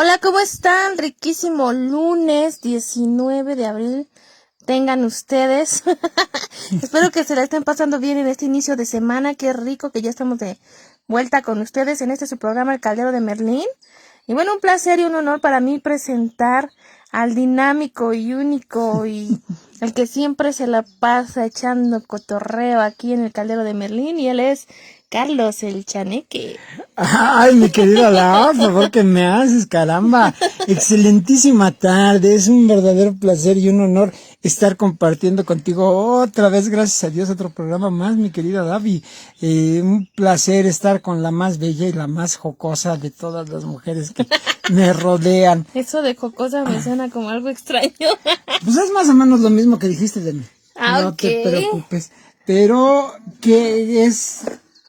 Hola, ¿cómo están? Riquísimo lunes 19 de abril tengan ustedes. Espero que se la estén pasando bien en este inicio de semana. Qué rico que ya estamos de vuelta con ustedes en su programa El Caldero de Merlín. Y bueno, un placer y un honor para mí presentar al dinámico y único y el que siempre se la pasa echando cotorreo aquí en El Caldero de Merlín, y él es Carlos el Chaneque. Ay, mi querida Lau, por favor, que me haces, caramba. Excelentísima tarde, es un verdadero placer y un honor estar compartiendo contigo otra vez, gracias a Dios, otro programa más, mi querida Davi. Un placer estar con la más bella y la más jocosa de todas las mujeres que me rodean. Eso de jocosa me suena como algo extraño. Pues es más o menos lo mismo que dijiste de mí. No Ok. te preocupes. Pero que es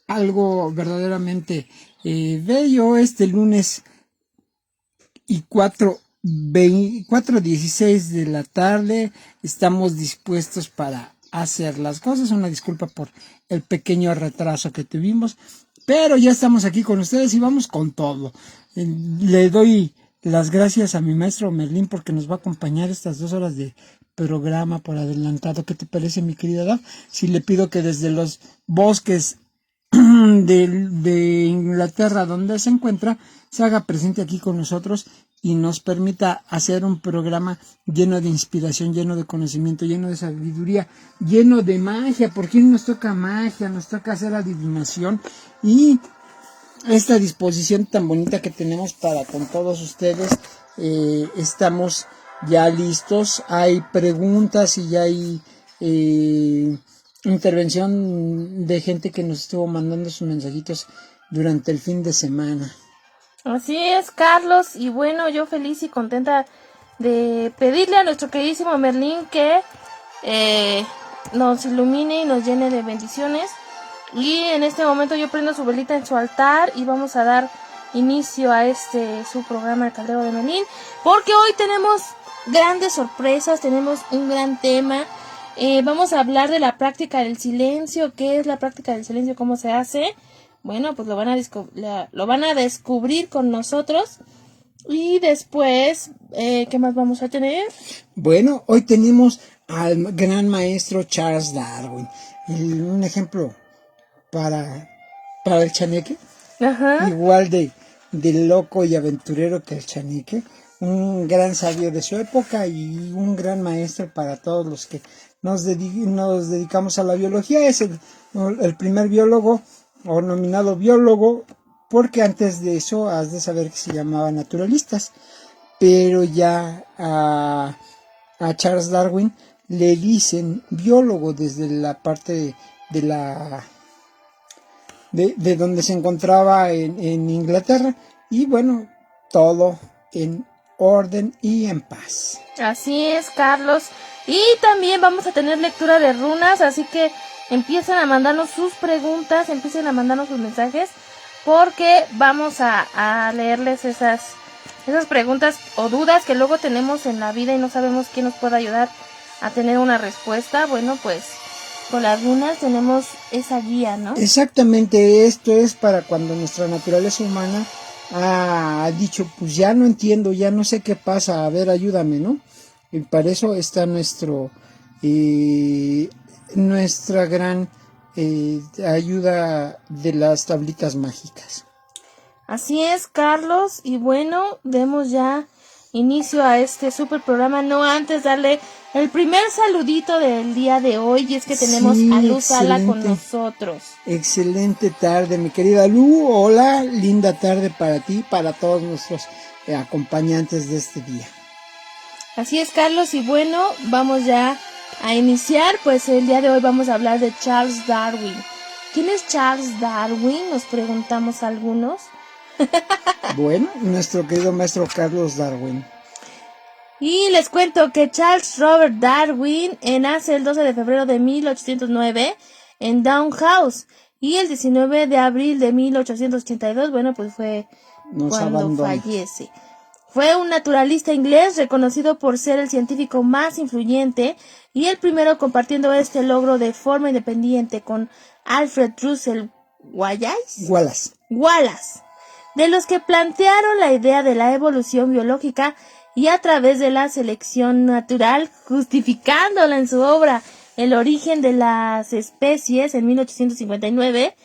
algo verdaderamente bello este lunes y 4:16 de la tarde. Estamos dispuestos para hacer las cosas. Una disculpa por el pequeño retraso que tuvimos. Pero ya estamos aquí con ustedes y vamos con todo. Le doy las gracias a mi maestro Merlín porque nos va a acompañar estas 2 horas de programa por adelantado. ¿Qué te parece, mi querida Daf? Si le pido que desde los bosques de Inglaterra, donde se encuentra, se haga presente aquí con nosotros y nos permita hacer un programa lleno de inspiración, lleno de conocimiento, lleno de sabiduría, lleno de magia. ¿Por qué nos toca magia? Nos toca hacer adivinación y esta disposición tan bonita que tenemos para con todos ustedes. Estamos ya listos, hay preguntas y ya hay intervención de gente que nos estuvo mandando sus mensajitos durante el fin de semana. Así es, Carlos. Y bueno, yo feliz y contenta de pedirle a nuestro queridísimo Merlín que nos ilumine y nos llene de bendiciones. Y en este momento yo prendo su velita en su altar y vamos a dar inicio a su programa El Caldero de Merlín, porque hoy tenemos grandes sorpresas, tenemos un gran tema. Vamos a hablar de la práctica del silencio. ¿Qué es la práctica del silencio? ¿Cómo se hace? Bueno, pues lo van a descubrir con nosotros. Y después, ¿qué más vamos a tener? Bueno, hoy tenemos al gran maestro Charles Darwin, un ejemplo para el chaneque. Ajá. Igual de loco y aventurero que el Chanique, un gran sabio de su época y un gran maestro para todos los que nos dedicamos a la biología. Es el primer biólogo o nominado biólogo, porque antes de eso has de saber que se llamaba naturalistas, pero ya a Charles Darwin le dicen biólogo desde la parte de la de donde se encontraba en Inglaterra, y bueno, todo en orden y en paz. Así es, Carlos. Y también vamos a tener lectura de runas, así que empiecen a mandarnos sus preguntas, empiecen a mandarnos sus mensajes, porque vamos a leerles esas preguntas o dudas que luego tenemos en la vida y no sabemos quién nos puede ayudar a tener una respuesta. Bueno, pues con las runas tenemos esa guía, ¿no? Exactamente, esto es para cuando nuestra naturaleza humana ha dicho, pues ya no entiendo, ya no sé qué pasa, a ver, ayúdame, ¿no? Y para eso está nuestra gran ayuda de las tablitas mágicas. Así es, Carlos, y bueno, demos ya inicio a este super programa, no antes darle el primer saludito del día de hoy, y es que tenemos a Luz Sala con nosotros. Excelente tarde, mi querida Lu. Hola, linda tarde para ti, para todos nuestros acompañantes de este día. Así es, Carlos, y bueno, vamos ya a iniciar. Pues el día de hoy vamos a hablar de Charles Darwin. ¿Quién es Charles Darwin? Nos preguntamos algunos. Bueno, nuestro querido maestro Carlos Darwin. Y les cuento que Charles Robert Darwin nace el 12 de febrero de 1809 en Down House, y el 19 de abril de 1882, bueno, pues fue cuando fallece. Fue un naturalista inglés reconocido por ser el científico más influyente y el primero compartiendo este logro de forma independiente con Alfred Russel Wallace, de los que plantearon la idea de la evolución biológica y a través de la selección natural, justificándola en su obra El origen de las especies en 1859,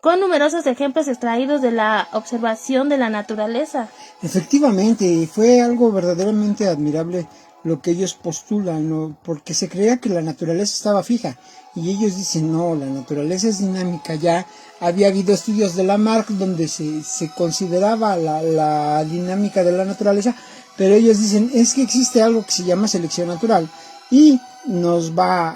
con numerosos ejemplos extraídos de la observación de la naturaleza. Efectivamente, fue algo verdaderamente admirable lo que ellos postulan, ¿no? Porque se creía que la naturaleza estaba fija y ellos dicen no, la naturaleza es dinámica. Ya había habido estudios de Lamarck donde se consideraba la dinámica de la naturaleza, pero ellos dicen es que existe algo que se llama selección natural y nos va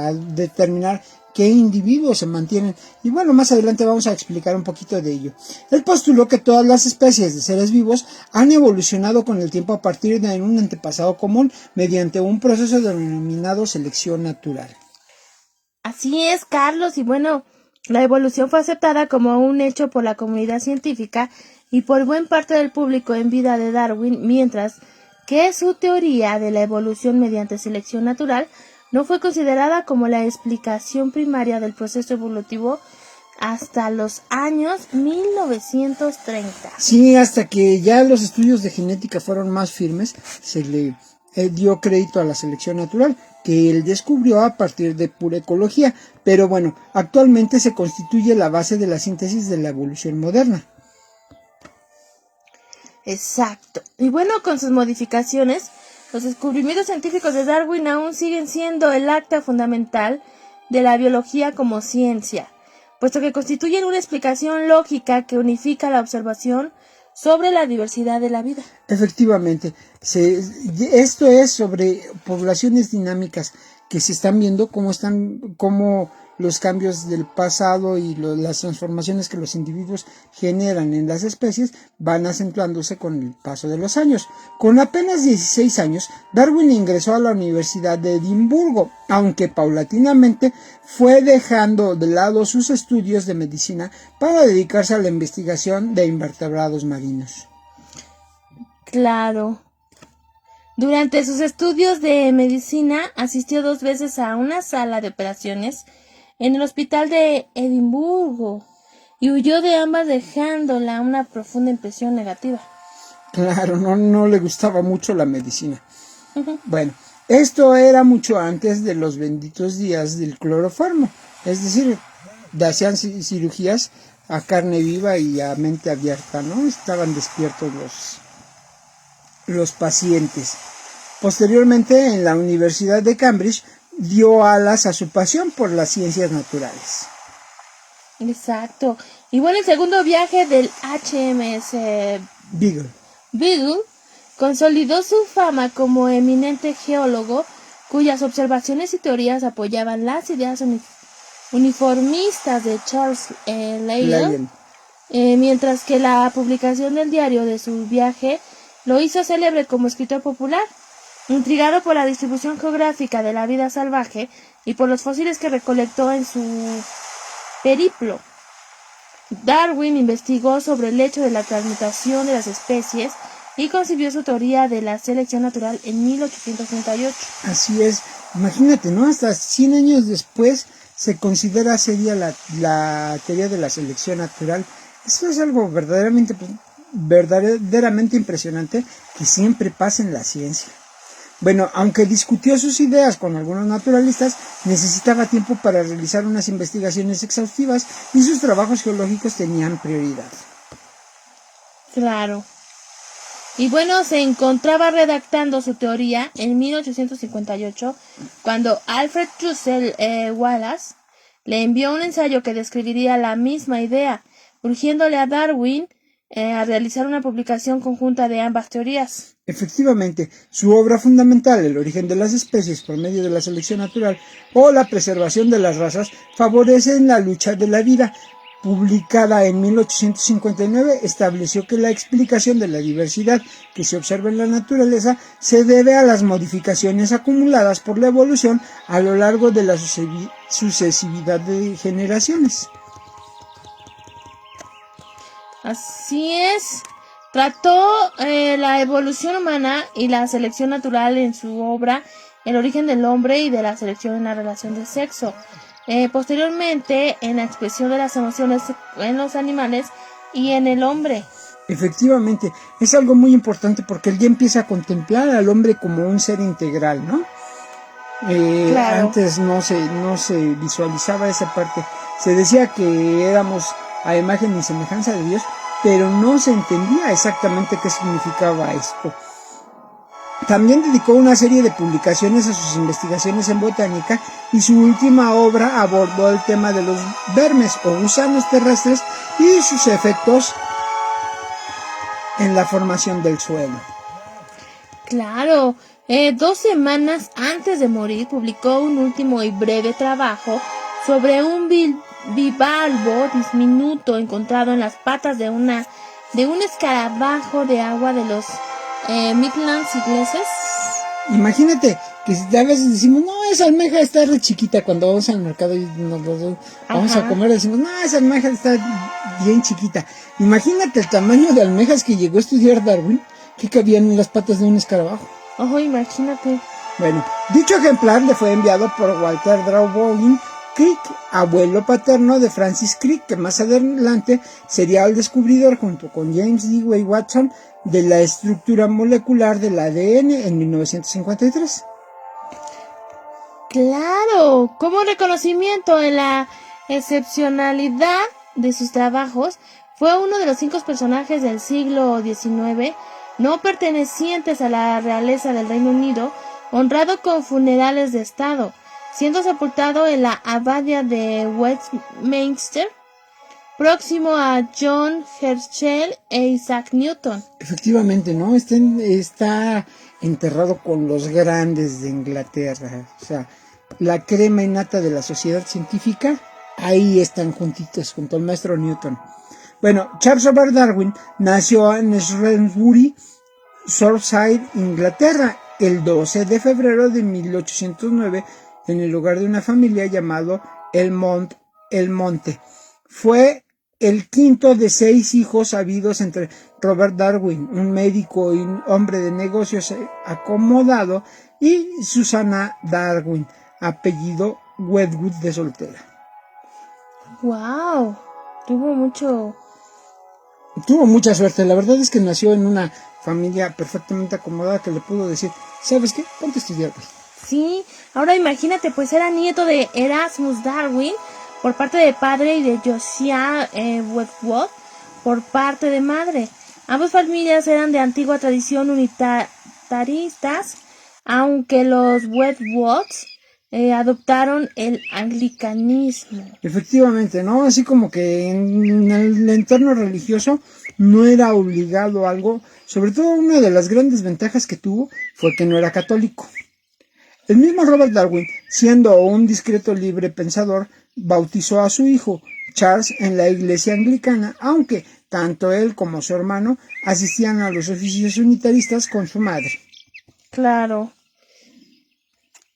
a determinar qué individuos se mantienen. Y bueno, más adelante vamos a explicar un poquito de ello. Él postuló que todas las especies de seres vivos han evolucionado con el tiempo a partir de un antepasado común mediante un proceso denominado selección natural. Así es, Carlos, y bueno, la evolución fue aceptada como un hecho por la comunidad científica y por buena parte del público en vida de Darwin, mientras que su teoría de la evolución mediante selección natural no fue considerada como la explicación primaria del proceso evolutivo hasta los años 1930. Sí, hasta que ya los estudios de genética fueron más firmes, se le dio crédito a la selección natural, que él descubrió a partir de pura ecología, pero bueno, actualmente se constituye la base de la síntesis de la evolución moderna. Exacto. Y bueno, con sus modificaciones, los descubrimientos científicos de Darwin aún siguen siendo el acta fundamental de la biología como ciencia, puesto que constituyen una explicación lógica que unifica la observación sobre la diversidad de la vida. Efectivamente, esto es sobre poblaciones dinámicas que se están viendo cómo los cambios del pasado y las transformaciones que los individuos generan en las especies van acentuándose con el paso de los años. Con apenas 16 años, Darwin ingresó a la Universidad de Edimburgo, aunque paulatinamente fue dejando de lado sus estudios de medicina para dedicarse a la investigación de invertebrados marinos. Claro. Durante sus estudios de medicina asistió 2 veces a una sala de operaciones en el hospital de Edimburgo y huyó de ambas dejándola una profunda impresión negativa. Claro, no le gustaba mucho la medicina. Bueno, esto era mucho antes de los benditos días del cloroformo, es decir, hacían cirugías a carne viva y a mente abierta, ¿no? Estaban despiertos los pacientes. Posteriormente, en la Universidad de Cambridge, dio alas a su pasión por las ciencias naturales. Exacto. Y bueno, el segundo viaje del HMS Beagle consolidó su fama como eminente geólogo, cuyas observaciones y teorías apoyaban las ideas uniformistas de Charles Lyell, mientras que la publicación del diario de su viaje lo hizo célebre como escritor popular. Intrigado por la distribución geográfica de la vida salvaje y por los fósiles que recolectó en su periplo, Darwin investigó sobre el hecho de la transmutación de las especies y concibió su teoría de la selección natural en 1838. Así es, imagínate, ¿no? Hasta 100 años después se considera seria la teoría de la selección natural. Eso es algo verdaderamente impresionante que siempre pasa en la ciencia. Bueno, aunque discutió sus ideas con algunos naturalistas, necesitaba tiempo para realizar unas investigaciones exhaustivas y sus trabajos geológicos tenían prioridad. Claro. Y bueno, se encontraba redactando su teoría en 1858 cuando Alfred Russel Wallace le envió un ensayo que describiría la misma idea, urgiéndole a Darwin a realizar una publicación conjunta de ambas teorías. Efectivamente, su obra fundamental, El origen de las especies por medio de la selección natural o la preservación de las razas, favorecen la lucha de la vida. Publicada en 1859, estableció que la explicación de la diversidad que se observa en la naturaleza se debe a las modificaciones acumuladas por la evolución a lo largo de la sucesividad de generaciones. Así es. Trató la evolución humana y la selección natural en su obra El origen del hombre y de la selección en la relación de sexo. Posteriormente, en la expresión de las emociones en los animales, y en el hombre. Efectivamente, es algo muy importante porque él ya empieza a contemplar al hombre como un ser integral, ¿no? Claro. Antes no se visualizaba esa parte. Se decía que éramos a imagen y semejanza de Dios, pero no se entendía exactamente qué significaba esto. También dedicó una serie de publicaciones a sus investigaciones en botánica y su última obra abordó el tema de los vermes o gusanos terrestres y sus efectos en la formación del suelo. Claro, 2 semanas antes de morir publicó un último y breve trabajo sobre un bivalvo diminuto encontrado en las patas de un escarabajo de agua de los Midlands ingleses. Imagínate que a veces decimos, no, esa almeja está re chiquita cuando vamos al mercado y nos vamos a comer, decimos, no, esa almeja está bien chiquita. Imagínate el tamaño de almejas que llegó a estudiar Darwin, que cabían en las patas de un escarabajo. Ojo, imagínate. Bueno, dicho ejemplar le fue enviado por Walter Drawbowing Crick, abuelo paterno de Francis Crick, que más adelante sería el descubridor junto con James Dewey Watson de la estructura molecular del ADN en 1953. Claro, como reconocimiento en la excepcionalidad de sus trabajos, fue uno de los 5 personajes del siglo XIX no pertenecientes a la realeza del Reino Unido, honrado con funerales de Estado, siendo sepultado en la abadía de Westminster, próximo a John Herschel e Isaac Newton. Efectivamente, ¿no? Está enterrado con los grandes de Inglaterra. O sea, la crema innata de la sociedad científica, ahí están juntitos, junto al maestro Newton. Bueno, Charles Robert Darwin nació en Shrewsbury, Surrey, Inglaterra, el 12 de febrero de 1809, en el hogar de una familia llamado El Monte. Fue el quinto de 6 hijos habidos entre Robert Darwin, un médico y hombre de negocios acomodado, y Susanna Darwin, apellido Wedgwood de soltera. ¡Wow! Tuvo mucha suerte. La verdad es que nació en una familia perfectamente acomodada que le pudo decir, ¿sabes qué? Ponte a estudiar, güey. Sí, ahora imagínate, pues era nieto de Erasmus Darwin por parte de padre y de Josiah Wedgwood por parte de madre. Ambas familias eran de antigua tradición unitaristas, aunque los Wedgwoods adoptaron el anglicanismo. Efectivamente, ¿no? Así como que en el entorno religioso no era obligado a algo. Sobre todo una de las grandes ventajas que tuvo fue que no era católico. El mismo Robert Darwin, siendo un discreto libre pensador, bautizó a su hijo, Charles, en la iglesia anglicana, aunque tanto él como su hermano asistían a los oficios unitaristas con su madre. Claro.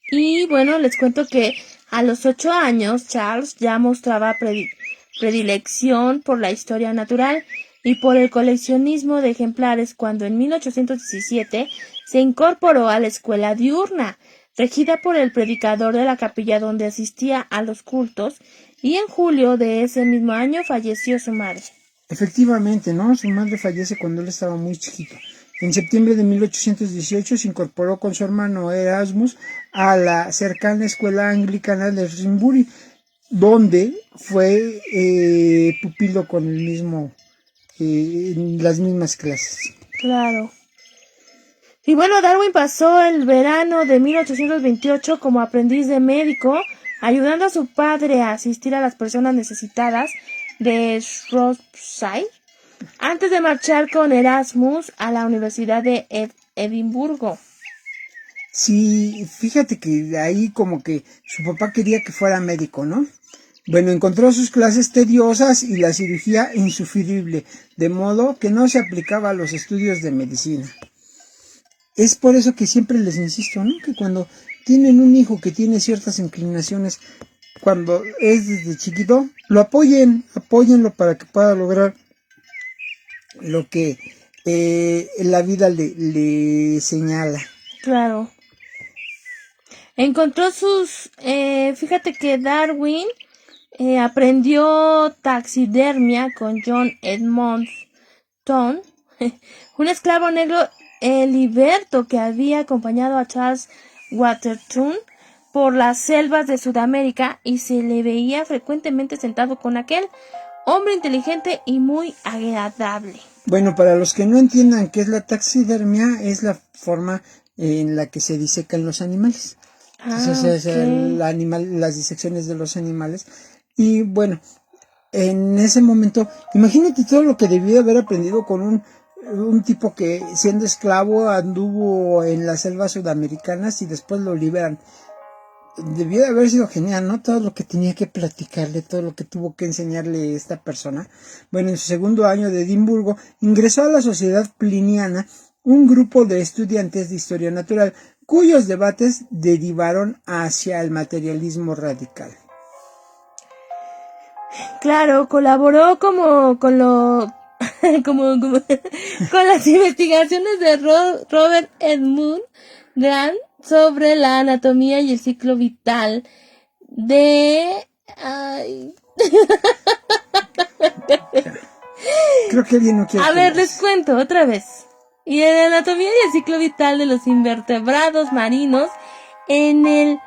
Y bueno, les cuento que a los 8 años Charles ya mostraba predilección por la historia natural y por el coleccionismo de ejemplares cuando en 1817 se incorporó a la escuela diurna, regida por el predicador de la capilla donde asistía a los cultos, y en julio de ese mismo año falleció su madre. Efectivamente, ¿no? Su madre fallece cuando él estaba muy chiquito. En septiembre de 1818 se incorporó con su hermano Erasmus a la cercana escuela anglicana de Shrewsbury, donde fue pupilo con el mismo, en las mismas clases. Claro. Y bueno, Darwin pasó el verano de 1828 como aprendiz de médico, ayudando a su padre a asistir a las personas necesitadas de Shropshire, antes de marchar con Erasmus a la Universidad de Edimburgo. Sí, fíjate que ahí como que su papá quería que fuera médico, ¿no? Bueno, encontró sus clases tediosas y la cirugía insufrible, de modo que no se aplicaba a los estudios de medicina. Es por eso que siempre les insisto, ¿no? Que cuando tienen un hijo que tiene ciertas inclinaciones, cuando es desde chiquito, lo apóyenlo para que pueda lograr lo que la vida le señala. Claro. Encontró fíjate que Darwin aprendió taxidermia con John Edmonton, un esclavo negro liberto que había acompañado a Charles Waterton por las selvas de Sudamérica y se le veía frecuentemente sentado con aquel hombre inteligente y muy agradable. Bueno, para los que no entiendan qué es la taxidermia, es la forma en la que se disecan los animales. Entonces, el animal, las disecciones de los animales. Y bueno, en ese momento, imagínate todo lo que debió haber aprendido con un tipo que siendo esclavo anduvo en las selvas sudamericanas y después lo liberan. Debió de haber sido genial, ¿no? Todo lo que tenía que platicarle, todo lo que tuvo que enseñarle esta persona. Bueno, en su segundo año de Edimburgo ingresó a la Sociedad Pliniana, un grupo de estudiantes de historia natural, cuyos debates derivaron hacia el materialismo radical. Claro, colaboró con las investigaciones de Robert Edmund Grant sobre la anatomía y el ciclo vital de... Creo que alguien no quiere... A ver, les cuento otra vez. Y en la anatomía y el ciclo vital de los invertebrados marinos en el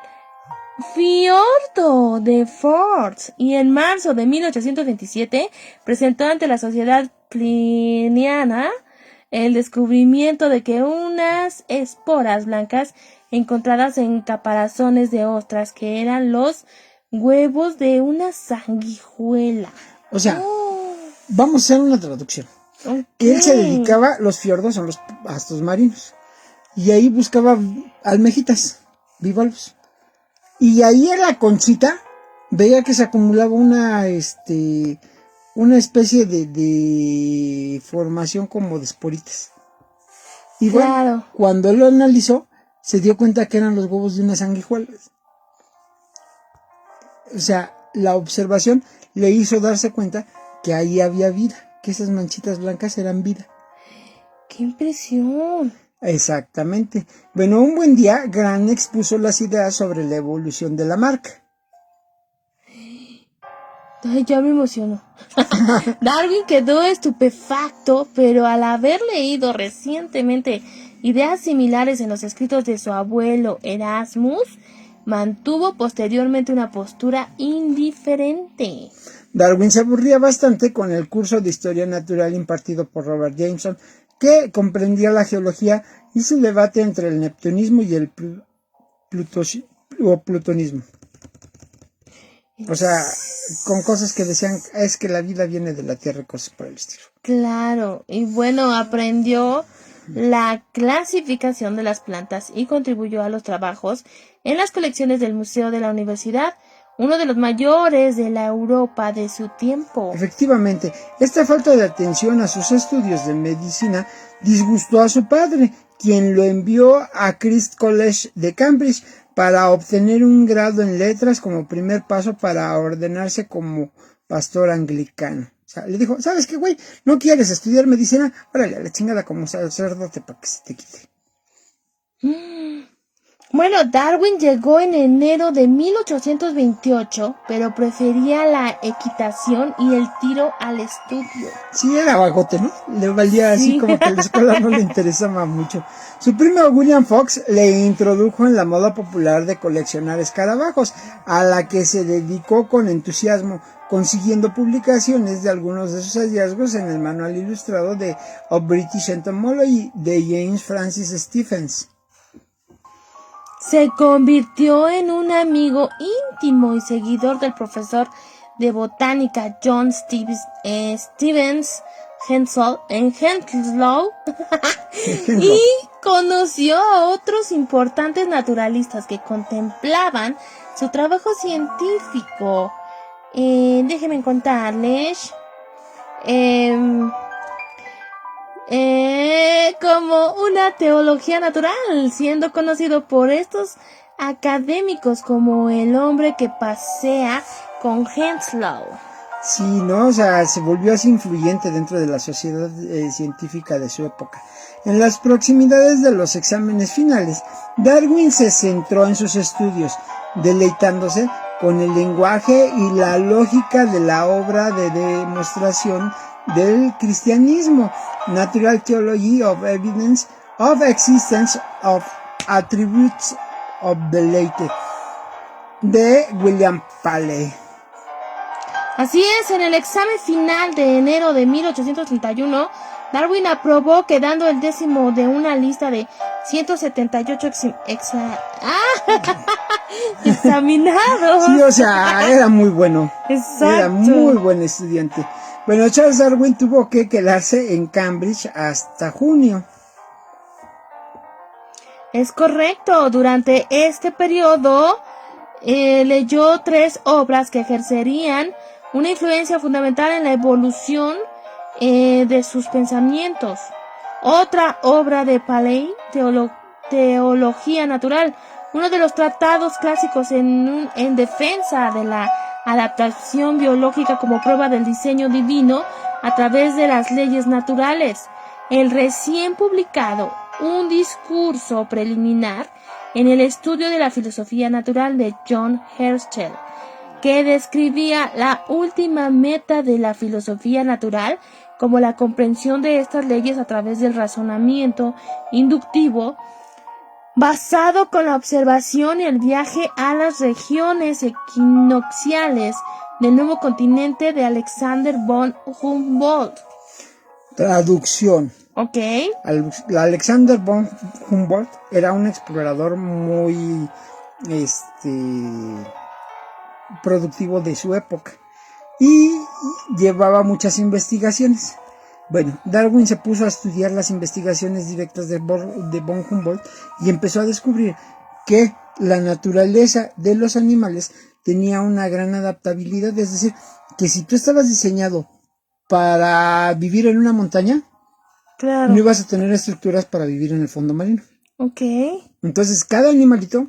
fiordo de Forth, y en marzo de 1827 presentó ante la Sociedad Pliniana el descubrimiento de que unas esporas blancas encontradas en caparazones de ostras que eran los huevos de una sanguijuela. O sea, vamos a hacer una traducción. Okay. Él se dedicaba, los fiordos son los pastos marinos, y ahí buscaba almejitas, bivalvos. Y ahí en la conchita veía que se acumulaba una especie de formación como de esporitas. Y bueno, claro, cuando él lo analizó, se dio cuenta que eran los huevos de una sanguijuela. O sea, la observación le hizo darse cuenta que ahí había vida, que esas manchitas blancas eran vida. ¡Qué impresión! Exactamente. Bueno, un buen día, Grant expuso las ideas sobre la evolución de la marca. Ay, ya me emocionó. Darwin quedó estupefacto, pero al haber leído recientemente ideas similares en los escritos de su abuelo Erasmus, mantuvo posteriormente una postura indiferente. Darwin se aburría bastante con el curso de historia natural impartido por Robert Jameson, que comprendía la geología y su debate entre el neptunismo y el plutonismo. O sea, con cosas que decían, es que la vida viene de la Tierra y cosas por el estilo. Claro, y bueno, aprendió la clasificación de las plantas y contribuyó a los trabajos en las colecciones del Museo de la Universidad, uno de los mayores de la Europa de su tiempo. Efectivamente, esta falta de atención a sus estudios de medicina disgustó a su padre, quien lo envió a Christ's College de Cambridge para obtener un grado en letras como primer paso para ordenarse como pastor anglicano. O sea, le dijo, ¿sabes qué, güey? ¿No quieres estudiar medicina? Órale, a la chingada como sacerdote para que se te quite. Bueno, Darwin llegó en enero de 1828, pero prefería la equitación y el tiro al estudio. Sí, era vagote, ¿no? Le valía así, como que la escuela no le interesaba mucho. Su primo William Fox le introdujo en la moda popular de coleccionar escarabajos, a la que se dedicó con entusiasmo, consiguiendo publicaciones de algunos de sus hallazgos en el manual ilustrado de Of British Entomology de James Francis Stephens. Se convirtió en un amigo íntimo y seguidor del profesor de botánica John Stevens Henslow y conoció a otros importantes naturalistas que contemplaban su trabajo científico. Déjenme contarles. Como una teología natural, siendo conocido por estos académicos como el hombre que pasea con Henslow. Sí, ¿no? O sea, se volvió así influyente dentro de la sociedad científica de su época. En las proximidades de los exámenes finales, Darwin se centró en sus estudios, deleitándose con el lenguaje y la lógica de la obra de demostración del cristianismo, Natural Theology of Evidence of Existence of Attributes of the Late, de William Paley. Así es, en el examen final de enero de 1831, Darwin aprobó, quedando el 10º de una lista de 178 examinados. Sí, o sea, era muy bueno. Exacto. Era muy buen estudiante. Bueno, Charles Darwin tuvo que quedarse en Cambridge hasta junio. Es correcto. Durante este periodo leyó 3 obras que ejercerían una influencia fundamental en la evolución de sus pensamientos. Otra obra de Paley, Teología Natural, uno de los tratados clásicos en defensa de la adaptación biológica como prueba del diseño divino a través de las leyes naturales. El recién publicado Un discurso preliminar en el estudio de la filosofía natural de John Herschel, que describía la última meta de la filosofía natural como la comprensión de estas leyes a través del razonamiento inductivo basado con la observación y el viaje a las regiones equinocciales del nuevo continente, de Alexander von Humboldt. Traducción. Ok. Alexander von Humboldt era un explorador muy productivo de su época y llevaba muchas investigaciones. Bueno, Darwin se puso a estudiar las investigaciones directas de von Humboldt y empezó a descubrir que la naturaleza de los animales tenía una gran adaptabilidad, es decir, que si tú estabas diseñado para vivir en una montaña, claro, no ibas a tener estructuras para vivir en el fondo marino. Ok. Entonces, cada animalito,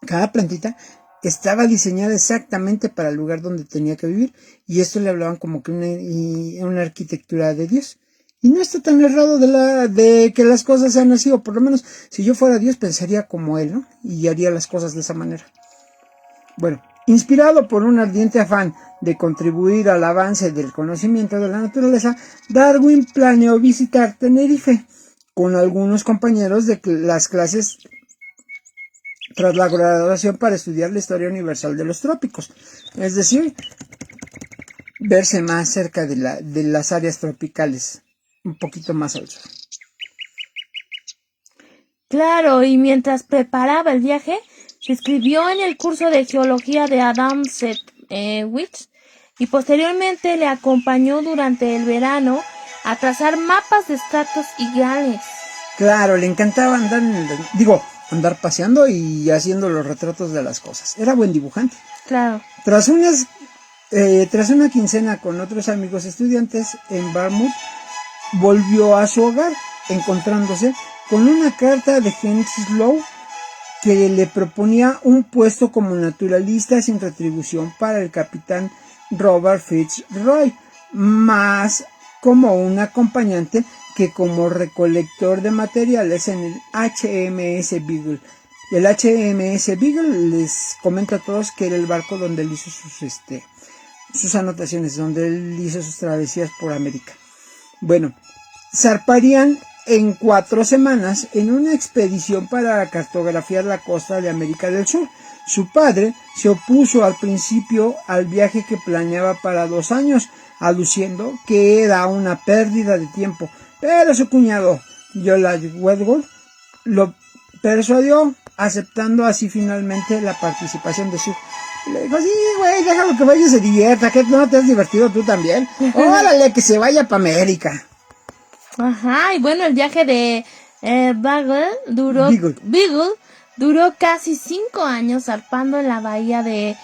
cada plantita, estaba diseñada exactamente para el lugar donde tenía que vivir, y esto le hablaban como que una arquitectura de Dios. Y no está tan errado de que las cosas sean así, o por lo menos si yo fuera Dios pensaría como él, ¿no? Y haría las cosas de esa manera. Bueno, inspirado por un ardiente afán de contribuir al avance del conocimiento de la naturaleza, Darwin planeó visitar Tenerife con algunos compañeros de las clases tras la graduación para estudiar la historia universal de los trópicos, es decir, verse más cerca de las áreas tropicales, un poquito más al sur. Claro, y mientras preparaba el viaje, se inscribió en el curso de geología de Adam Sedgwick y posteriormente le acompañó durante el verano a trazar mapas de estratos y grales. Claro, le encantaba andar paseando y haciendo los retratos de las cosas. Era buen dibujante. Claro. Tras una quincena con otros amigos estudiantes en Barmouth, volvió a su hogar, encontrándose con una carta de Henslow que le proponía un puesto como naturalista sin retribución para el capitán Robert Fitzroy, más como un acompañante que como recolector de materiales en el HMS Beagle. El HMS Beagle, les comento a todos que era el barco donde él hizo sus anotaciones, donde él hizo sus travesías por América. Bueno, zarparían en 4 semanas en una expedición para cartografiar la costa de América del Sur. Su padre se opuso al principio al viaje que planeaba para 2 años, aduciendo que era una pérdida de tiempo, pero su cuñado, George Wedgwood, lo persuadió, aceptando así finalmente la participación de su... Le dijo, sí, güey, déjalo que vaya y se divierta, que no te has divertido tú también. Órale, que se vaya para América. Ajá, y bueno, el viaje de Beagle duró casi 5 años, zarpando en la bahía de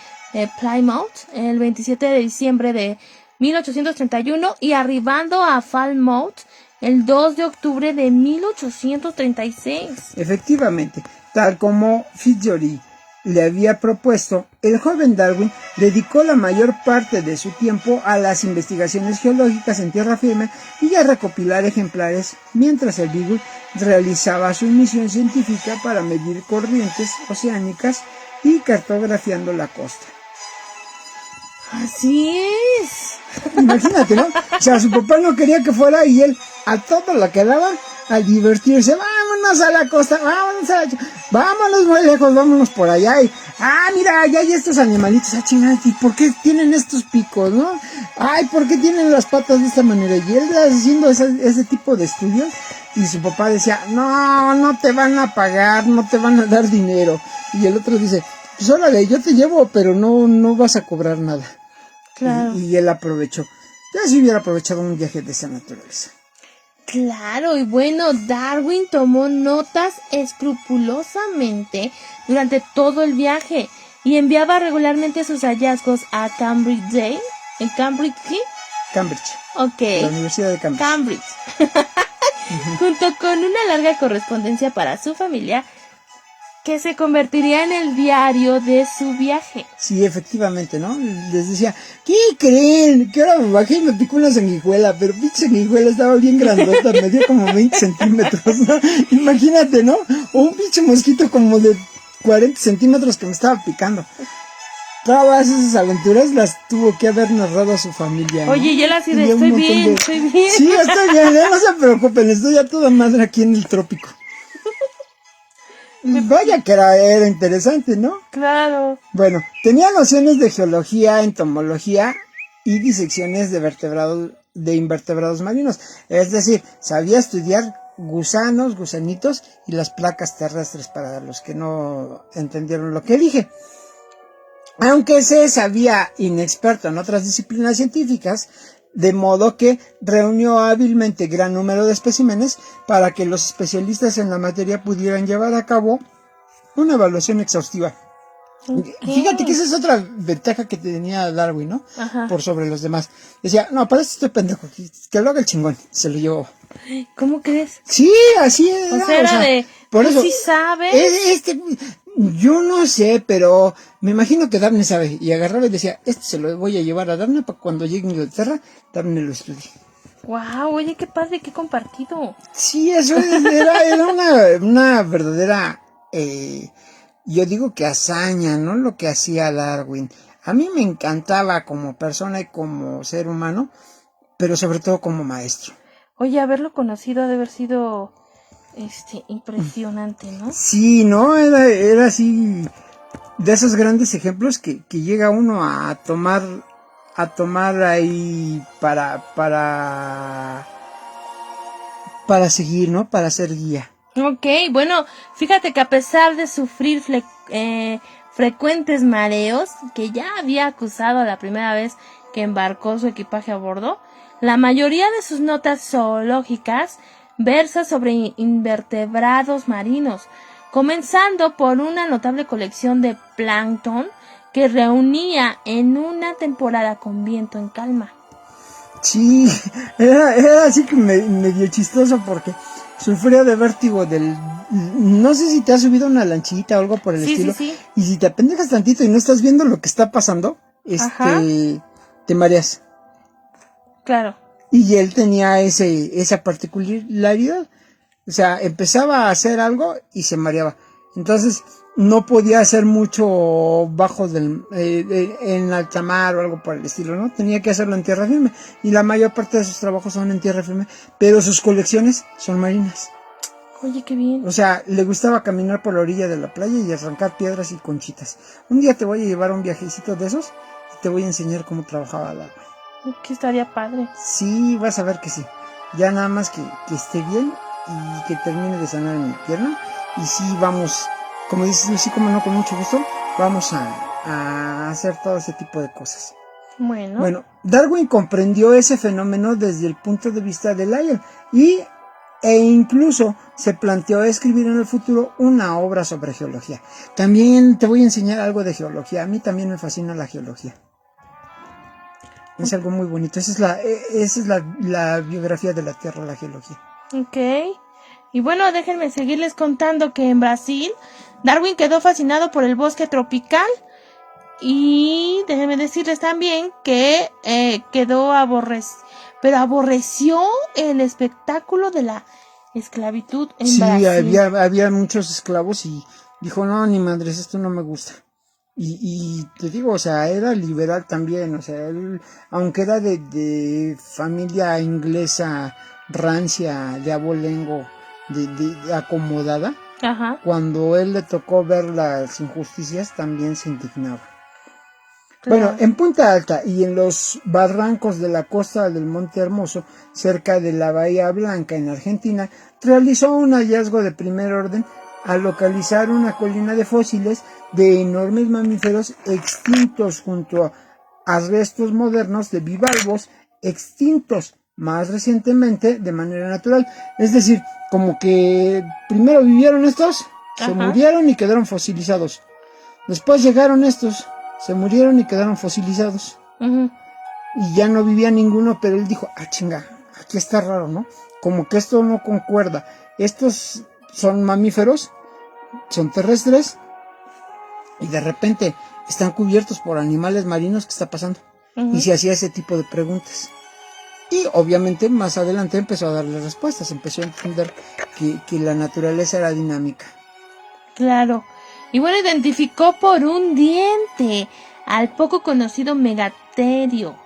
Plymouth el 27 de diciembre de 1831 y arribando a Falmouth el 2 de octubre de 1836. Efectivamente, tal como Fitzroy le había propuesto, el joven Darwin dedicó la mayor parte de su tiempo a las investigaciones geológicas en tierra firme y a recopilar ejemplares, mientras el Beagle realizaba su misión científica para medir corrientes oceánicas y cartografiando la costa. Así es. Imagínate, ¿no? O sea, su papá no quería que fuera y él a todo lo que daba a divertirse. Vámonos a la costa, vámonos muy lejos, vámonos por allá. Y, mira, allá hay estos animalitos. Chingada, ¿y por qué tienen estos picos, no? Ay, ¿por qué tienen las patas de esta manera? Y él haciendo ese tipo de estudios. Y su papá decía, no te van a pagar, no te van a dar dinero. Y el otro dice, pues órale, yo te llevo, pero no vas a cobrar nada. Claro. Y él aprovechó. Ya si hubiera aprovechado un viaje de esa naturaleza. Claro, y bueno, Darwin tomó notas escrupulosamente durante todo el viaje y enviaba regularmente sus hallazgos a Cambridge. ¿En Cambridge qué? Cambridge. Ok. La Universidad de Cambridge. Cambridge. Junto con una larga correspondencia para su familia, que se convertiría en el diario de su viaje. Sí, efectivamente, ¿no? Les decía, ¿qué creen? Que ahora me bajé y me picó una sanguijuela, pero pinche sanguijuela estaba bien grandota, me dio como 20 centímetros, ¿no? Imagínate, ¿no? O un pinche mosquito como de 40 centímetros que me estaba picando. Todas esas aventuras las tuvo que haber narrado a su familia, ¿no? Oye, yo las diré, estoy bien. Sí, estoy bien, no se preocupen, estoy a toda madre aquí en el trópico. Vaya que era interesante, ¿no? Claro. Bueno, tenía nociones de geología, entomología y disecciones de invertebrados marinos. Es decir, sabía estudiar gusanos, gusanitos y las placas terrestres para los que no entendieron lo que dije. Aunque se sabía inexperto en otras disciplinas científicas, de modo que reunió hábilmente gran número de especímenes para que los especialistas en la materia pudieran llevar a cabo una evaluación exhaustiva. Okay. Fíjate que esa es otra ventaja que tenía Darwin, ¿no? Ajá. Por sobre los demás. Decía, no, para esto estoy pendejo, que lo haga el chingón. Se lo llevó. ¿Cómo crees? Sí, así era. O sea, era de, por eso, sí sabes. Yo no sé, pero me imagino que Daphne sabe. Y agarraba y decía, se lo voy a llevar a Daphne para cuando llegue a Inglaterra, Daphne lo estudie. Wow, oye, qué padre, qué compartido. Sí, eso era una verdadera, yo digo que hazaña, ¿no? Lo que hacía Darwin. A mí me encantaba como persona y como ser humano, pero sobre todo como maestro. Oye, haberlo conocido ha de haber sido impresionante, ¿no? Sí, ¿no? Era así de esos grandes ejemplos que llega uno a tomar ahí para seguir, ¿no? Para ser guía. Ok, bueno, fíjate que a pesar de sufrir frecuentes mareos, que ya había acusado la primera vez que embarcó su equipaje a bordo, la mayoría de sus notas zoológicas versa sobre invertebrados marinos, comenzando por una notable colección de plancton que reunía en una temporada con viento en calma. Sí, era así que medio chistoso porque sufría de vértigo no sé si te has subido una lanchita o algo por el estilo. Sí. Y si te apendejas tantito y no estás viendo lo que está pasando, te mareas. Claro. Y él tenía esa particularidad. O sea, empezaba a hacer algo y se mareaba. Entonces, no podía hacer mucho bajo en alta mar o algo por el estilo, ¿no? Tenía que hacerlo en tierra firme. Y la mayor parte de sus trabajos son en tierra firme. Pero sus colecciones son marinas. Oye, qué bien. O sea, le gustaba caminar por la orilla de la playa y arrancar piedras y conchitas. Un día te voy a llevar a un viajecito de esos y te voy a enseñar cómo trabajaba el agua. Que estaría padre. Sí, vas a ver que sí. Ya nada más que esté bien y que termine de sanar mi pierna. Y sí, vamos, como dices, sí, como no, con mucho gusto, vamos a hacer todo ese tipo de cosas. Bueno, Darwin comprendió ese fenómeno desde el punto de vista de Lyell e incluso se planteó escribir en el futuro una obra sobre geología. También te voy a enseñar algo de geología. A mí también me fascina la geología. Es algo muy bonito. Esa es la biografía de la Tierra, la geología. Ok. Y bueno, déjenme seguirles contando que en Brasil, Darwin quedó fascinado por el bosque tropical. Y déjenme decirles también que aborreció el espectáculo de la esclavitud en Brasil. Sí, había muchos esclavos y dijo, no, ni madres, esto no me gusta. Y te digo, o sea, era liberal también, o sea, él, aunque era de familia inglesa, rancia, de abolengo, de acomodada, Ajá, cuando él le tocó ver las injusticias, también se indignaba. Bueno, claro. en Punta Alta y en los barrancos de la costa del Monte Hermoso, cerca de la Bahía Blanca en Argentina, realizó un hallazgo de primer orden al localizar una colina de fósiles de enormes mamíferos extintos junto a restos modernos de bivalvos extintos más recientemente de manera natural. Es decir, como que primero vivieron estos, se Ajá. murieron y quedaron fosilizados. Después llegaron estos, se murieron y quedaron fosilizados. Ujú. Y ya no vivía ninguno, pero él dijo, ah, chinga, aquí está raro, ¿no? Como que esto no concuerda. Estos son mamíferos, son terrestres, y de repente están cubiertos por animales marinos. ¿Qué está pasando? Y Ujú. se hacía ese tipo de preguntas. Y obviamente más adelante empezó a darle respuestas, empezó a entender que la naturaleza era dinámica. Claro. Y bueno, identificó por un diente al poco conocido megaterio,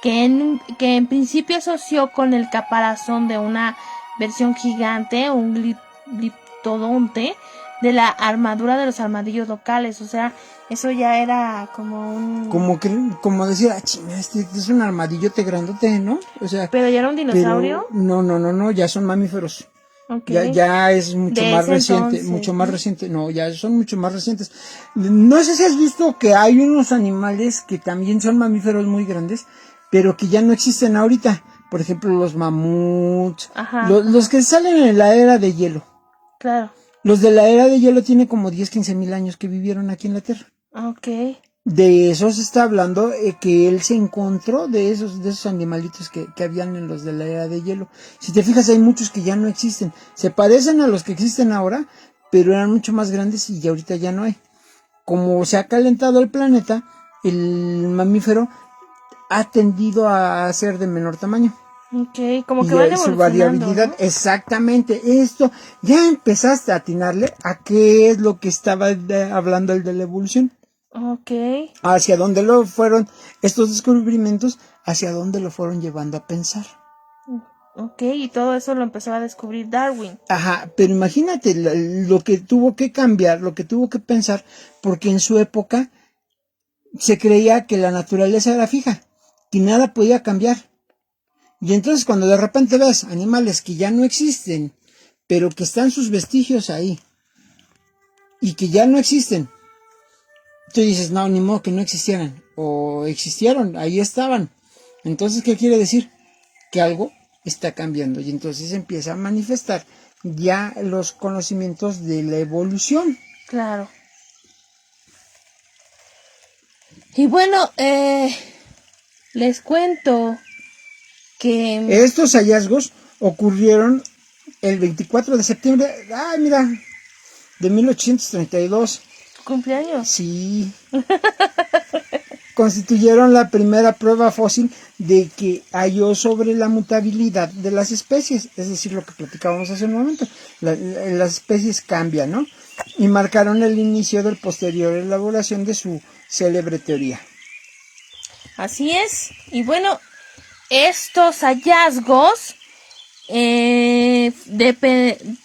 que en principio asoció con el caparazón de una versión gigante, un gliptodonte, de la armadura de los armadillos locales. O sea, eso ya era como un... Como que, como decir, ah, chinga, este es un armadillote grandote, ¿no? O sea, Pero ya era un pero dinosaurio. no, ya son mamíferos. Ok. Ya es mucho De más ese reciente, mucho entonces, más ¿no? reciente, no, ya son mucho más recientes. No sé si has visto que hay unos animales que también son mamíferos muy grandes, pero que ya no existen ahorita. Por ejemplo, los mamuts, Ajá, los ajá. que salen en la era de hielo. Claro. Los de la era de hielo tienen como 10 15 mil años que vivieron aquí en la Tierra. Ok. De eso se está hablando, que él se encontró de esos animalitos que habían en los de la era de hielo. Si te fijas, hay muchos que ya no existen. Se parecen a los que existen ahora, pero eran mucho más grandes y ahorita ya no hay. Como se ha calentado el planeta, el mamífero ha tendido a ser de menor tamaño. Ok, como que Y van su evolucionando, variabilidad, ¿no? exactamente esto, ya empezaste a atinarle a qué es lo que estaba hablando el de la evolución. Ok. Hacia dónde lo fueron estos descubrimientos, hacia dónde lo fueron llevando a pensar. Ok, y todo eso lo empezó a descubrir Darwin. Ajá, pero imagínate lo que tuvo que cambiar, lo que tuvo que pensar, porque en su época se creía que la naturaleza era fija, que nada podía cambiar. Y entonces cuando de repente ves animales que ya no existen, pero que están sus vestigios ahí, y que ya no existen, tú dices, no, ni modo que no existieran, o existieron, ahí estaban. Entonces, ¿qué quiere decir? Que algo está cambiando y entonces empieza a manifestar ya los conocimientos de la evolución. Claro. Y bueno, les cuento que Estos hallazgos ocurrieron el 24 de septiembre, ay mira, de 1832. tu cumpleaños. Sí, constituyeron la primera prueba fósil de que halló sobre la mutabilidad de las especies, es decir, lo que platicábamos hace un momento, las especies cambian, ¿no? Y marcaron el inicio del posterior elaboración de su célebre teoría. Así es. Y bueno, estos hallazgos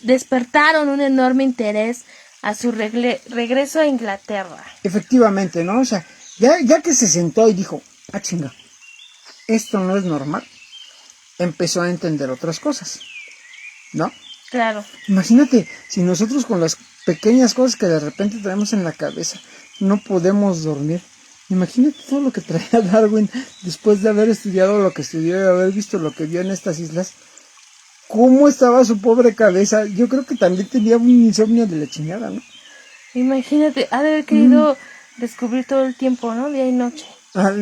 despertaron un enorme interés a su regreso a Inglaterra. Efectivamente, ¿no? O sea, ya que se sentó y dijo, ah, chinga, esto no es normal, empezó a entender otras cosas, ¿no? Claro. Imagínate, si nosotros con las pequeñas cosas que de repente traemos en la cabeza no podemos dormir. Imagínate todo lo que traía Darwin después de haber estudiado lo que estudió y haber visto lo que vio en estas islas. ¿Cómo estaba su pobre cabeza? Yo creo que también tenía un insomnio de la chingada, ¿no? Imagínate, ha de haber Mm. querido descubrir todo el tiempo, ¿no? Día y noche. Ah,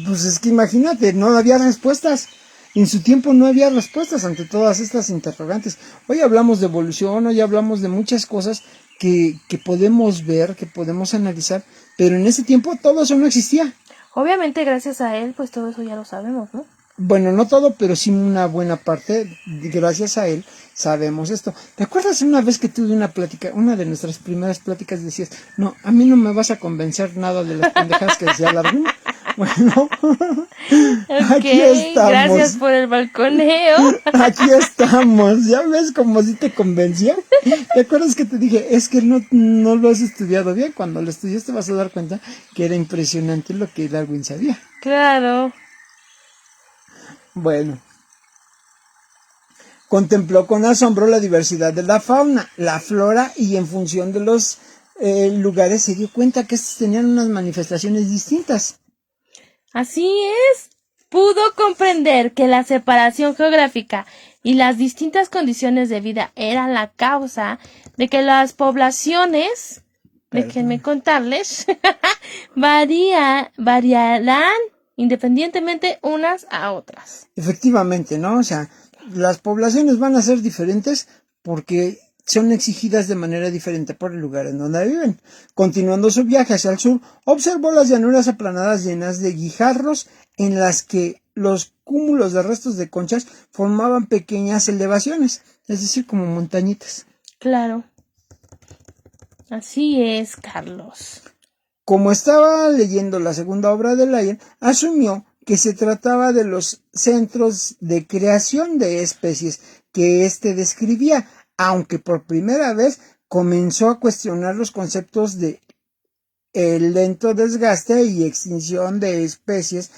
pues es que imagínate, no había respuestas. En su tiempo no había respuestas ante todas estas interrogantes. Hoy hablamos de evolución, hoy hablamos de muchas cosas que podemos ver, que podemos analizar, pero en ese tiempo todo eso no existía. Obviamente, gracias a él, pues todo eso ya lo sabemos, ¿no? Bueno, no todo, pero sí una buena parte. Gracias a él sabemos esto. ¿Te acuerdas una vez que tuve una plática, una de nuestras primeras pláticas decías, no, a mí no me vas a convencer nada de las pendejadas que decía Darwin? Bueno, Ok, aquí gracias estamos. por el balconeo. Aquí estamos. ¿Ya ves como si te convencía? ¿Te acuerdas que te dije, es que no lo has estudiado bien? Cuando lo estudias te vas a dar cuenta que era impresionante lo que Darwin sabía. Claro. Bueno. Contempló con asombro la diversidad de la fauna, la flora y en función de los lugares se dio cuenta que estos tenían unas manifestaciones distintas. Así es. Pudo comprender que la separación geográfica y las distintas condiciones de vida eran la causa de que las poblaciones, déjenme contarles, variarán independientemente unas a otras. Efectivamente, ¿no? O sea, las poblaciones van a ser diferentes porque son exigidas de manera diferente por el lugar en donde viven. Continuando su viaje hacia el sur, observó las llanuras aplanadas llenas de guijarros en las que los cúmulos de restos de conchas formaban pequeñas elevaciones, es decir, como montañitas. Claro. Así es, Carlos. Como estaba leyendo la segunda obra de Lyell, asumió que se trataba de los centros de creación de especies que éste describía, aunque por primera vez comenzó a cuestionar los conceptos de el lento desgaste y extinción de especies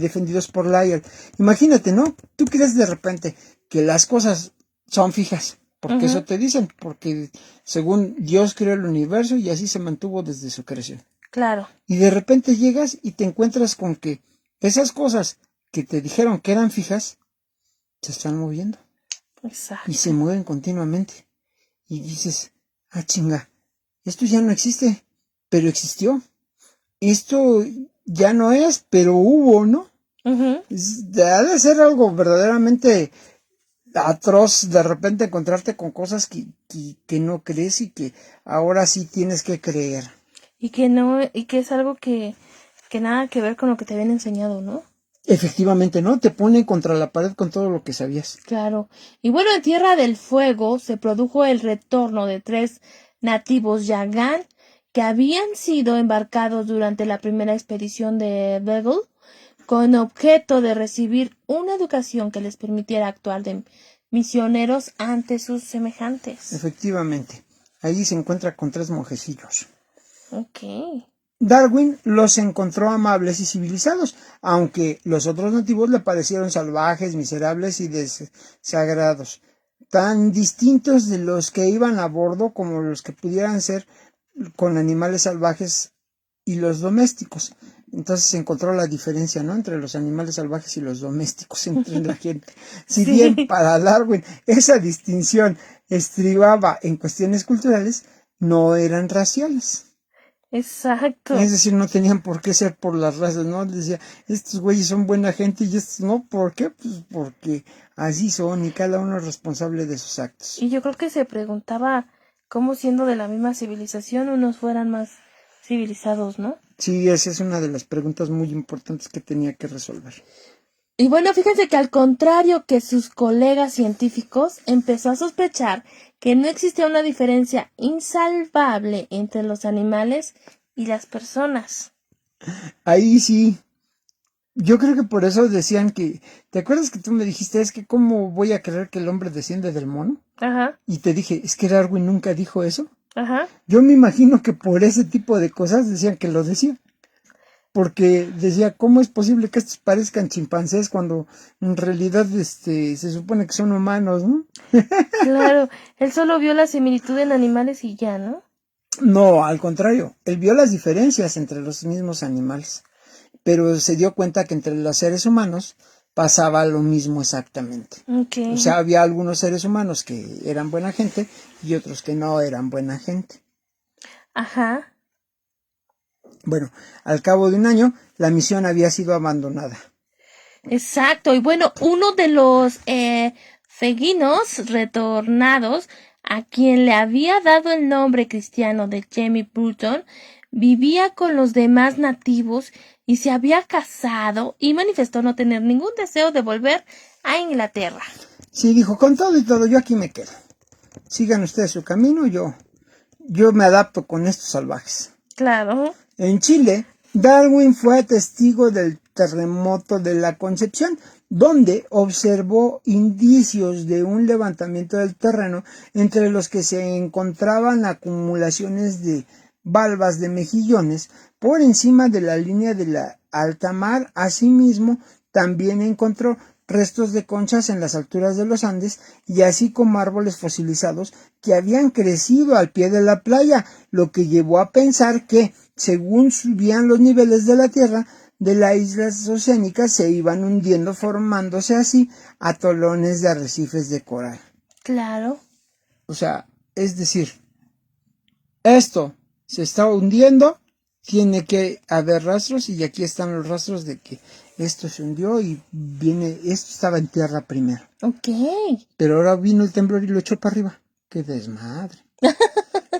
defendidos por Lyell. Imagínate, ¿no? Tú crees de repente que las cosas son fijas, porque eso te dicen, porque según Dios creó el universo y así se mantuvo desde su creación. Claro. Y de repente llegas y te encuentras con que esas cosas que te dijeron que eran fijas se están moviendo Exacto. y se mueven continuamente. Y dices, ah, chinga, esto ya no existe, pero existió. Esto ya no es, pero hubo, ¿no? Uh-huh. Ha de ser algo verdaderamente atroz de repente encontrarte con cosas que no crees y que ahora sí tienes que creer. Y que no, y que es algo que nada que ver con lo que te habían enseñado, ¿no? Efectivamente, ¿no? Te ponen contra la pared con todo lo que sabías. Claro. Y bueno, en Tierra del Fuego se produjo el retorno de 3 nativos Yagán que habían sido embarcados durante la primera expedición de Beagle con objeto de recibir una educación que les permitiera actuar de misioneros ante sus semejantes. Efectivamente. Allí se encuentra con 3 monjecillos. Ok. Darwin los encontró amables y civilizados, aunque los otros nativos le parecieron salvajes, miserables y desagrados, tan distintos de los que iban a bordo como los que pudieran ser con animales salvajes y los domésticos. Entonces se encontró la diferencia, ¿no?, entre los animales salvajes y los domésticos entre la gente. Si Sí. bien para Darwin esa distinción estribaba en cuestiones culturales, no eran raciales. Exacto. Es decir, no tenían por qué ser por las razas, ¿no? Decía, estos güeyes son buena gente y estos no. ¿Por qué? Pues porque así son y cada uno es responsable de sus actos. Y yo creo que se preguntaba cómo siendo de la misma civilización unos fueran más civilizados, ¿no? Sí, esa es una de las preguntas muy importantes que tenía que resolver. Y bueno, fíjense que al contrario que sus colegas científicos, empezó a sospechar que no existía una diferencia insalvable entre los animales y las personas. Ahí sí, yo creo que por eso decían que, ¿te acuerdas que tú me dijiste, es que cómo voy a creer que el hombre desciende del mono? Ajá, Y te dije, es que Darwin nunca dijo eso. ajá. Yo me imagino que por ese tipo de cosas decían que lo decía. Porque decía, ¿cómo es posible que estos parezcan chimpancés cuando en realidad se supone que son humanos, ¿no? Claro, él solo vio la similitud en animales y ya, ¿no? No, al contrario, él vio las diferencias entre los mismos animales, pero se dio cuenta que entre los seres humanos pasaba lo mismo exactamente. Okay. O sea, había algunos seres humanos que eran buena gente y otros que no eran buena gente. Ajá. Bueno, al cabo de un año, la misión había sido abandonada. Exacto. Y bueno, uno de los feguinos retornados, a quien le había dado el nombre cristiano de Jamie Burton, vivía con los demás nativos y se había casado y manifestó no tener ningún deseo de volver a Inglaterra. Sí, dijo, con todo y todo, yo aquí me quedo. Sigan ustedes su camino, yo me adapto con estos salvajes. Claro. En Chile, Darwin fue testigo del terremoto de la Concepción, donde observó indicios de un levantamiento del terreno entre los que se encontraban acumulaciones de valvas de mejillones por encima de la línea de la alta mar. Asimismo, también encontró restos de conchas en las alturas de los Andes y así como árboles fosilizados que habían crecido al pie de la playa, lo que llevó a pensar que, según subían los niveles de la tierra, de las islas oceánicas se iban hundiendo, formándose así atolones de arrecifes de coral. Claro. O sea, es decir, esto se está hundiendo, tiene que haber rastros y aquí están los rastros de que esto se hundió y esto estaba en tierra primero. Ok. Pero ahora vino el temblor y lo echó para arriba. ¡Qué desmadre!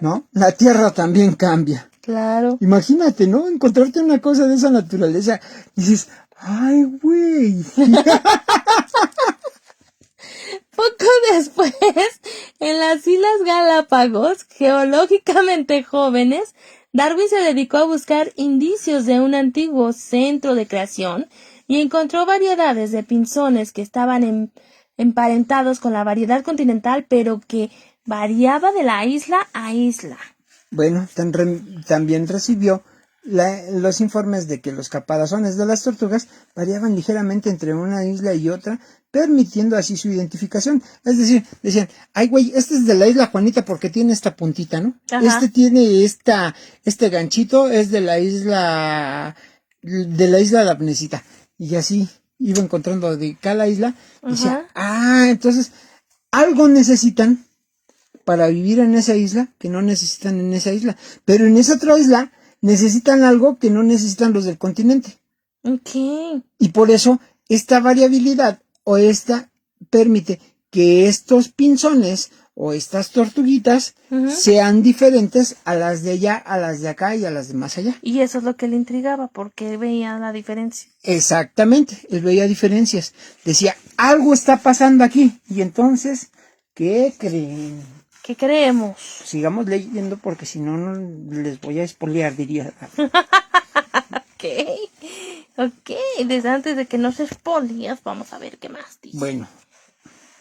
¿No? La tierra también cambia. Claro. Imagínate, ¿no? Encontrarte una cosa de esa naturaleza. Y dices, ¡ay, güey! Poco después, en las Islas Galápagos, geológicamente jóvenes, Darwin se dedicó a buscar indicios de un antiguo centro de creación y encontró variedades de pinzones que estaban emparentados con la variedad continental, pero que variaba de la isla a isla. Bueno, también recibió los informes de que los caparazones de las tortugas variaban ligeramente entre una isla y otra, permitiendo así su identificación. Es decir, decían, ay güey, este es de la isla Juanita porque tiene esta puntita, ¿no? Ajá. Este tiene este ganchito, es de la isla Lapnesita. Y así iba encontrando de cada isla. Decía, entonces, algo necesitan para vivir en esa isla que no necesitan en esa isla. Pero en esa otra isla necesitan algo que no necesitan los del continente. Okay. Y por eso esta variabilidad o esta permite que estos pinzones o estas tortuguitas sean diferentes a las de allá, a las de acá y a las de más allá. Y eso es lo que le intrigaba, porque veía la diferencia. Exactamente, él veía diferencias. Decía, algo está pasando aquí. Y entonces, ¿qué creen? ¿Qué creemos? Sigamos leyendo porque si no, no les voy a espolear, diría. Ok, desde antes de que nos espolias, vamos a ver qué más dice. Bueno,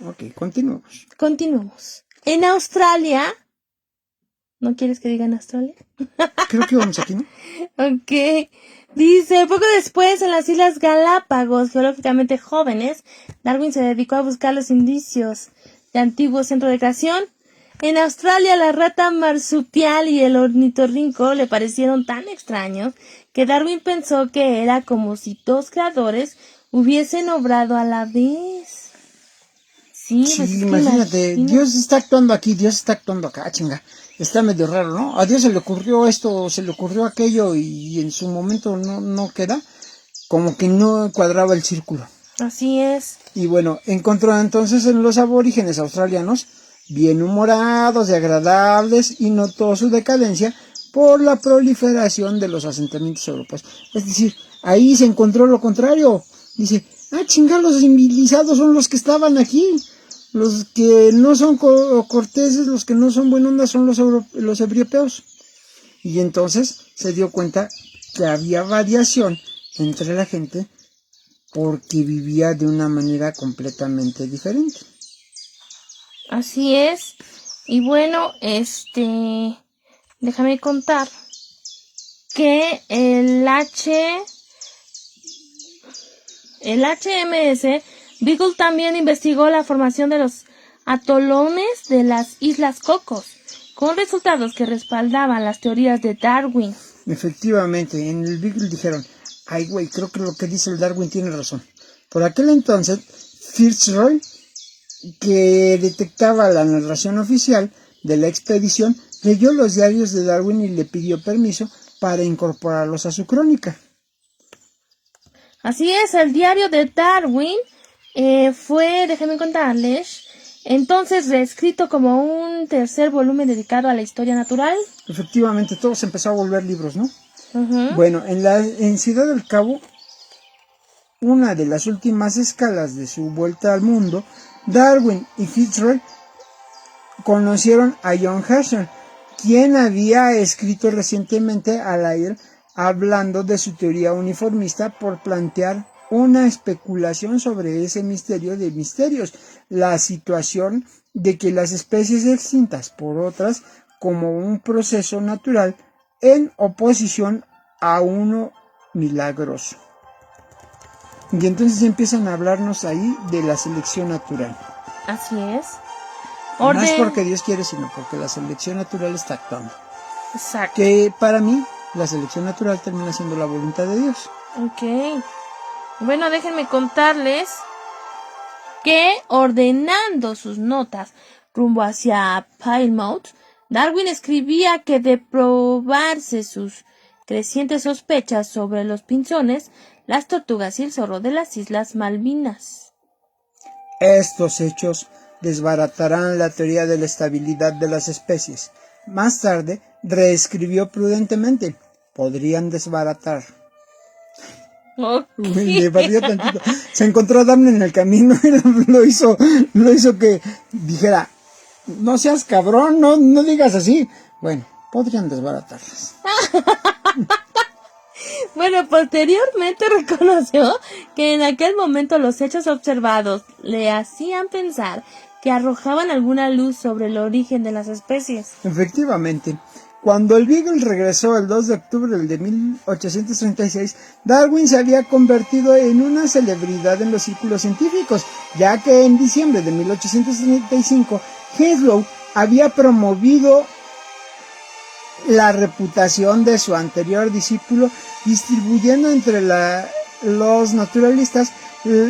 ok, continuemos. Continuemos. En Australia, ¿no quieres que diga en Australia? Creo que vamos aquí, ¿no? Ok. Dice, poco después, en las Islas Galápagos, geológicamente jóvenes, Darwin se dedicó a buscar los indicios de antiguo centro de creación. En Australia, la rata marsupial y el ornitorrinco le parecieron tan extraños que Darwin pensó que era como si dos creadores hubiesen obrado a la vez. Sí, pues imagínate, Dios está actuando aquí, Dios está actuando acá, chinga. Está medio raro, ¿no? A Dios se le ocurrió esto, se le ocurrió aquello y en su momento no queda, como que no cuadraba el círculo. Así es. Y bueno, encontró entonces en los aborígenes australianos bien humorados y agradables y notó su decadencia por la proliferación de los asentamientos europeos. Es decir, ahí se encontró lo contrario. Dice, chinga, los civilizados son los que estaban aquí. Los que no son corteses, los que no son buena onda son los europeos. Y entonces se dio cuenta que había variación entre la gente porque vivía de una manera completamente diferente. Así es. Y bueno, déjame contar que el HMS Beagle también investigó la formación de los atolones de las Islas Cocos, con resultados que respaldaban las teorías de Darwin. Efectivamente, en el Beagle dijeron, ay güey, creo que lo que dice el Darwin tiene razón. Por aquel entonces, Fitzroy, que detectaba la narración oficial de la expedición, leyó los diarios de Darwin y le pidió permiso para incorporarlos a su crónica. Así es, el diario de Darwin fue, déjenme contarles, entonces reescrito como un tercer volumen dedicado a la historia natural. Efectivamente, todo se empezó a volver libros, ¿no? Ujú. Bueno, en Ciudad del Cabo, una de las últimas escalas de su vuelta al mundo, Darwin y Fitzroy conocieron a John Herschel, quien había escrito recientemente al aire hablando de su teoría uniformista por plantear una especulación sobre ese misterio de misterios, la situación de que las especies extintas por otras como un proceso natural en oposición a uno milagroso. Y entonces empiezan a hablarnos ahí de la selección natural. Así es. No es porque Dios quiere, sino porque la selección natural está actuando. Exacto. Que para mí, la selección natural termina siendo la voluntad de Dios. Ok. Bueno, déjenme contarles que ordenando sus notas rumbo hacia Plymouth, Darwin escribía que de probarse sus crecientes sospechas sobre los pinzones, las tortugas y el zorro de las Islas Malvinas. Estos hechos desbaratarán la teoría de la estabilidad de las especies. Más tarde, reescribió prudentemente. Podrían desbaratar. Okay. Le barrió tantito. Se encontró a Darwin en el camino y lo hizo que dijera, no seas cabrón, no digas así. Bueno, podrían desbaratarlas. Bueno, posteriormente reconoció que en aquel momento los hechos observados le hacían pensar que arrojaban alguna luz sobre el origen de las especies. Efectivamente, cuando el Beagle regresó el 2 de octubre de 1836, Darwin se había convertido en una celebridad en los círculos científicos, ya que en diciembre de 1835, Henslow había promovido la reputación de su anterior discípulo, distribuyendo entre los naturalistas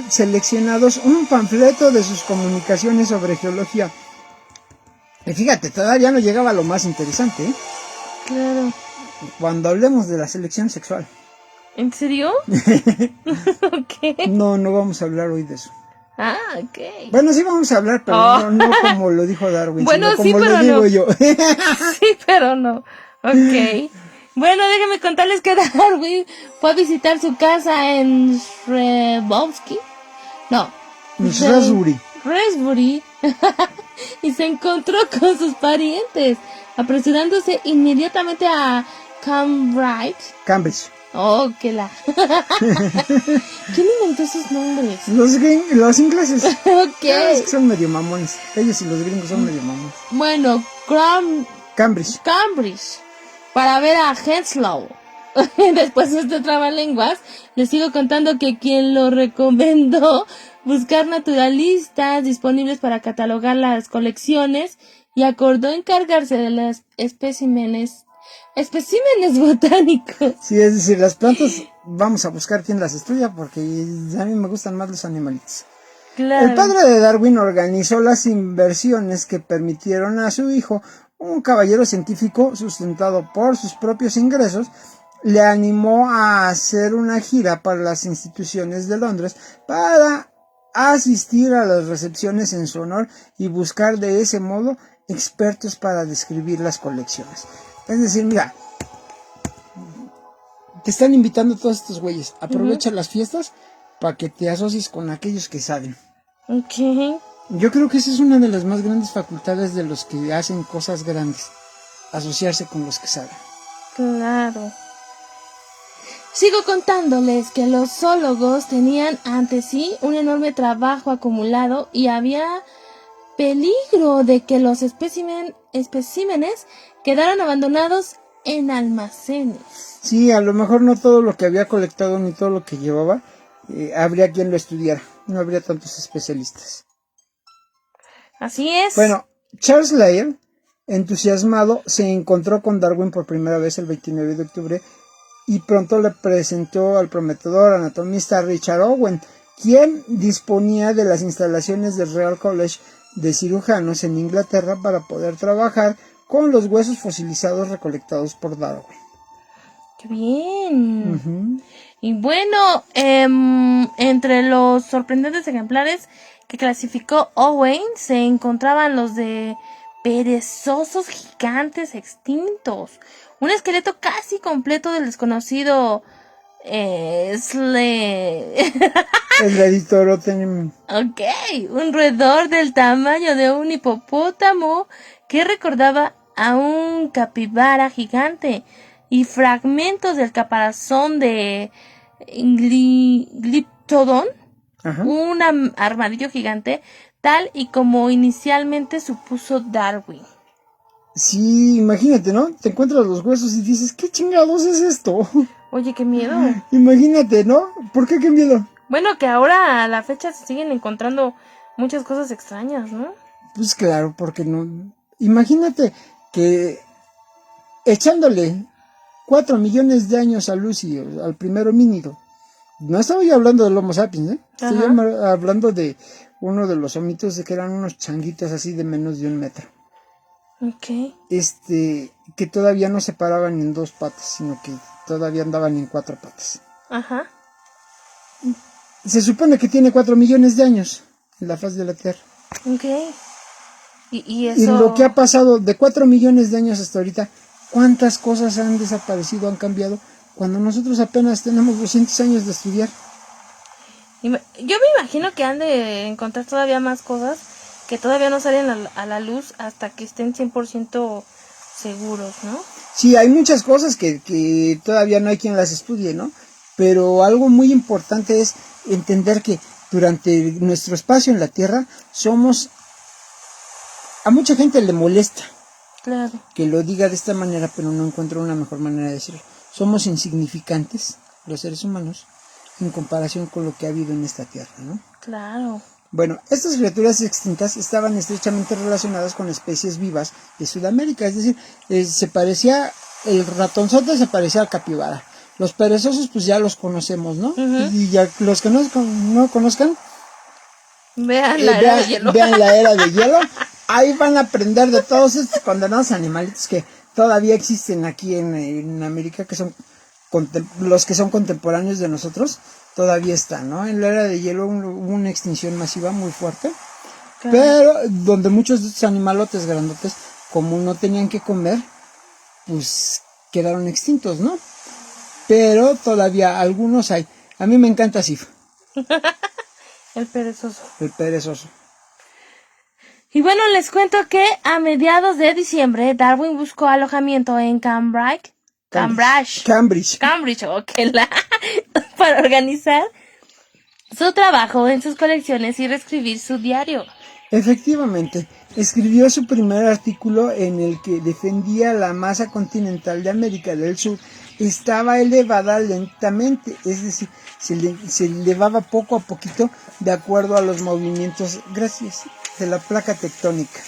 seleccionados un panfleto de sus comunicaciones sobre geología. Y fíjate, todavía no llegaba a lo más interesante, ¿eh? Claro. Cuando hablemos de la selección sexual. ¿En serio? Ok. No vamos a hablar hoy de eso. Ah, ok. Bueno, sí vamos a hablar, pero no como lo dijo Darwin, Bueno, sino sí, como pero lo digo no. yo. Sí, pero no. Ok. Bueno, déjenme contarles que Darwin fue a visitar su casa en Shrewsbury. No. Shrewsbury. Shrewsbury. Y se encontró con sus parientes, apresurándose inmediatamente a Cambridge. Oh, que la... ¿Quién inventó esos nombres? Los ingleses. Ok. Es que son medio mamones. Ellos y los gringos son medio mamones. Bueno, Cambridge. Para ver a Henslow. Después de este trabalenguas, les sigo contando que quien lo recomendó buscar naturalistas disponibles para catalogar las colecciones y acordó encargarse de los especímenes botánicos. Sí, es decir, las plantas vamos a buscar quién las estudia porque a mí me gustan más los animalitos. Claro. El padre de Darwin organizó las inversiones que permitieron a su hijo, un caballero científico sustentado por sus propios ingresos, le animó a hacer una gira para las instituciones de Londres para asistir a las recepciones en su honor y buscar de ese modo expertos para describir las colecciones. Es decir, mira, te están invitando todos estos güeyes. Aprovecha las fiestas para que te asocies con aquellos que saben. Ok. Yo creo que esa es una de las más grandes facultades de los que hacen cosas grandes. Asociarse con los que saben. Claro. Sigo contándoles que los zoólogos tenían ante sí un enorme trabajo acumulado y había peligro de que los especímenes quedaran abandonados en almacenes. Sí, a lo mejor no todo lo que había colectado ni todo lo que llevaba, habría quien lo estudiara. No habría tantos especialistas. Así es. Bueno, Charles Lyell, entusiasmado, se encontró con Darwin por primera vez el 29 de octubre y pronto le presentó al prometedor anatomista Richard Owen, quien disponía de las instalaciones del Royal College de Cirujanos en Inglaterra para poder trabajar con los huesos fosilizados recolectados por Darwin. ¡Qué bien! Y bueno, entre los sorprendentes ejemplares que clasificó Owen se encontraban los de perezosos gigantes extintos, un esqueleto casi completo del desconocido El editor tiene... Ok, un roedor del tamaño de un hipopótamo que recordaba a un capibara gigante y fragmentos del caparazón de Glyptodon, un armadillo gigante, tal y como inicialmente supuso Darwin. Sí, imagínate, ¿no? Te encuentras los huesos y dices, ¿qué chingados es esto? Oye, qué miedo. Imagínate, ¿no? ¿Por qué miedo? Bueno, que ahora a la fecha se siguen encontrando muchas cosas extrañas, ¿no? Pues claro, porque no... Imagínate que echándole 4 millones de años a Lucy, al primer homínido. No estaba yo hablando del Homo sapiens, ¿eh? Estoy hablando de uno de los homitos de que eran unos changuitos así de menos de 1 metro. Ok. Que todavía no se paraban en 2 patas, sino que todavía andaban en 4 patas. Ajá. Se supone que tiene 4 millones de años en la faz de la Tierra. Ok. Y eso... Y lo que ha pasado de 4 millones de años hasta ahorita, ¿cuántas cosas han desaparecido, han cambiado, cuando nosotros apenas tenemos 200 años de estudiar? Yo me imagino que han de encontrar todavía más cosas que todavía no salen a la luz hasta que estén 100% seguros, ¿no? Sí, hay muchas cosas que todavía no hay quien las estudie, ¿no? Pero algo muy importante es entender que durante nuestro espacio en la Tierra somos... A mucha gente le molesta que lo diga de esta manera, pero no encuentro una mejor manera de decirlo. Somos insignificantes, los seres humanos, en comparación con lo que ha habido en esta Tierra, ¿no? Claro. Bueno, estas criaturas extintas estaban estrechamente relacionadas con especies vivas de Sudamérica, es decir, el ratonzote se parecía al capibara. Los perezosos pues ya los conocemos, ¿no? Y ya los que no conozcan, vean la era de hielo. Vean la era de hielo. Ahí van a aprender de todos estos condenados animalitos que todavía existen aquí en América, que son los que son contemporáneos de nosotros, todavía están, ¿no? En la era de hielo hubo una extinción masiva muy fuerte, pero donde muchos de estos animalotes grandotes, como no tenían que comer, pues quedaron extintos, ¿no? Pero todavía algunos hay. A mí me encanta Sif. El perezoso. El perezoso. Y bueno, les cuento que a mediados de diciembre Darwin buscó alojamiento en Cambridge, para organizar su trabajo en sus colecciones y reescribir su diario. Efectivamente, escribió su primer artículo en el que defendía la masa continental de América del Sur. Estaba elevada lentamente, es decir, se elevaba poco a poquito de acuerdo a los movimientos, de la placa tectónica.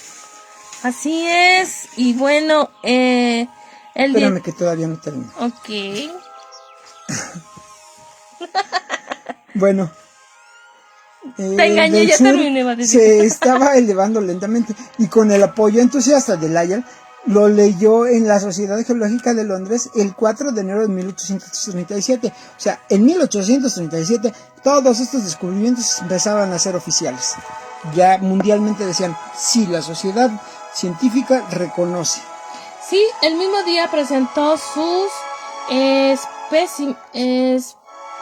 Así es, y bueno, espérame que todavía no termino. Ok. Bueno. Te engañé, ya terminé. Se estaba elevando lentamente y con el apoyo entusiasta de Lyell lo leyó en la Sociedad Geológica de Londres el 4 de enero de 1837. O sea, en 1837 todos estos descubrimientos empezaban a ser oficiales. Ya mundialmente decían, sí, la sociedad científica reconoce. Sí, el mismo día presentó sus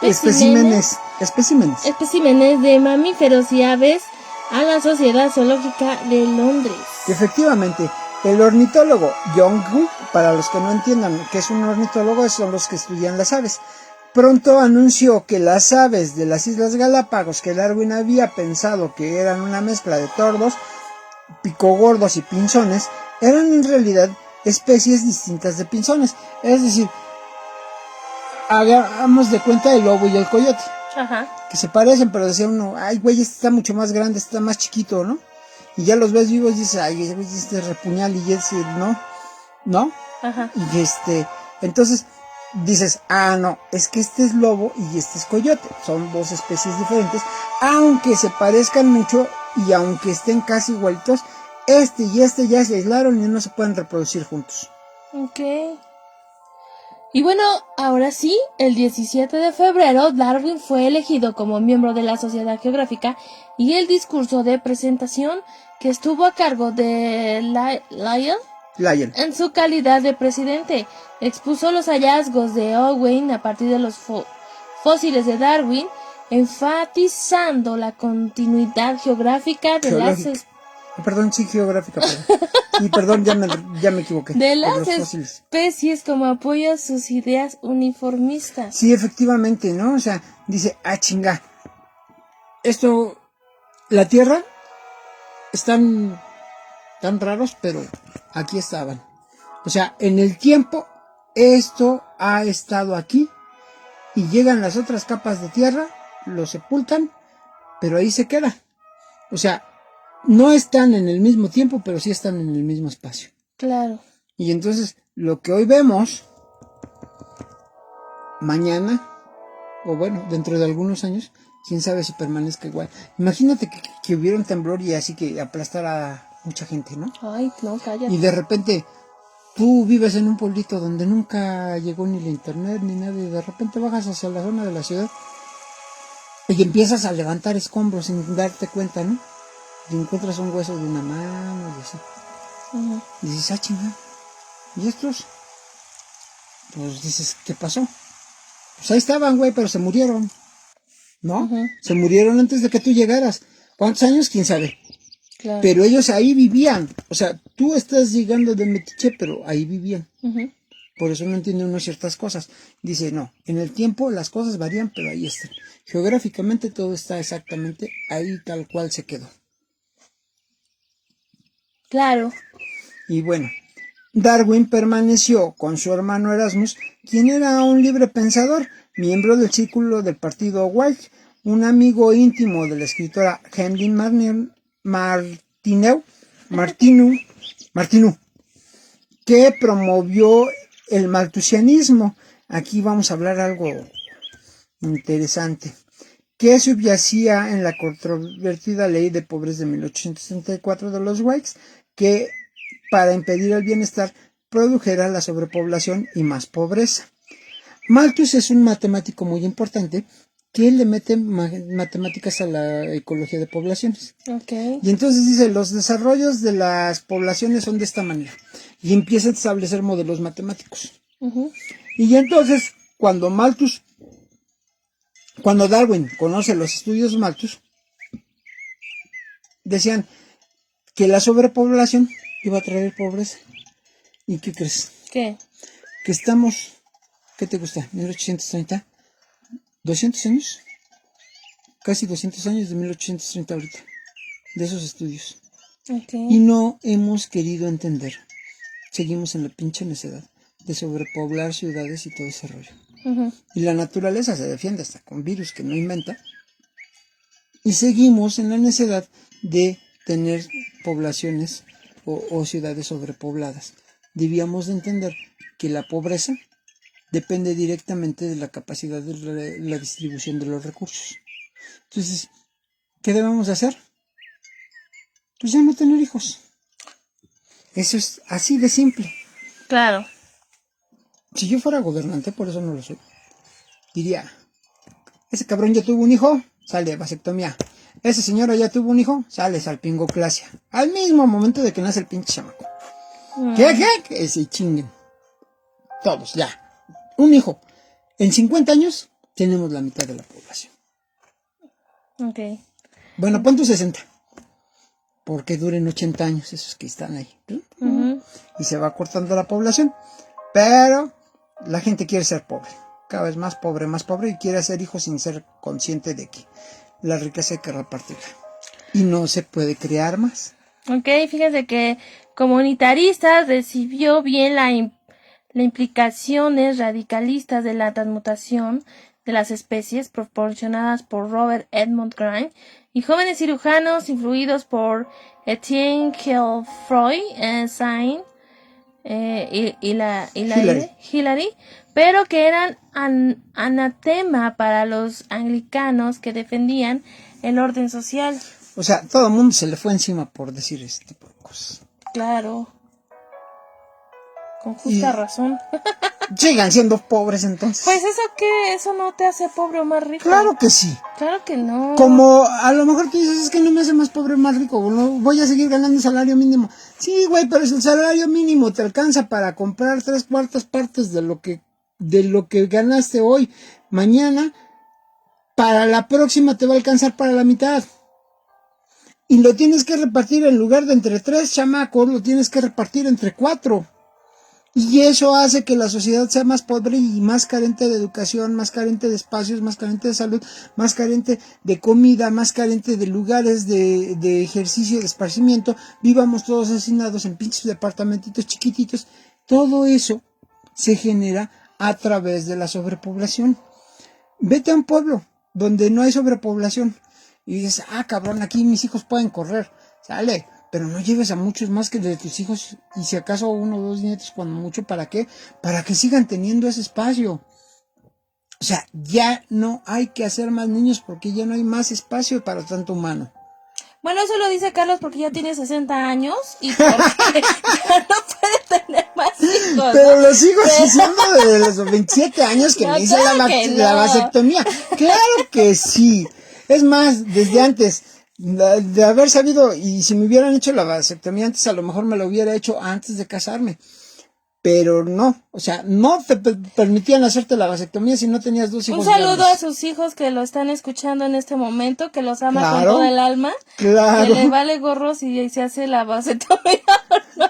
especímenes de mamíferos y aves a la Sociedad Zoológica de Londres. Efectivamente, el ornitólogo John Gould, para los que no entiendan qué es un ornitólogo, son los que estudian las aves, pronto anunció que las aves de las Islas Galápagos, que Darwin había pensado que eran una mezcla de tordos, picogordos y pinzones, eran en realidad especies distintas de pinzones. Es decir, hagamos de cuenta el lobo y el coyote. Ajá. Que se parecen, pero decía uno, ay, güey, este está mucho más grande, este está más chiquito, ¿no? Y ya los ves vivos y dices, ay, güey, este es repuñal y ese, ¿no? Ajá. Y entonces dices, no, es que este es lobo y este es coyote. Son dos especies diferentes, aunque se parezcan mucho y aunque estén casi igualitos, este y este ya se aislaron y no se pueden reproducir juntos. Ok. Y bueno, ahora sí, el 17 de febrero, Darwin fue elegido como miembro de la Sociedad Geográfica y el discurso de presentación que estuvo a cargo de Lyell en su calidad de presidente expuso los hallazgos de Owen a partir de los fósiles de Darwin, enfatizando la continuidad geográfica de Perdón, sí, geográfica, perdón. Y perdón, ya me equivoqué. De las especies como apoyo a sus ideas uniformistas. Sí, efectivamente, ¿no? O sea, dice, chinga. Esto, la Tierra, están tan raros, pero aquí estaban. O sea, en el tiempo, esto ha estado aquí y llegan las otras capas de tierra, lo sepultan, pero ahí se queda. O sea, no están en el mismo tiempo, pero sí están en el mismo espacio. Claro. Y entonces, lo que hoy vemos, mañana, o bueno, dentro de algunos años, quién sabe si permanezca igual. Imagínate que hubiera un temblor y así que aplastara a mucha gente, ¿no? Ay, no, cállate. Y de repente, tú vives en un pueblito donde nunca llegó ni la internet ni nada, y de repente bajas hacia la zona de la ciudad y empiezas a levantar escombros sin darte cuenta, ¿no? Y encuentras un hueso de una mano y así. Uh-huh. Y dices, chingada. ¿Y estos? Pues dices, ¿qué pasó? Pues ahí estaban, güey, pero se murieron. ¿No? Uh-huh. Se murieron antes de que tú llegaras. ¿Cuántos años? ¿Quién sabe? Claro. Pero ellos ahí vivían. O sea, tú estás llegando de Metiche, pero ahí vivían. Uh-huh. Por eso no entiende uno ciertas cosas. Dice, no, en el tiempo las cosas varían, pero ahí están. Geográficamente todo está exactamente ahí tal cual se quedó. Claro. Y bueno, Darwin permaneció con su hermano Erasmus, quien era un libre pensador, miembro del círculo del partido Whig, un amigo íntimo de la escritora Henry Martineau, que promovió el malthusianismo. Aquí vamos a hablar algo interesante, que subyacía en la controvertida ley de pobres de 1834 de los Whigs, que para impedir el bienestar produjera la sobrepoblación y más pobreza. Malthus es un matemático muy importante que le mete matemáticas a la ecología de poblaciones. Okay. Y entonces dice, los desarrollos de las poblaciones son de esta manera. Y empieza a establecer modelos matemáticos. Uh-huh. Y entonces, cuando Darwin conoce los estudios de Malthus, decían que la sobrepoblación iba a traer pobreza. ¿Y qué crees? ¿Qué? Que estamos, ¿qué te gusta? 1830, 200 años, casi 200 años de 1830 ahorita, de esos estudios. Okay. Y no hemos querido entender, seguimos en la pinche necedad de sobrepoblar ciudades y todo ese rollo. Uh-huh. Y la naturaleza se defiende hasta con virus que no inventa. Y seguimos en la necedad de tener poblaciones o ciudades sobrepobladas. Debíamos de entender que la pobreza depende directamente de la capacidad de la distribución de los recursos. Entonces, ¿qué debemos hacer? Pues ya no tener hijos. Eso es así de simple. Claro. Si yo fuera gobernante, por eso no lo soy, diría, ese cabrón ya tuvo un hijo, sale vasectomía. Esa señora ya tuvo un hijo, sale salpingoclasia. Al mismo momento de que nace el pinche chamaco. ¿Qué? Que se chinguen. Todos, ya. Un hijo. En 50 años tenemos la mitad de la población. Ok. Bueno, pon tu 60. Porque duren 80 años esos que están ahí. Uh-huh. Y se va cortando la población. Pero la gente quiere ser pobre. Cada vez más pobre, y quiere hacer hijos sin ser consciente de que la riqueza hay que repartirla. Y no se puede crear más. Ok, fíjate que comunitarista recibió bien las implicaciones radicalistas de la transmutación de las especies proporcionadas por Robert Edmund Grant y jóvenes cirujanos influidos por Etienne Geoffroy Saint Hillary, pero que eran anatema para los anglicanos que defendían el orden social. O sea, todo el mundo se le fue encima por decir este tipo de cosas. Claro. Con justa razón. sigan siendo pobres entonces. Pues eso que, eso no te hace pobre o más rico. Claro que sí. Claro que no. Como a lo mejor tú dices, es que no me hace más pobre o más rico, no, voy a seguir ganando salario mínimo. Sí, güey, pero si el salario mínimo te alcanza para comprar 3/4 partes de lo que ganaste hoy, mañana, para la próxima te va a alcanzar para la mitad. Y lo tienes que repartir en lugar de entre 3 chamacos, lo tienes que repartir entre 4. Y eso hace que la sociedad sea más pobre y más carente de educación, más carente de espacios, más carente de salud, más carente de comida, más carente de lugares de ejercicio y de esparcimiento. Vivamos todos hacinados en pinches departamentitos chiquititos. Todo eso se genera a través de la sobrepoblación. Vete a un pueblo donde no hay sobrepoblación y dices, cabrón, aquí mis hijos pueden correr, sale, pero no lleves a muchos más que de tus hijos y si acaso 1 o 2 nietos cuando mucho. ¿Para qué? Para que sigan teniendo ese espacio. O sea, ya no hay que hacer más niños porque ya no hay más espacio para tanto humano. Bueno, eso lo dice Carlos porque ya tiene 60 años y porque ya no puede tener más hijos. Pero los sigo diciendo desde los 27 años que No, me hice claro que la no. vasectomía. Claro que sí. Es más, desde antes de haber sabido, y si me hubieran hecho la vasectomía antes, a lo mejor me lo hubiera hecho antes de casarme. Pero no, o sea, no te permitían hacerte la vasectomía si no tenías 2 hijos. Un saludo grandes. a sus hijos que lo están escuchando en este momento, que los ama Claro, con toda el alma. claro. Que le vale gorro si se hace la vasectomía o no.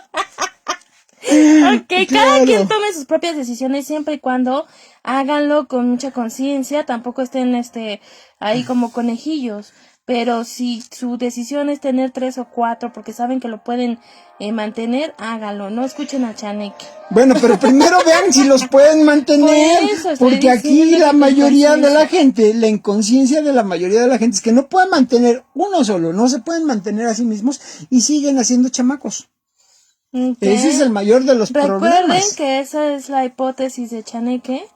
Ok, cada Claro. quien tome sus propias decisiones siempre y cuando háganlo con mucha conciencia, tampoco estén ahí como conejillos. Pero si su decisión es tener 3 o 4 porque saben que lo pueden mantener, háganlo, no escuchen a Chaneque. Bueno, pero primero vean si los pueden mantener, Por eso estoy porque aquí diciendo la que mayoría de la conciencia. gente, la inconsciencia de la mayoría de la gente es que no pueden mantener uno solo, no se pueden mantener a sí mismos y siguen haciendo chamacos. Ok. Ese es el mayor de los Recuerden problemas. que esa es la hipótesis de Chaneque.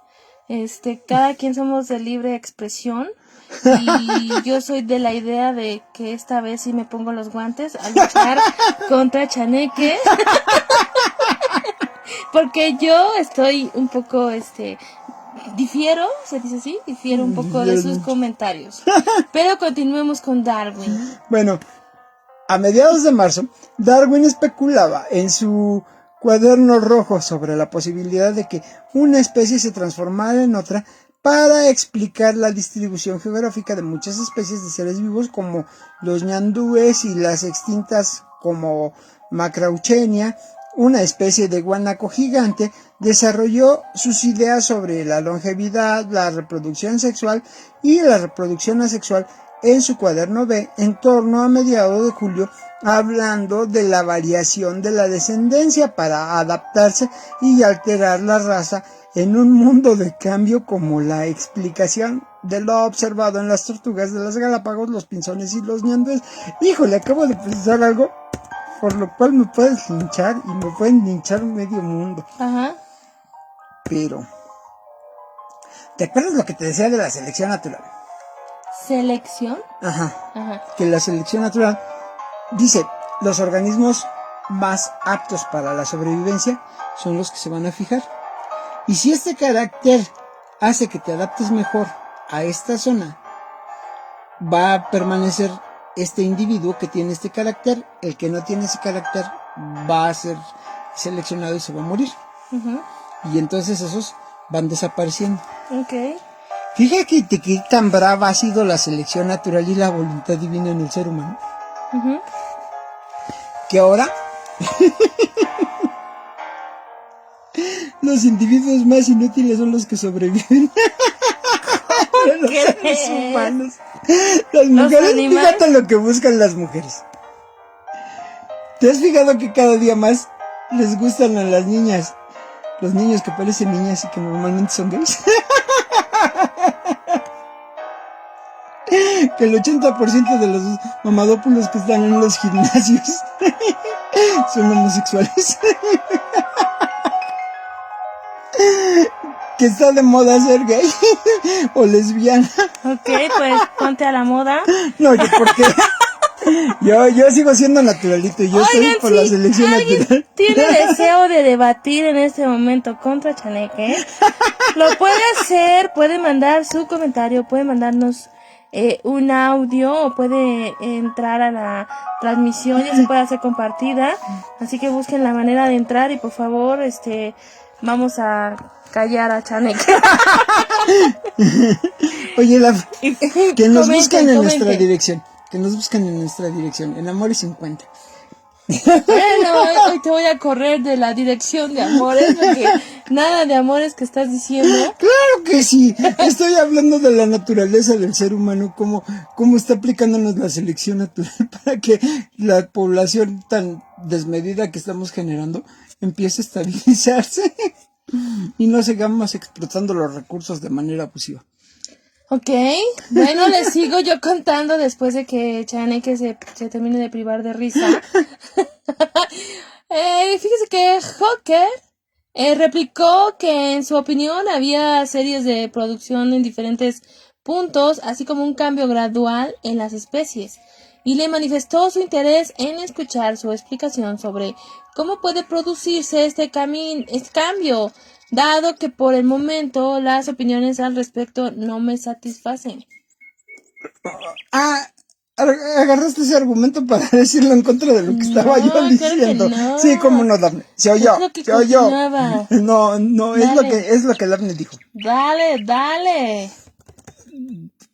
Cada quien somos de libre expresión. Y yo soy de la idea de que esta vez sí me pongo los guantes a luchar contra Chaneque. Porque yo estoy un poco, difiero, se dice así, difiero un poco de sus comentarios. Pero continuemos con Darwin. Bueno, a mediados de marzo, Darwin especulaba en su cuaderno rojo sobre la posibilidad de que una especie se transformara en otra para explicar la distribución geográfica de muchas especies de seres vivos como los ñandúes y las extintas como Macrauchenia. Una especie de guanaco gigante desarrolló sus ideas sobre la longevidad, la reproducción sexual y la reproducción asexual en su cuaderno B en torno a mediados de julio, hablando de la variación de la descendencia para adaptarse y alterar la raza en un mundo de cambio como la explicación de lo observado en las tortugas de las Galápagos, los pinzones y los ñandúes. Híjole, acabo de pensar algo por lo cual me puedes linchar y me pueden linchar medio mundo. Ajá. Pero, ¿te acuerdas lo que te decía de la selección natural? ¿Selección? Ajá. Ajá. Que la selección natural dice, los organismos más aptos para la sobrevivencia son los que se van a fijar. Y si este carácter hace que te adaptes mejor a esta zona, va a permanecer este individuo que tiene este carácter. El que no tiene ese carácter va a ser seleccionado y se va a morir. Uh-huh. Y entonces esos van desapareciendo. Ok. Fíjate que tan brava ha sido la selección natural y la voluntad divina en el ser humano. Uh-huh. Que ahora los individuos más inútiles son los que sobreviven. Los seres humanos. Las mujeres, fíjate lo que buscan las mujeres. ¿Te has fijado que cada día más les gustan a las niñas los niños que parecen niñas y que normalmente son gays? Que el 80% de los mamadópulos que están en los gimnasios son homosexuales. Que está de moda ser gay o lesbiana. Ok, pues ponte a la moda. No, yo porque Yo sigo siendo naturalito y yo estoy Oigan, por la si selección alguien natural. tiene deseo de debatir en este momento contra Chaneque, lo puede hacer, puede mandar su comentario, puede mandarnos un audio o puede entrar a la transmisión, ya se puede hacer compartida, así que busquen la manera de entrar y por favor, vamos a callar a Chaneque. Oye, que nos Comenten, busquen en nuestra comenten. dirección. Que nos busquen en nuestra dirección. En Amores 50. Bueno, hoy te voy a correr de la dirección de Amores, porque nada de Amores que estás diciendo. Claro que sí. Estoy hablando de la naturaleza del ser humano, cómo está aplicándonos la selección natural para que la población tan desmedida que estamos generando empiece a estabilizarse y no sigamos explotando los recursos de manera abusiva. Ok, bueno, les sigo yo contando después de que Chaneque se termine de privar de risa. Fíjese que Hawker replicó que en su opinión había series de producción en diferentes puntos, así como un cambio gradual en las especies, y le manifestó su interés en escuchar su explicación sobre cómo puede producirse este cambio, dado que por el momento las opiniones al respecto no me satisfacen. Ah, agarraste ese argumento para decirlo en contra de lo que estaba yo No, claro que diciendo. no. Sí, cómo no, Daphne. Se oyó, Es lo que se oyó. continuaba. No, Dale. es lo que Daphne dijo. Dale.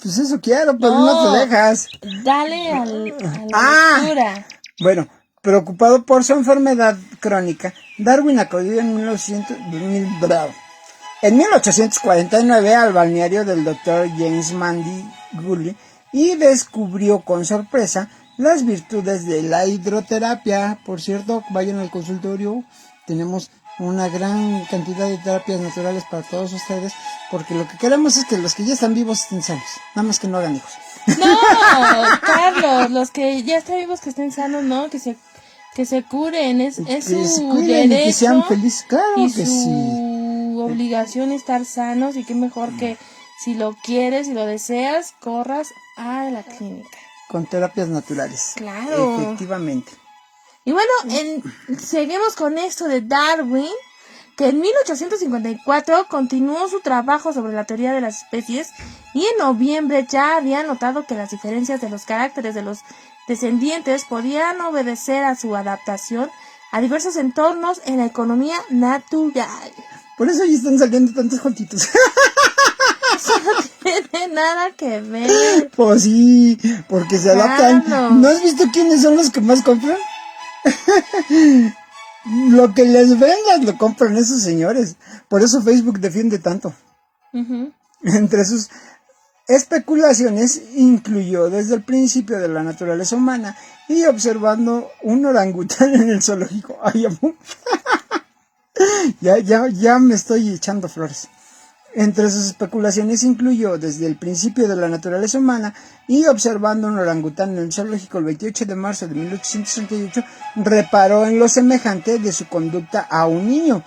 Pues eso quiero, pero no te No, dejas. dale a la lectura. Bueno, preocupado por su enfermedad crónica, Darwin acudió en 1849 al balneario del Dr. James Mandy Gully y descubrió con sorpresa las virtudes de la hidroterapia. Por cierto, vayan al consultorio, tenemos una gran cantidad de terapias naturales para todos ustedes, porque lo que queremos es que los que ya están vivos estén sanos, nada más que no hagan hijos. No, Carlos, los que ya están vivos que estén sanos, no, que se curen, es Que su se cuiden derecho y que sean felices, claro y que su sí. obligación estar sanos, y qué mejor que si lo quieres y lo deseas, corras a la clínica. Con terapias naturales. Claro. Efectivamente. Y bueno, seguimos con esto de Darwin, que en 1854 continuó su trabajo sobre la teoría de las especies y en noviembre ya había notado que las diferencias de los caracteres de los descendientes podían obedecer a su adaptación a diversos entornos en la economía natural. Por eso ya están saliendo tantos juntitos. Eso no tiene nada que ver. Pues sí, porque se adaptan. Claro. ¿No has visto quiénes son los que más compran? Lo que les vendas lo compran esos señores. Por eso Facebook defiende tanto. Uh-huh. Entre sus especulaciones incluyó desde el principio de la naturaleza humana y observando un orangután en el zoológico. Ay, amor. Ya me estoy echando flores. Entre sus especulaciones incluyó desde el principio de la naturaleza humana y observando un orangután en el zoológico el 28 de marzo de 1868, reparó en lo semejante de su conducta a un niño.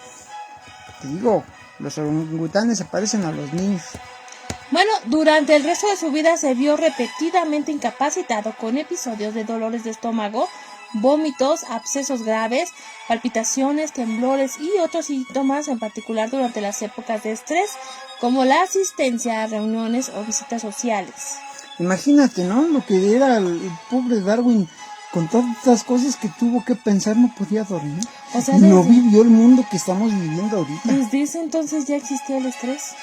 Te digo, los orangutanes se parecen a los niños. Bueno, durante el resto de su vida se vio repetidamente incapacitado con episodios de dolores de estómago, vómitos, abscesos graves, palpitaciones, temblores y otros síntomas, en particular durante las épocas de estrés, como la asistencia a reuniones o visitas sociales. Imagínate, ¿no? Lo que era el pobre Darwin, con tantas cosas que tuvo que pensar, no podía dormir. O sea, no vivió el mundo que estamos viviendo ahorita. ¿Desde ese entonces ya existía el estrés?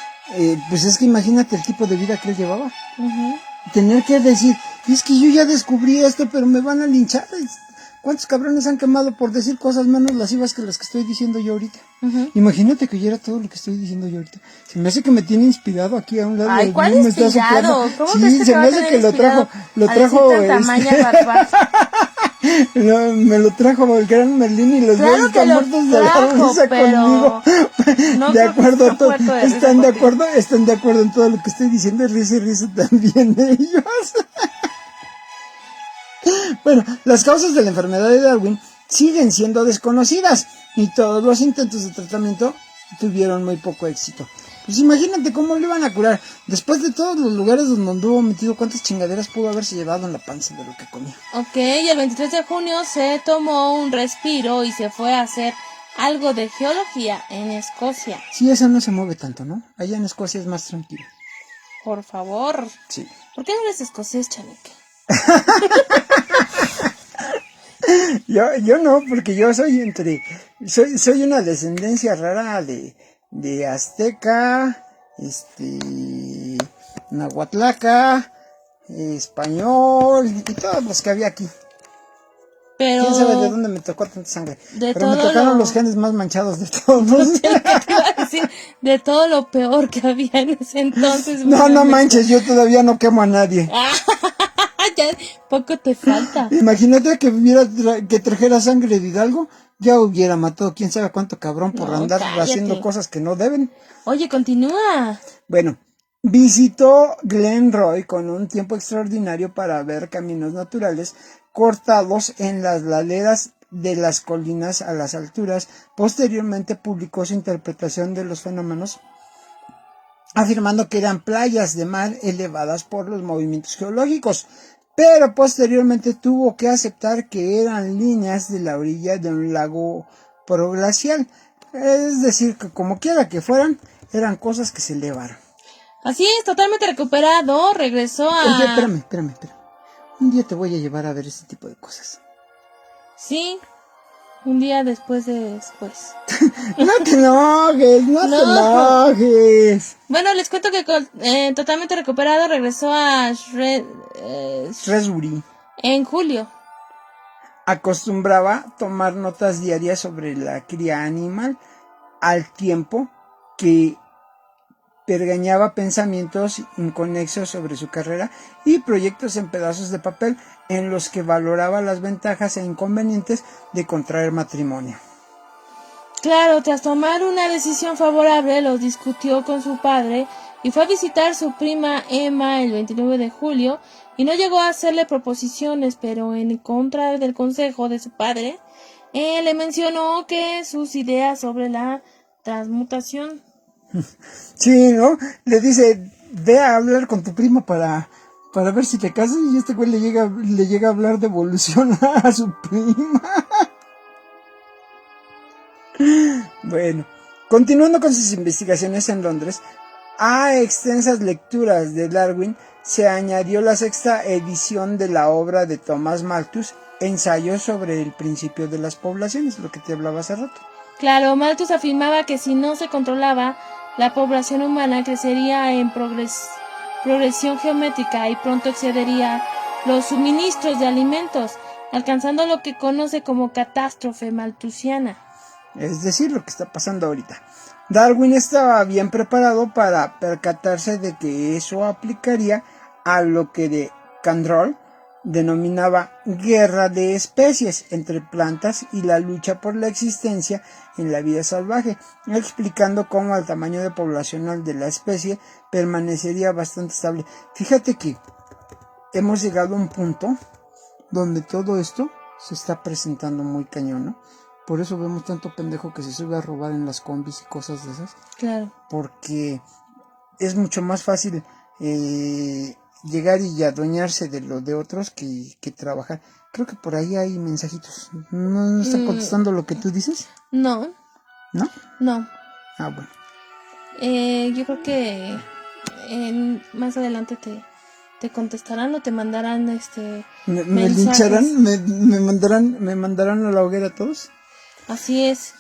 Pues es que imagínate el tipo de vida que él llevaba. Uh-huh. Tener que decir, es que yo ya descubrí esto, pero me van a linchar. ¿Cuántos cabrones han quemado por decir cosas menos lascivas que las que estoy diciendo yo ahorita? Uh-huh. Imagínate que oyera todo lo que estoy diciendo yo ahorita. Se me hace que me tiene inspirado aquí a un lado. Ay, ¿cuál inspirado? ¿Cómo sí, se me hace que lo trajo. No, me lo trajo el gran Merlín y los dos están muertos de la risa conmigo. No de acuerdo a todo. Están de acuerdo en todo lo que estoy diciendo, y risa también de ellos. Bueno, las causas de la enfermedad de Darwin siguen siendo desconocidas y todos los intentos de tratamiento tuvieron muy poco éxito. Pues imagínate cómo lo iban a curar. Después de todos los lugares donde anduvo metido, ¿cuántas chingaderas pudo haberse llevado en la panza de lo que comía? Ok, y el 23 de junio se tomó un respiro y se fue a hacer algo de geología en Escocia. Sí, esa no se mueve tanto, ¿no? Allá en Escocia es más tranquilo. Por favor. Sí. ¿Por qué no eres escocés, Chanique? Yo no, porque yo soy soy una descendencia rara de azteca, nahuatlaca, español y todos los que había aquí. Pero ¿Quién sabe de dónde me tocó tanta sangre? de Pero me todo tocaron lo- los genes más manchados de todos. ¿Qué te iba a decir? De todo lo peor que había en ese entonces. No seguramente. manches, yo todavía no quemo a nadie. Ya poco te falta. Imagínate que que trajera sangre de Hidalgo, ya hubiera matado quién sabe cuánto cabrón por No, andar cállate. haciendo cosas que no deben. Oye, continúa. Bueno, visitó Glenroy con un tiempo extraordinario para ver caminos naturales cortados en las laderas de las colinas a las alturas. Posteriormente publicó su interpretación de los fenómenos, afirmando que eran playas de mar elevadas por los movimientos geológicos, pero posteriormente tuvo que aceptar que eran líneas de la orilla de un lago proglacial, es decir, que como quiera que fueran, eran cosas que se elevaron. Así es, totalmente recuperado. Regresó Oye, a... espérame. Un día te voy a llevar a ver este tipo de cosas. Sí, un día después de después. No te enojes, no te enojes. Bueno, les cuento que totalmente recuperado regresó a Shrewsbury en julio. acostumbraba tomar notas diarias sobre la cría animal al tiempo que pergañaba pensamientos inconexos sobre su carrera y proyectos en pedazos de papel en los que valoraba las ventajas e inconvenientes de contraer matrimonio. Claro, tras tomar una decisión favorable, lo discutió con su padre y fue a visitar su prima Emma el 29 de julio y no llegó a hacerle proposiciones, pero en contra del consejo de su padre, le mencionó que sus ideas sobre la transmutación. Sí, ¿no? Le dice, ve a hablar con tu prima para ver si te casas, y este güey le llega a hablar de evolución a su prima. Bueno, continuando con sus investigaciones en Londres, a extensas lecturas de Darwin se añadió la sexta edición de la obra de Thomas Malthus, Ensayos sobre el principio de las poblaciones, lo que te hablaba hace rato. Claro, Malthus afirmaba que si no se controlaba, la población humana crecería en progresión geométrica y pronto excedería los suministros de alimentos, alcanzando lo que conoce como catástrofe malthusiana. Es decir, lo que está pasando ahorita. Darwin estaba bien preparado para percatarse de que eso aplicaría a lo que de Cantroll denominaba guerra de especies entre plantas y la lucha por la existencia en la vida salvaje, explicando cómo el tamaño de poblacional de la especie permanecería bastante estable. Fíjate que hemos llegado a un punto donde todo esto se está presentando muy cañón, ¿no? Por eso vemos tanto pendejo que se sube a robar en las combis y cosas de esas. Claro. Porque es mucho más fácil llegar y adueñarse de lo de otros que trabajar. Creo que por ahí hay mensajitos. ¿No están contestando lo que tú dices? No. ¿No? No. Ah, bueno. Yo creo que más adelante te contestarán o te mandarán ¿Me mensajes. lincharán? ¿Me mandarán a la hoguera a todos? Así es.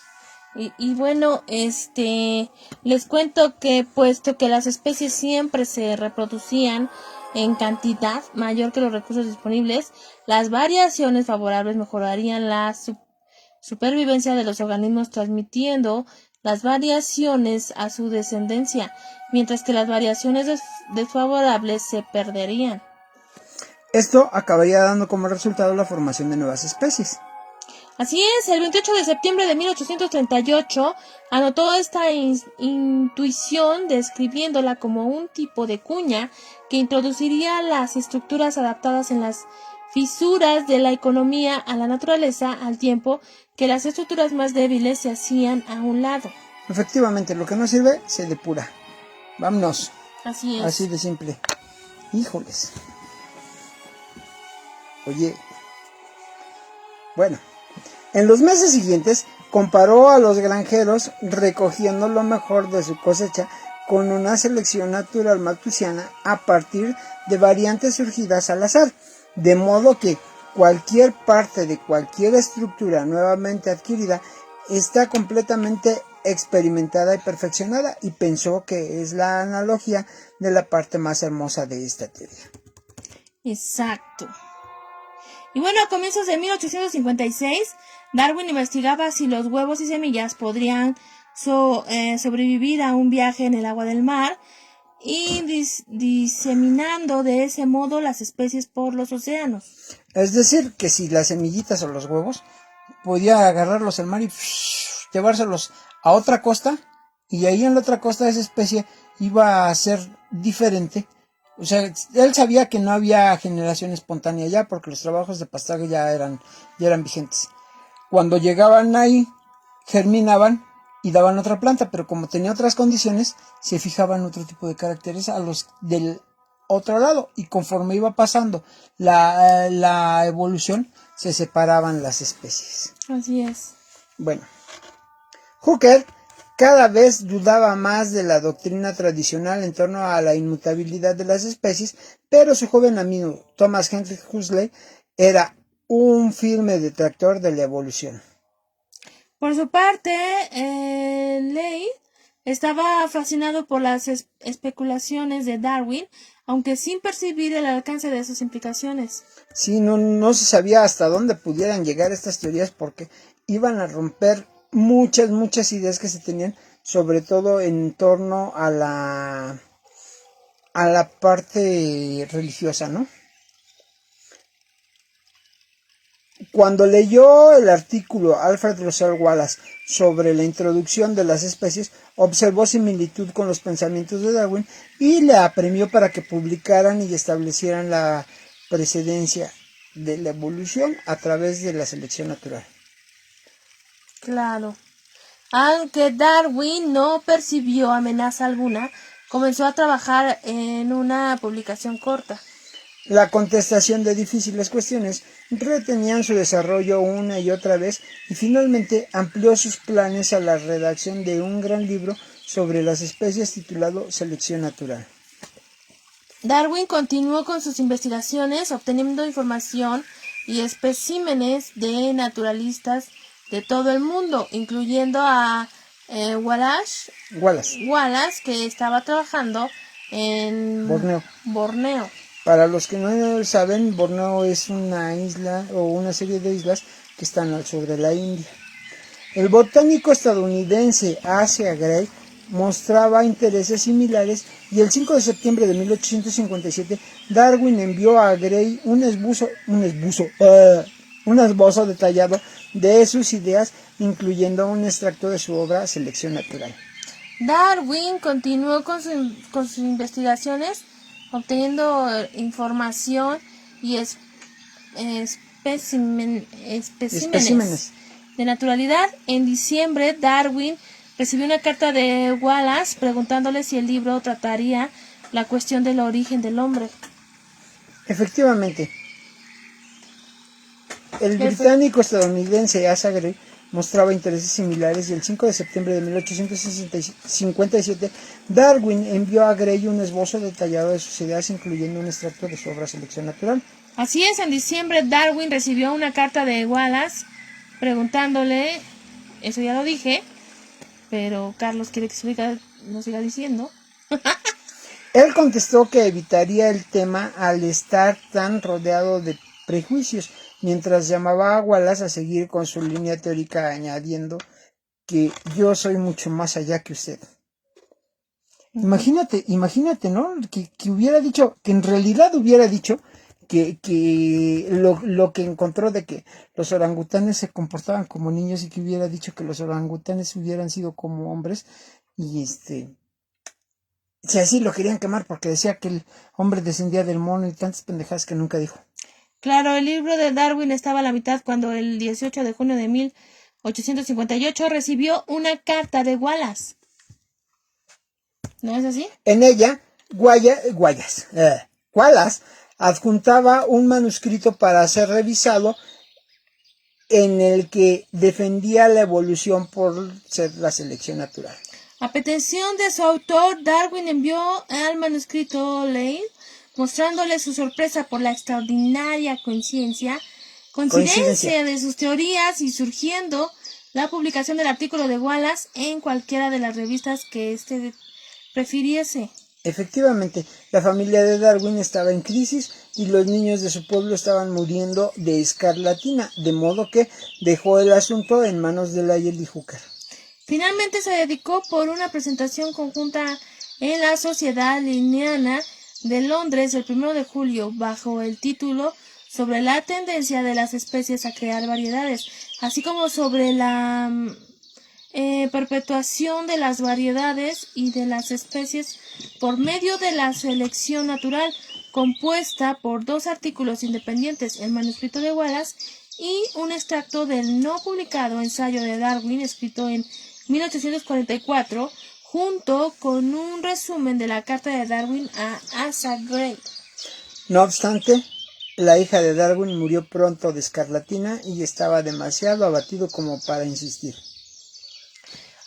Y bueno, les cuento que puesto que las especies siempre se reproducían en cantidad mayor que los recursos disponibles, las variaciones favorables mejorarían la supervivencia de los organismos, transmitiendo las variaciones a su descendencia, mientras que las variaciones desfavorables se perderían. Esto acabaría dando como resultado la formación de nuevas especies. Así es, el 28 de septiembre de 1838 anotó esta intuición describiéndola como un tipo de cuña que introduciría las estructuras adaptadas en las fisuras de la economía a la naturaleza, al tiempo que las estructuras más débiles se hacían a un lado. Efectivamente, lo que no sirve se depura. Vámonos. Así es. Así de simple. Híjoles. Oye. Bueno. En los meses siguientes comparó a los granjeros recogiendo lo mejor de su cosecha con una selección natural malthusiana a partir de variantes surgidas al azar, de modo que cualquier parte de cualquier estructura nuevamente adquirida está completamente experimentada y perfeccionada, y pensó que es la analogía de la parte más hermosa de esta teoría. Exacto. Y bueno, a comienzos de 1856, Darwin investigaba si los huevos y semillas podrían sobrevivir a un viaje en el agua del mar y diseminando de ese modo las especies por los océanos. Es decir, que si las semillitas o los huevos podía agarrarlos al mar y llevárselos a otra costa, y ahí en la otra costa esa especie iba a ser diferente. O sea, él sabía que no había generación espontánea ya, porque los trabajos de pastaje ya eran vigentes. Cuando llegaban ahí, germinaban y daban otra planta, pero como tenía otras condiciones, se fijaban otro tipo de caracteres a los del otro lado, y conforme iba pasando la evolución, se separaban las especies. Así es. Bueno, Hooker cada vez dudaba más de la doctrina tradicional en torno a la inmutabilidad de las especies, pero su joven amigo Thomas Henry Huxley era un firme detractor de la evolución. Por su parte, Leigh estaba fascinado por las especulaciones de Darwin, aunque sin percibir el alcance de sus implicaciones. Sí, no se sabía hasta dónde pudieran llegar estas teorías, porque iban a romper muchas ideas que se tenían, sobre todo en torno a la parte religiosa, ¿no? Cuando leyó el artículo Alfred Russel Wallace sobre la introducción de las especies, observó similitud con los pensamientos de Darwin y le apremió para que publicaran y establecieran la precedencia de la evolución a través de la selección natural. Claro. Aunque Darwin no percibió amenaza alguna, comenzó a trabajar en una publicación corta. La contestación de difíciles cuestiones retenían su desarrollo una y otra vez, y finalmente amplió sus planes a la redacción de un gran libro sobre las especies titulado Selección Natural. Darwin continuó con sus investigaciones, obteniendo información y especímenes de naturalistas de todo el mundo, incluyendo a Wallace, que estaba trabajando en Borneo. Para los que no saben, Borneo es una isla o una serie de islas que están al sur de la India. El botánico estadounidense Asa Gray mostraba intereses similares, y el 5 de septiembre de 1857 Darwin envió a Gray un esbozo detallado de sus ideas, incluyendo un extracto de su obra Selección Natural. Darwin continuó con sus investigaciones, obteniendo información y especímenes de naturalidad. En diciembre, Darwin recibió una carta de Wallace preguntándole si el libro trataría la cuestión del origen del hombre. Efectivamente, el británico estadounidense Asa Gray mostraba intereses similares, y el 5 de septiembre de 1857 Darwin envió a Gray un esbozo detallado de sus ideas, incluyendo un extracto de su obra Selección Natural. Así es, en diciembre Darwin recibió una carta de Wallace preguntándole, eso ya lo dije, pero Carlos quiere que lo siga diciendo. Él contestó que evitaría el tema al estar tan rodeado de prejuicios, mientras llamaba a Wallace a seguir con su línea teórica, añadiendo que yo soy mucho más allá que usted. Imagínate, ¿no? Que hubiera dicho, que en realidad hubiera dicho que lo que encontró de que los orangutanes se comportaban como niños, y que hubiera dicho que los orangutanes hubieran sido como hombres, y si así lo querían quemar porque decía que el hombre descendía del mono y tantas pendejadas que nunca dijo. Claro, el libro de Darwin estaba a la mitad cuando el 18 de junio de 1858 recibió una carta de Wallace. ¿No es así? En ella, Wallace adjuntaba un manuscrito para ser revisado en el que defendía la evolución por ser la selección natural. A petición de su autor, Darwin envió al manuscrito Lane, mostrándole su sorpresa por la extraordinaria coincidencia de sus teorías y surgiendo la publicación del artículo de Wallace en cualquiera de las revistas que éste prefiriese. Efectivamente, la familia de Darwin estaba en crisis y los niños de su pueblo estaban muriendo de escarlatina, de modo que dejó el asunto en manos de Lyell y Hooker. Finalmente se dedicó por una presentación conjunta en la Sociedad Linneana de Londres el 1 de julio bajo el título sobre la tendencia de las especies a crear variedades, así como sobre la perpetuación de las variedades y de las especies por medio de la selección natural, compuesta por 2 artículos independientes, el manuscrito de Wallace y un extracto del no publicado ensayo de Darwin escrito en 1844, junto con un resumen de la carta de Darwin a Asa Gray. No obstante, la hija de Darwin murió pronto de escarlatina y estaba demasiado abatido como para insistir.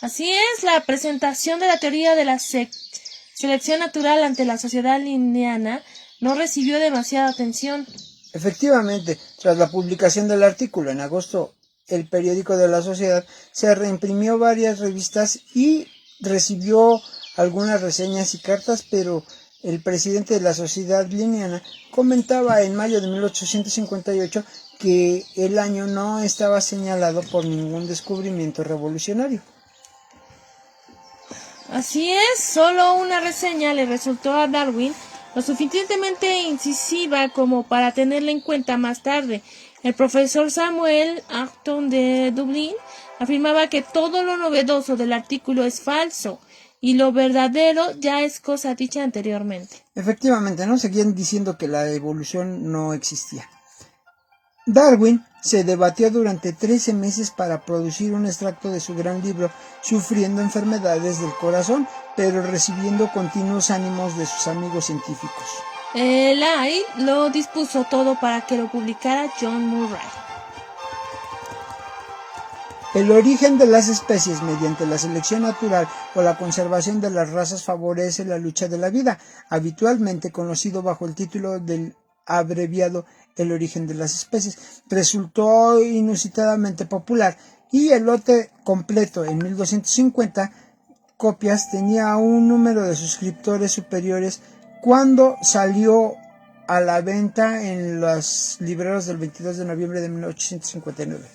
Así es, la presentación de la teoría de la selección natural ante la sociedad linneana no recibió demasiada atención. Efectivamente, tras la publicación del artículo en agosto, el periódico de la sociedad se reimprimió varias revistas y recibió algunas reseñas y cartas, pero el presidente de la sociedad linneana comentaba en mayo de 1858 que el año no estaba señalado por ningún descubrimiento revolucionario. Así es, solo una reseña le resultó a Darwin lo suficientemente incisiva como para tenerla en cuenta más tarde. El profesor Samuel Acton de Dublín afirmaba que todo lo novedoso del artículo es falso y lo verdadero ya es cosa dicha anteriormente. Efectivamente, ¿no? Seguían diciendo que la evolución no existía. Darwin se debatió durante 13 meses para producir un extracto de su gran libro, sufriendo enfermedades del corazón, pero recibiendo continuos ánimos de sus amigos científicos. Lyell lo dispuso todo para que lo publicara John Murray. El origen de las especies mediante la selección natural o la conservación de las razas favorece la lucha de la vida, habitualmente conocido bajo el título del abreviado El origen de las especies. Resultó inusitadamente popular y el lote completo en 1250 copias tenía un número de suscriptores superiores cuando salió a la venta en los libreros del 22 de noviembre de 1859.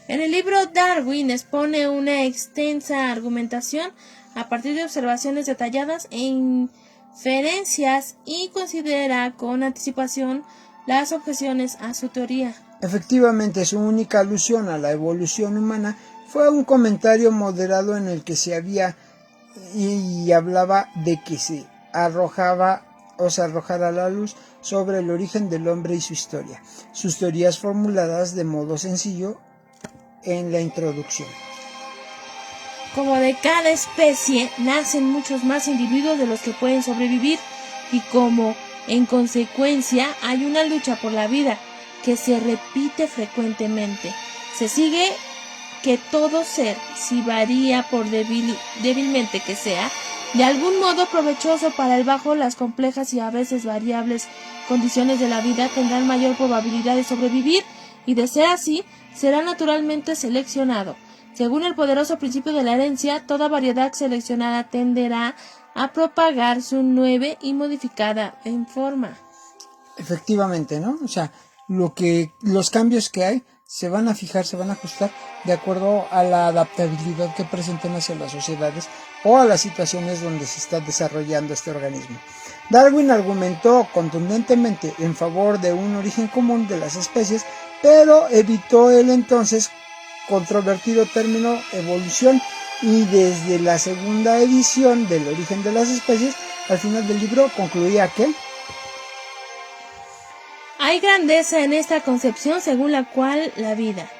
En el libro Darwin expone una extensa argumentación a partir de observaciones detalladas e inferencias y considera con anticipación las objeciones a su teoría. Efectivamente, su única alusión a la evolución humana fue un comentario moderado en el que se hablaba de que se arrojara la luz sobre el origen del hombre y su historia. Sus teorías formuladas de modo sencillo en la introducción. Como de cada especie nacen muchos más individuos de los que pueden sobrevivir y como en consecuencia hay una lucha por la vida que se repite frecuentemente. Se sigue que todo ser, si varía por débilmente que sea, de algún modo provechoso para el bajo las complejas y a veces variables condiciones de la vida tendrán mayor probabilidad de sobrevivir y de ser así, será naturalmente seleccionado. Según el poderoso principio de la herencia, toda variedad seleccionada tenderá a propagar su nueva y modificada en forma. Efectivamente, ¿no? O sea, los cambios que hay se van a fijar, se van a ajustar de acuerdo a la adaptabilidad que presenten hacia las sociedades o a las situaciones donde se está desarrollando este organismo. Darwin argumentó contundentemente en favor de un origen común de las especies, pero evitó el entonces controvertido término evolución y desde la segunda edición del origen de las especies, al final del libro concluía que hay grandeza en esta concepción según la cual la vida,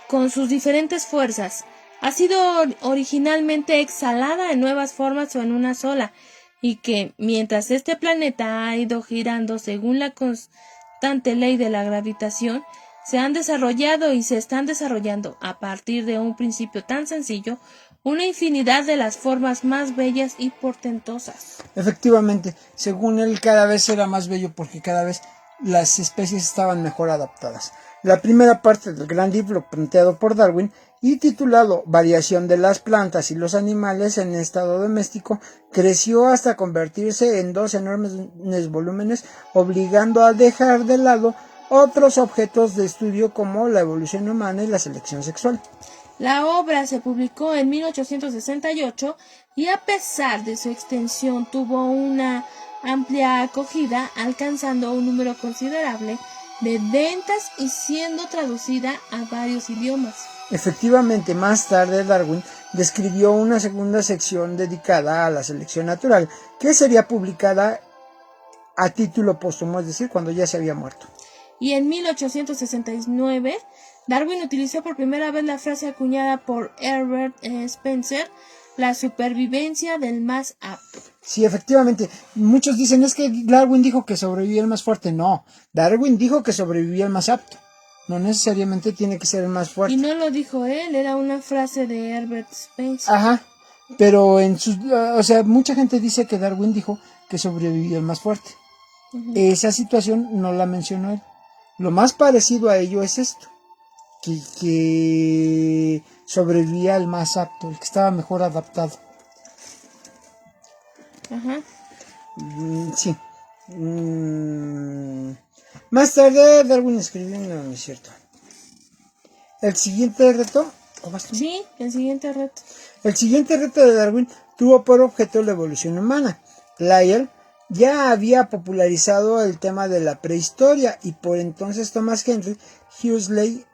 con sus diferentes fuerzas, ha sido originalmente exhalada en nuevas formas o en una sola, y que, mientras este planeta ha ido girando según la constante ley de la gravitación, se han desarrollado y se están desarrollando, a partir de un principio tan sencillo, una infinidad de las formas más bellas y portentosas. Efectivamente, según él, cada vez era más bello porque cada vez las especies estaban mejor adaptadas. La primera parte del gran libro planteado por Darwin y titulado Variación de las plantas y los animales en estado doméstico creció hasta convertirse en dos enormes volúmenes, obligando a dejar de lado otros objetos de estudio como la evolución humana y la selección sexual. La obra se publicó en 1868 y, a pesar de su extensión, tuvo una amplia acogida, alcanzando un número considerable de ventas y siendo traducida a varios idiomas. Efectivamente, más tarde Darwin describió una segunda sección dedicada a la selección natural, que sería publicada a título póstumo, es decir, cuando ya se había muerto. Y en 1869, Darwin utilizó por primera vez la frase acuñada por Herbert Spencer, la supervivencia del más apto. Sí, efectivamente, muchos dicen es que Darwin dijo que sobrevivía el más fuerte. No, Darwin dijo que sobrevivía el más apto. No necesariamente tiene que ser el más fuerte. Y no lo dijo él, era una frase de Herbert Spencer. Ajá, pero mucha gente dice que Darwin dijo que sobrevivía el más fuerte. Esa situación no la mencionó él. Lo más parecido a ello es esto, que sobrevivía el más apto, el que estaba mejor adaptado. Ajá. Sí. Más tarde Darwin escribió, no es cierto. El siguiente reto... Sí, el siguiente reto. El siguiente reto de Darwin tuvo por objeto la evolución humana. Lyell ya había popularizado el tema de la prehistoria y por entonces Thomas Henry Huxley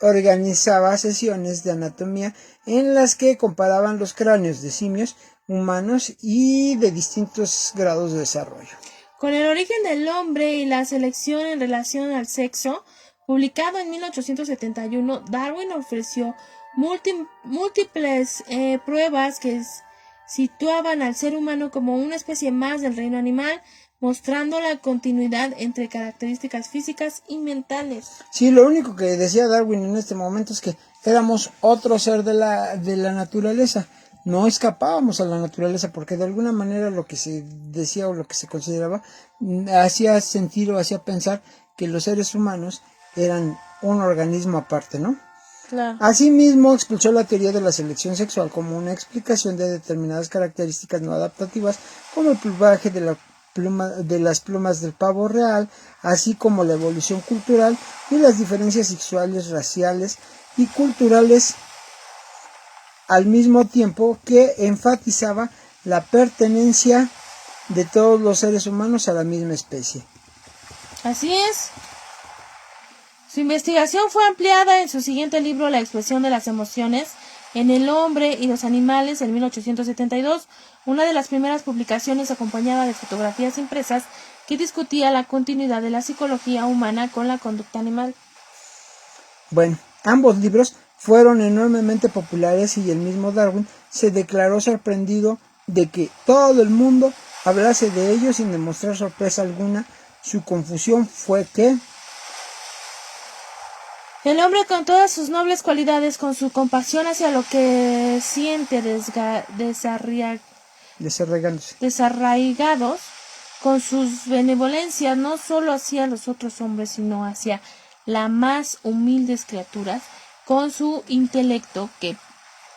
organizaba sesiones de anatomía en las que comparaban los cráneos de simios, humanos y de distintos grados de desarrollo. Con el origen del hombre y la selección en relación al sexo, publicado en 1871, Darwin ofreció múltiples pruebas que situaban al ser humano como una especie más del reino animal, mostrando la continuidad entre características físicas y mentales. Sí, lo único que decía Darwin en este momento es que éramos otro ser de la naturaleza. No escapábamos a la naturaleza porque de alguna manera lo que se decía o lo que se consideraba hacía sentir o hacía pensar que los seres humanos eran un organismo aparte, ¿no? Claro. Asimismo, expulsó la teoría de la selección sexual como una explicación de determinadas características no adaptativas, como el plumaje de las plumas del pavo real, así como la evolución cultural y las diferencias sexuales, raciales y culturales, al mismo tiempo que enfatizaba la pertenencia de todos los seres humanos a la misma especie. Así es. Su investigación fue ampliada en su siguiente libro, La expresión de las emociones en el hombre y los animales, en 1872, una de las primeras publicaciones acompañada de fotografías impresas que discutía la continuidad de la psicología humana con la conducta animal. Bueno, ambos libros fueron enormemente populares y el mismo Darwin se declaró sorprendido de que todo el mundo hablase de ellos sin demostrar sorpresa alguna. Su confusión fue que el hombre, con todas sus nobles cualidades, con su compasión hacia lo que siente desarraigados, con sus benevolencias no solo hacia los otros hombres, sino hacia las más humildes criaturas, con su intelecto que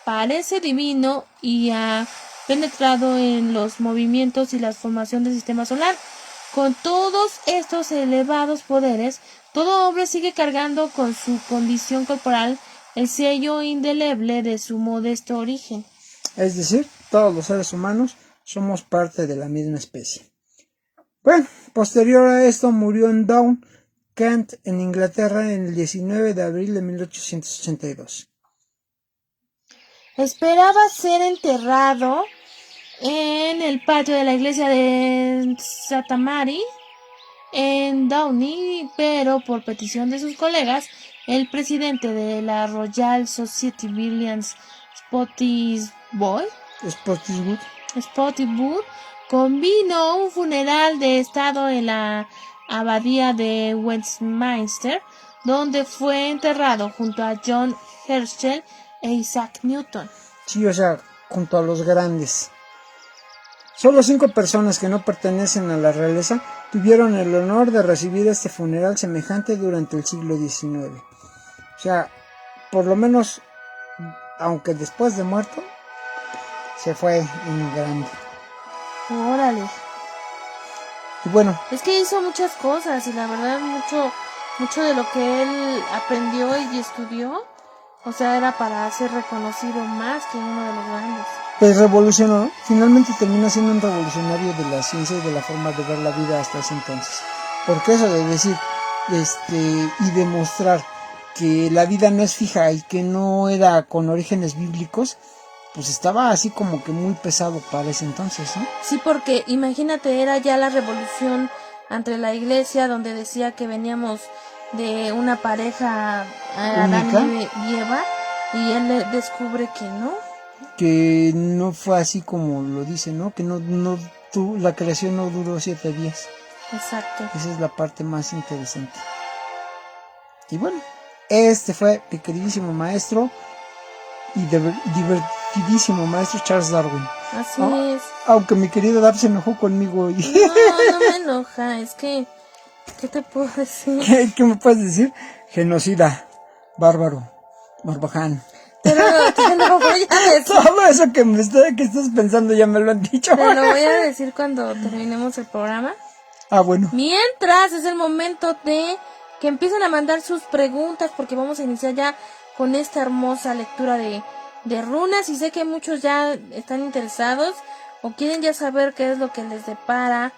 parece divino y ha penetrado en los movimientos y la formación del sistema solar. Con todos estos elevados poderes, todo hombre sigue cargando con su condición corporal el sello indeleble de su modesto origen. Es decir, todos los seres humanos somos parte de la misma especie. Bueno, posterior a esto murió en Down, Kent, en Inglaterra, en el 19 de abril de 1882. Esperaba ser enterrado en el patio de la iglesia de St. Mary en Downey, pero por petición de sus colegas el presidente de la Royal Society, William Spottiswoode, convino un funeral de estado en la abadía de Westminster, donde fue enterrado junto a John Herschel e Isaac Newton. Sí, o sea, junto a los grandes. Solo 5 personas que no pertenecen a la realeza tuvieron el honor de recibir este funeral semejante durante el siglo XIX. O sea, por lo menos, aunque después de muerto, se fue en grande. Órale. Y bueno, Es que hizo muchas cosas y la verdad mucho de lo que él aprendió y estudió, o sea, era para ser reconocido más que uno de los grandes. pues revolucionó, ¿no? Finalmente terminó siendo un revolucionario de la ciencia y de la forma de ver la vida hasta ese entonces. Porque eso de decir, y demostrar que la vida no es fija y que no era con orígenes bíblicos, pues estaba así como que muy pesado para ese entonces, ¿no? Sí, porque imagínate, era ya la revolución entre la iglesia, donde decía que veníamos de una pareja, Adán y Eva, y él descubre que no. Que no fue así como lo dice, ¿no? Que la creación no duró 7 días. Exacto. Esa es la parte más interesante. Y bueno, este fue mi queridísimo maestro y divertidísimo maestro Charles Darwin. Así es. Aunque mi querido Dab se enojó conmigo. No me enoja, es que, ¿qué te puedo decir? ¿Qué me puedes decir? Genocida, bárbaro, barbaján. Pero te lo voy a decir. Todo eso que estás pensando ya me lo han dicho. Te lo voy a decir cuando terminemos el programa. Ah, bueno. Mientras es el momento de que empiecen a mandar sus preguntas, porque vamos a iniciar ya con esta hermosa lectura de runas, y sé que muchos ya están interesados o quieren ya saber qué es lo que les depara,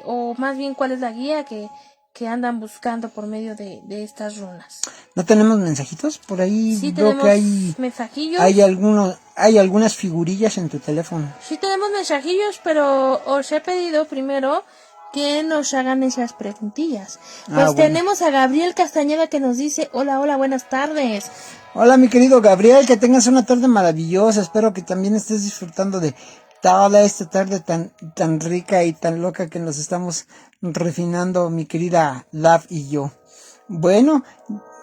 o más bien cuál es la guía que andan buscando por medio de estas runas. ¿No tenemos mensajitos? Por ahí Sí, veo tenemos que hay mensajillos. Hay algunas figurillas en tu teléfono. Sí tenemos mensajillos, pero os he pedido primero que nos hagan esas preguntillas. Pues bueno. Tenemos a Gabriel Castañeda que nos dice: hola, buenas tardes. Hola, mi querido Gabriel, que tengas una tarde maravillosa. Espero que también estés disfrutando de toda esta tarde tan rica y tan loca que nos estamos refinando, mi querida Lav y yo. Bueno,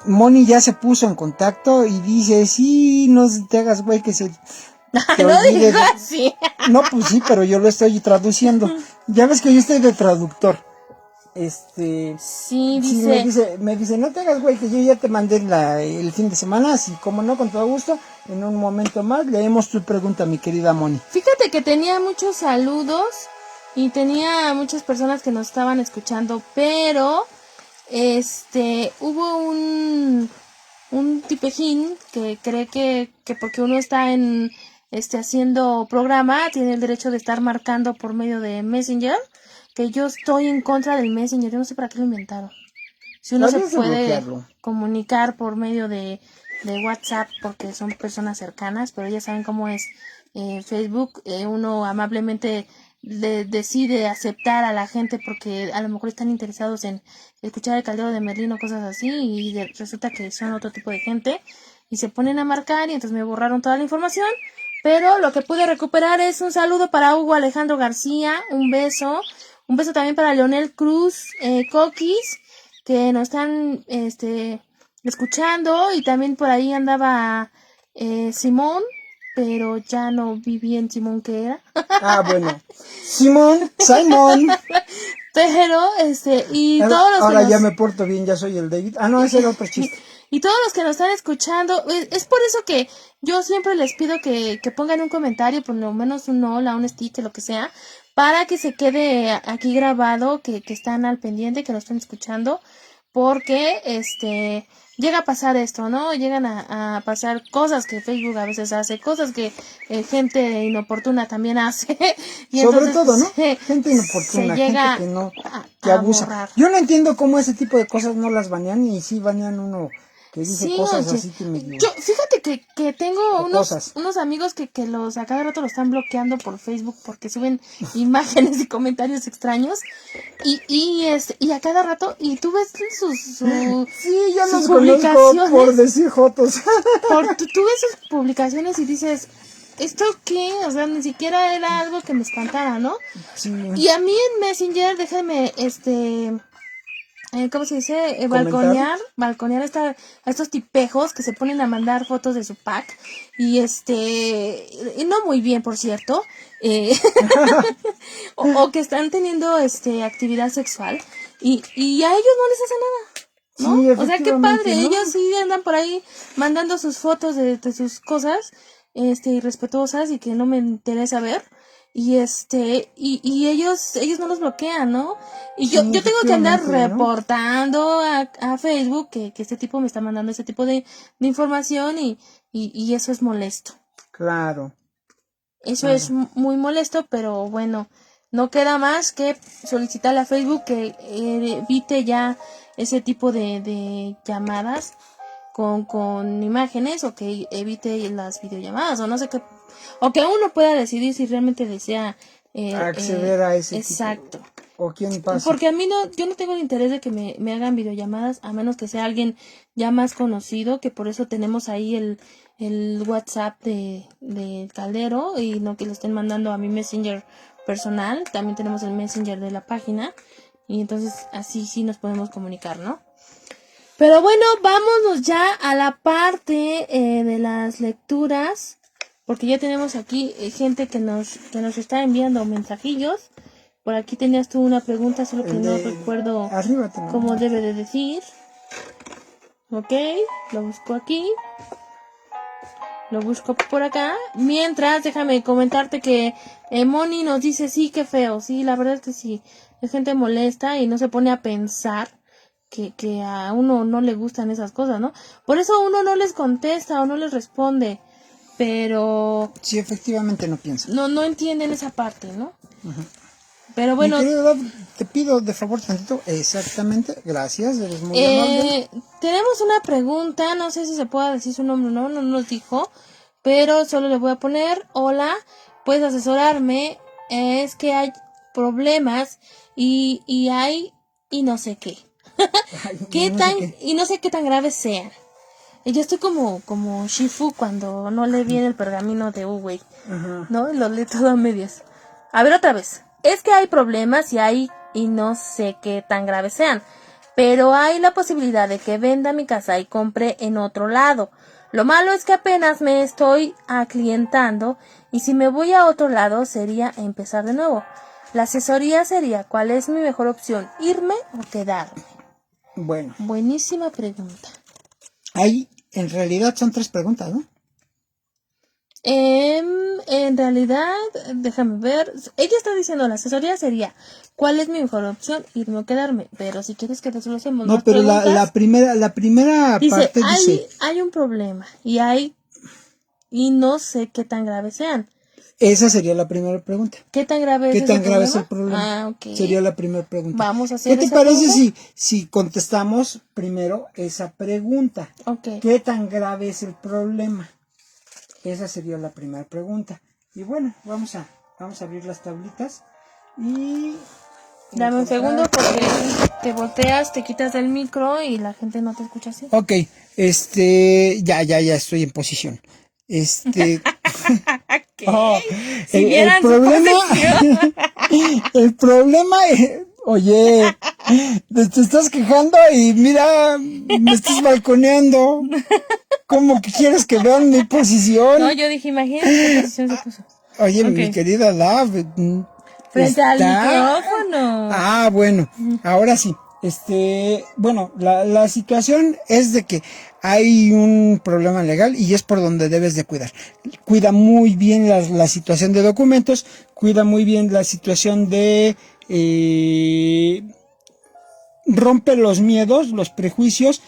Moni ya se puso en contacto y dice: sí, no te hagas güey que se... No digo así. No, pues sí, pero yo lo estoy traduciendo. Ya ves que yo estoy de traductor. Sí, dice... me dice, no te hagas güey, que yo ya te mandé el fin de semana, así como no, con todo gusto. En un momento más leemos tu pregunta, mi querida Moni. Fíjate que tenía muchos saludos y tenía muchas personas que nos estaban escuchando, pero hubo un tipejín que cree que porque uno está haciendo programa, tiene el derecho de estar marcando por medio de Messenger, que yo estoy en contra del Messenger. Yo no sé para qué lo inventaron. Si uno se puede comunicar por medio de WhatsApp, porque son personas cercanas, pero ya saben cómo es Facebook, uno amablemente decide aceptar a la gente porque a lo mejor están interesados en escuchar el Caldero de Merlín o cosas así, y resulta que son otro tipo de gente y se ponen a marcar, y entonces me borraron toda la información. Pero lo que pude recuperar es un saludo para Hugo Alejandro García, un beso también para Leonel Cruz Coquis, que nos están escuchando, y también por ahí andaba Simón, pero ya no vi bien Simón que era. Bueno, Simón. Pero y todos los ahora ya me porto bien, ya soy el David. No, ese era otro chiste. Y todos los que nos están escuchando, es por eso que yo siempre les pido que pongan un comentario, por lo menos un hola, un sticker, lo que sea, para que se quede aquí grabado, que están al pendiente, que nos están escuchando, porque llega a pasar esto, ¿no? Llegan a pasar cosas que Facebook a veces hace, cosas que gente inoportuna también hace. Y sobre entonces, todo, ¿no? Gente inoportuna, gente que abusa. borrar. Yo no entiendo cómo ese tipo de cosas no las banean, y sí banean uno que dice Sí, cosas oye, así que me... yo, fíjate que tengo Cosas. unos amigos que los a cada rato lo están bloqueando por Facebook porque suben imágenes y comentarios extraños y a cada rato, y tú ves Sí, yo sus los conozco por publicaciones, decir jotos. tú ves sus publicaciones y dices, ¿esto qué? O sea, ni siquiera era algo que me espantara, ¿no? Sí, Y a mí en Messenger, déjame, ¿cómo se dice? comentar. Balconear a estos tipejos que se ponen a mandar fotos de su pack. Y y no muy bien, por cierto. eh, o que están teniendo actividad sexual. Y a ellos no les hace nada, ¿no? Sí, O sea, qué efectivamente, padre. ¿no? Ellos sí andan por ahí mandando sus fotos de sus cosas, irrespetuosas y que no me interesa ver. Y ellos no los bloquean, ¿no? Y yo Sí, tengo que andar efectivamente, ¿no? reportando a Facebook que este tipo me está mandando ese tipo de información y eso es molesto. Claro, Eso es claro. muy molesto, pero bueno, no queda más que solicitarle a Facebook que evite ya ese tipo de llamadas con imágenes, o que evite las videollamadas, o no sé qué, o que uno pueda decidir si realmente desea Acceder a ese tipo. exacto. ¿O quién pasa? Porque a mí yo no tengo el interés de que me hagan videollamadas, a menos que sea alguien ya más conocido, que por eso tenemos ahí el WhatsApp de Caldero, y no que lo estén mandando a mi Messenger personal. También tenemos el Messenger de la página, y entonces así sí nos podemos comunicar, ¿no? Pero bueno, vámonos ya a la parte de las lecturas, porque ya tenemos aquí gente que nos está enviando mensajillos. Por aquí tenías tú una pregunta, solo que El no de recuerdo arriba tenemos. cómo debe de decir. Ok, lo busco aquí. Lo busco por acá. Mientras, déjame comentarte que Moni nos dice, sí, qué feo. Sí, la verdad es que sí. Es gente molesta y no se pone a pensar que a uno no le gustan esas cosas, ¿no? Por eso uno no les contesta o no les responde. Pero Sí, efectivamente no piensa. no entienden esa parte, ¿no? Pero Mi bueno, querido Dab, te pido de favor tantito. Exactamente, gracias, eres muy amable. tenemos una pregunta, no sé si se puede decir su nombre o no nos dijo, pero solo le voy a poner, hola, puedes asesorarme, es que hay problemas y no sé qué, Ay, no sé qué. y no sé qué tan graves sean. Y yo estoy como Shifu cuando no lee bien el pergamino de Uwey, Ajá. ¿no? Lo lee todo a medias. A ver, otra vez. Es que hay problemas y no sé qué tan graves sean, pero hay la posibilidad de que venda mi casa y compre en otro lado. Lo malo es que apenas me estoy aclientando, y si me voy a otro lado sería empezar de nuevo. La asesoría sería, ¿cuál es mi mejor opción? ¿Irme o quedarme? Bueno, Buenísima pregunta. ahí en realidad son 3 preguntas, ¿no? En realidad, déjame ver. Ella está diciendo, la asesoría sería, ¿cuál es mi mejor opción? Irme o quedarme. Pero si quieres que desglosemos No, más pero preguntas, la primera dice, parte dice, hay un problema y no sé qué tan graves sean. esa sería la primera pregunta. ¿Qué tan grave es ¿Qué ese tan grave es el problema? problema? Ah, ok. Sería la primera pregunta. Vamos a ¿Qué hacer te esa parece pregunta. si contestamos primero esa pregunta? Ok. ¿Qué tan grave es el problema? Esa sería la primera pregunta. Y bueno, vamos a abrir las tablitas y Dame un segundo encontrar. porque te volteas, te quitas del micro y la gente no te escucha así. Ok, ya estoy en posición. ¿Qué? Oh, Si el vieran su problema, posición. el problema, oye, te estás quejando y mira, me estás balconeando. ¿Cómo que quieres que vean mi No, posición? yo dije, imagínate qué posición se puso. Oye, Ok. mi querida Dav, Frente al está. micrófono. Bueno, ahora sí. Bueno, la situación es de que hay un problema legal y es por donde debes de cuidar. Cuida muy bien la situación de documentos, cuida muy bien la situación de rompe los miedos, los prejuicios.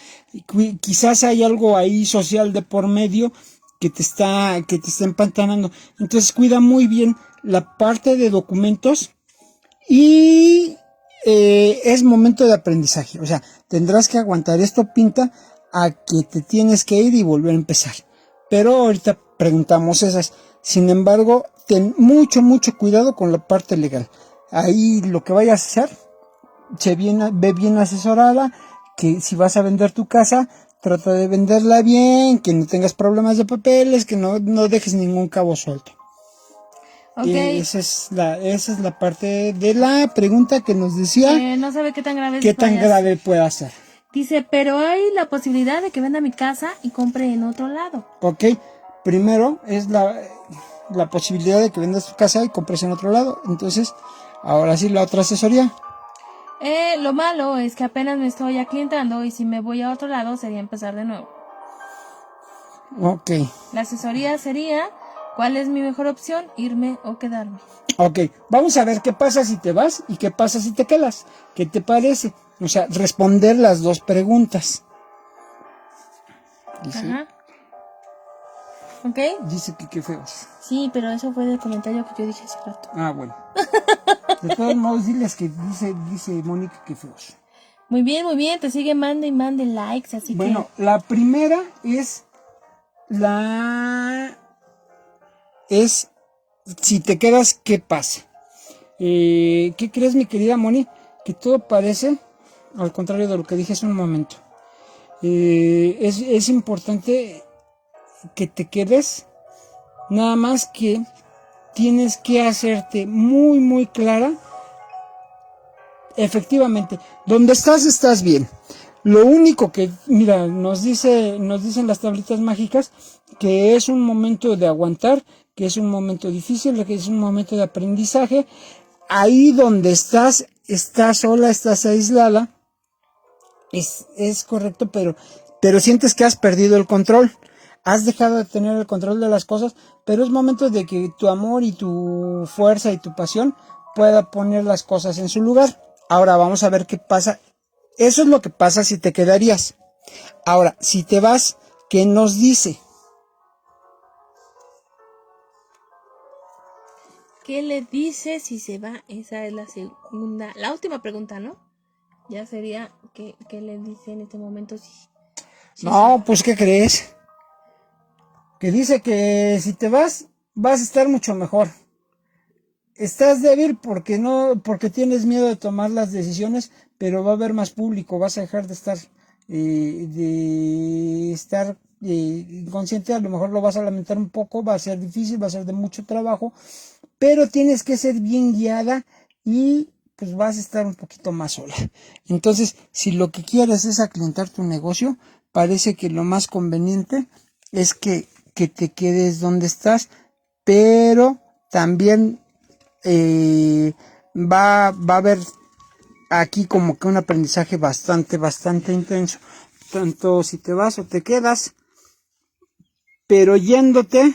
Quizás hay algo ahí social de por medio que te está empantanando. Entonces cuida muy bien la parte de documentos y es momento de aprendizaje. O sea, tendrás que aguantar. Esto pinta a que te tienes que ir y volver a empezar. Pero ahorita preguntamos esas. Sin embargo, ten mucho cuidado con la parte legal. Ahí lo que vayas a hacer, ve bien asesorada, que si vas a vender tu casa, trata de venderla bien, que no tengas problemas de papeles, que no dejes ningún cabo suelto. Okay. Esa es la parte de la pregunta que nos decía. No sabe qué tan grave ¿Qué tan grave puede ser? Dice, pero hay la posibilidad de que venda mi casa y compre en otro lado. Ok, primero es la posibilidad de que vendas tu casa y compres en otro lado. Entonces, ahora sí, la otra asesoría. Lo malo es que apenas me estoy aclientando y si me voy a otro lado sería empezar de nuevo. Ok. La asesoría sería, ¿cuál es mi mejor opción? ¿Irme o quedarme? Ok, vamos a ver qué pasa si te vas y qué pasa si te quedas. ¿Qué te parece? O sea, responder las dos preguntas. Dice, Ajá. ¿Ok? Dice que qué feos. Sí, pero eso fue del comentario que yo dije hace rato. Ah, bueno. De todos modos, diles que dice Mónica que feos. Muy bien, te sigue mande y mande likes, así bueno, la primera es si te quedas, ¿qué pasa? ¿Qué crees, mi querida Moni? Que todo parece al contrario de lo que dije hace un momento. Es importante que te quedes, nada más que tienes que hacerte muy clara. Efectivamente, donde estás bien. Lo único que, mira, nos dicen las tablitas mágicas que es un momento de aguantar, que es un momento difícil, que es un momento de aprendizaje. Ahí donde estás sola, estás aislada, es correcto, pero sientes que has perdido el control. Has dejado de tener el control de las cosas, pero es momento de que tu amor y tu fuerza y tu pasión pueda poner las cosas en su lugar. Ahora vamos a ver qué pasa. Eso es lo que pasa si te quedarías. Ahora, si te vas, ¿qué nos dice? ¿Qué le dice si se va? Esa es la última pregunta, ¿no? Ya sería, ¿qué le dice en este momento si No, pues, ¿qué crees? Que dice que si te vas a estar mucho mejor. Estás débil porque tienes miedo de tomar las decisiones, pero va a haber más público, vas a dejar de estar inconsciente, a lo mejor lo vas a lamentar un poco, va a ser difícil, va a ser de mucho trabajo, pero tienes que ser bien guiada y pues vas a estar un poquito más sola. Entonces, si lo que quieres es aclientar tu negocio, parece que lo más conveniente es que te quedes donde estás, pero también va a haber aquí como que un aprendizaje bastante intenso, tanto si te vas o te quedas, pero yéndote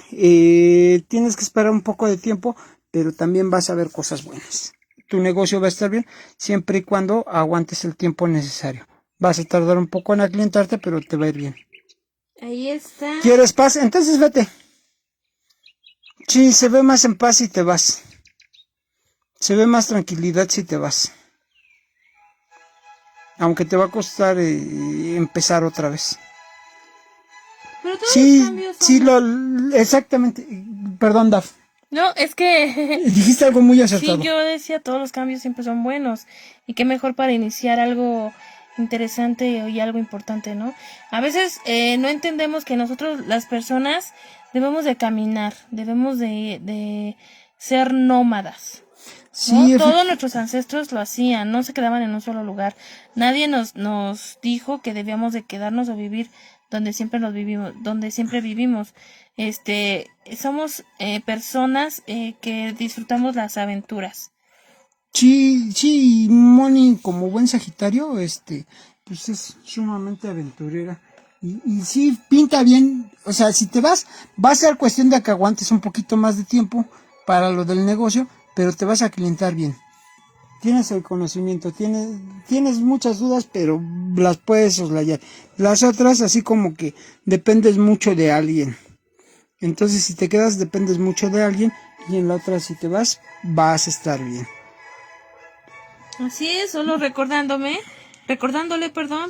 tienes que esperar un poco de tiempo, pero también vas a ver cosas buenas. Tu negocio va a estar bien siempre y cuando aguantes el tiempo necesario. Vas a tardar un poco en aclientarte, pero te va a ir bien. Ahí está. ¿Quieres paz? Entonces vete. Sí, se ve más en paz si te vas. Se ve más tranquilidad si te vas. Aunque te va a costar empezar otra vez. Pero todos los cambios son... exactamente. Perdón, Daf. No, es que... Dijiste algo muy acertado. Sí, yo decía, todos los cambios siempre son buenos. Y qué mejor para iniciar algo interesante y algo importante, ¿no? A veces no entendemos que nosotros, las personas, debemos de caminar, debemos de ser nómadas. Sí, ¿no? Todos nuestros ancestros lo hacían, no se quedaban en un solo lugar. Nadie nos dijo que debíamos de quedarnos o vivir donde siempre vivimos. Somos personas que disfrutamos las aventuras. Sí, Moni, como buen Sagitario, pues es sumamente aventurera. Y sí, pinta bien. O sea, si te vas, va a ser cuestión de que aguantes un poquito más de tiempo para lo del negocio, pero te vas a clientar bien. Tienes el conocimiento, tienes muchas dudas, pero las puedes soslayar. Las otras, así como que dependes mucho de alguien. Entonces, si te quedas, dependes mucho de alguien, y en la otra, si te vas a estar bien. Así es, solo recordándole,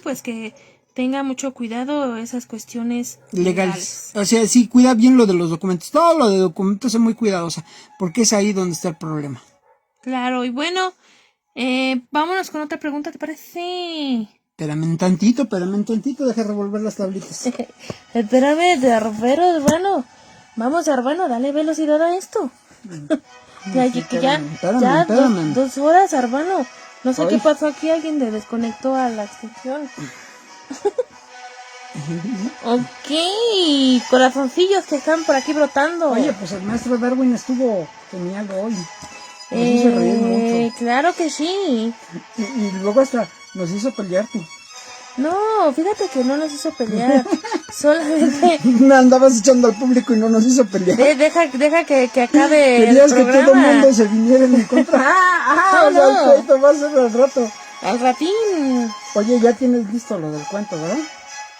pues que tenga mucho cuidado esas cuestiones legales. O sea, sí, cuida bien lo de los documentos. Todo lo de documentos es muy cuidadosa, porque es ahí donde está el problema. Claro, y bueno, vámonos con otra pregunta, ¿te parece? Espérame un tantito, deja revolver las tablitas. Espérame, hermano. Vamos, hermano, dale velocidad a esto. Ya, Espérame. 2 horas, hermano. No sé Ay. qué pasó aquí, alguien le desconectó a la extensión. Ok, corazoncillos que están por aquí brotando. Oye, pues el maestro Darwin estuvo genial hoy. Nos hizo reír mucho. Claro que sí. Y luego hasta nos hizo pelear tú. No, fíjate que no nos hizo pelear. Solamente Andabas echando al público y no nos hizo pelear. deja que acabe Querías el que programa. todo el mundo se viniera en contra. No, O sea, no. el pleito va a ser al rato. Al ratín. Oye, ya tienes listo lo del cuento, ¿verdad?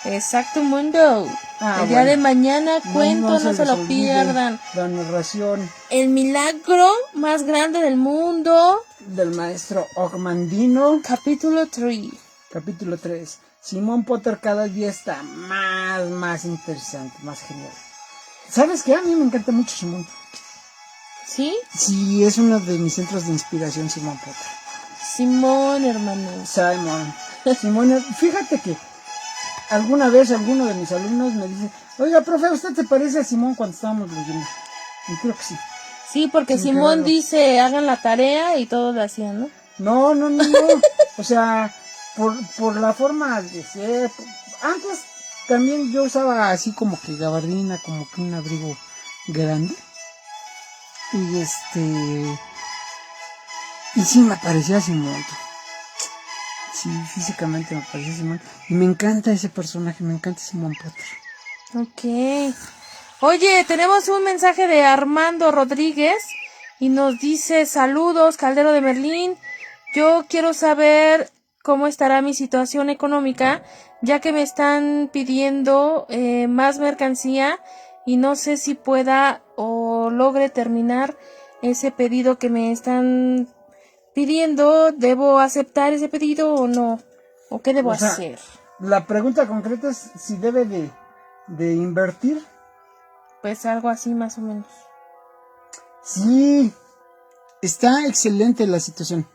Exacto, mundo. El día Bueno. de mañana cuento, no se les lo olvide pierdan. La narración El milagro más grande del mundo. del maestro Ogmandino, Capítulo 3. capítulo 3. Simón Potter cada día está más interesante, más genial. ¿Sabes qué? A mí me encanta mucho Simón. ¿Sí? Sí, es uno de mis centros de inspiración, Simón Potter. Simón, hermano. Simón, fíjate que alguna vez alguno de mis alumnos me dice, oiga, profe, ¿usted se parece a Simón cuando estábamos leyendo? Y creo que sí. Sí, porque Sin Simón quererlo. dice, hagan la tarea y todos la hacían, ¿no? No. O sea, por la forma de ser. Antes también yo usaba así como que gabardina, como que un abrigo grande. Y y sí me parecía Simón. Sí, físicamente me parecía Simón. Y me encanta ese personaje, me encanta Simón Potter. Ok. Oye, tenemos un mensaje de Armando Rodríguez y nos dice, saludos, Caldero de Merlín. Yo quiero saber cómo estará mi situación económica, ya que me están pidiendo más mercancía y no sé si pueda o logre terminar ese pedido que me están pidiendo. ¿Debo aceptar ese pedido o no? ¿O qué debo hacer? La pregunta concreta es si debe de invertir. Pues algo así más o menos. Sí, está excelente la situación.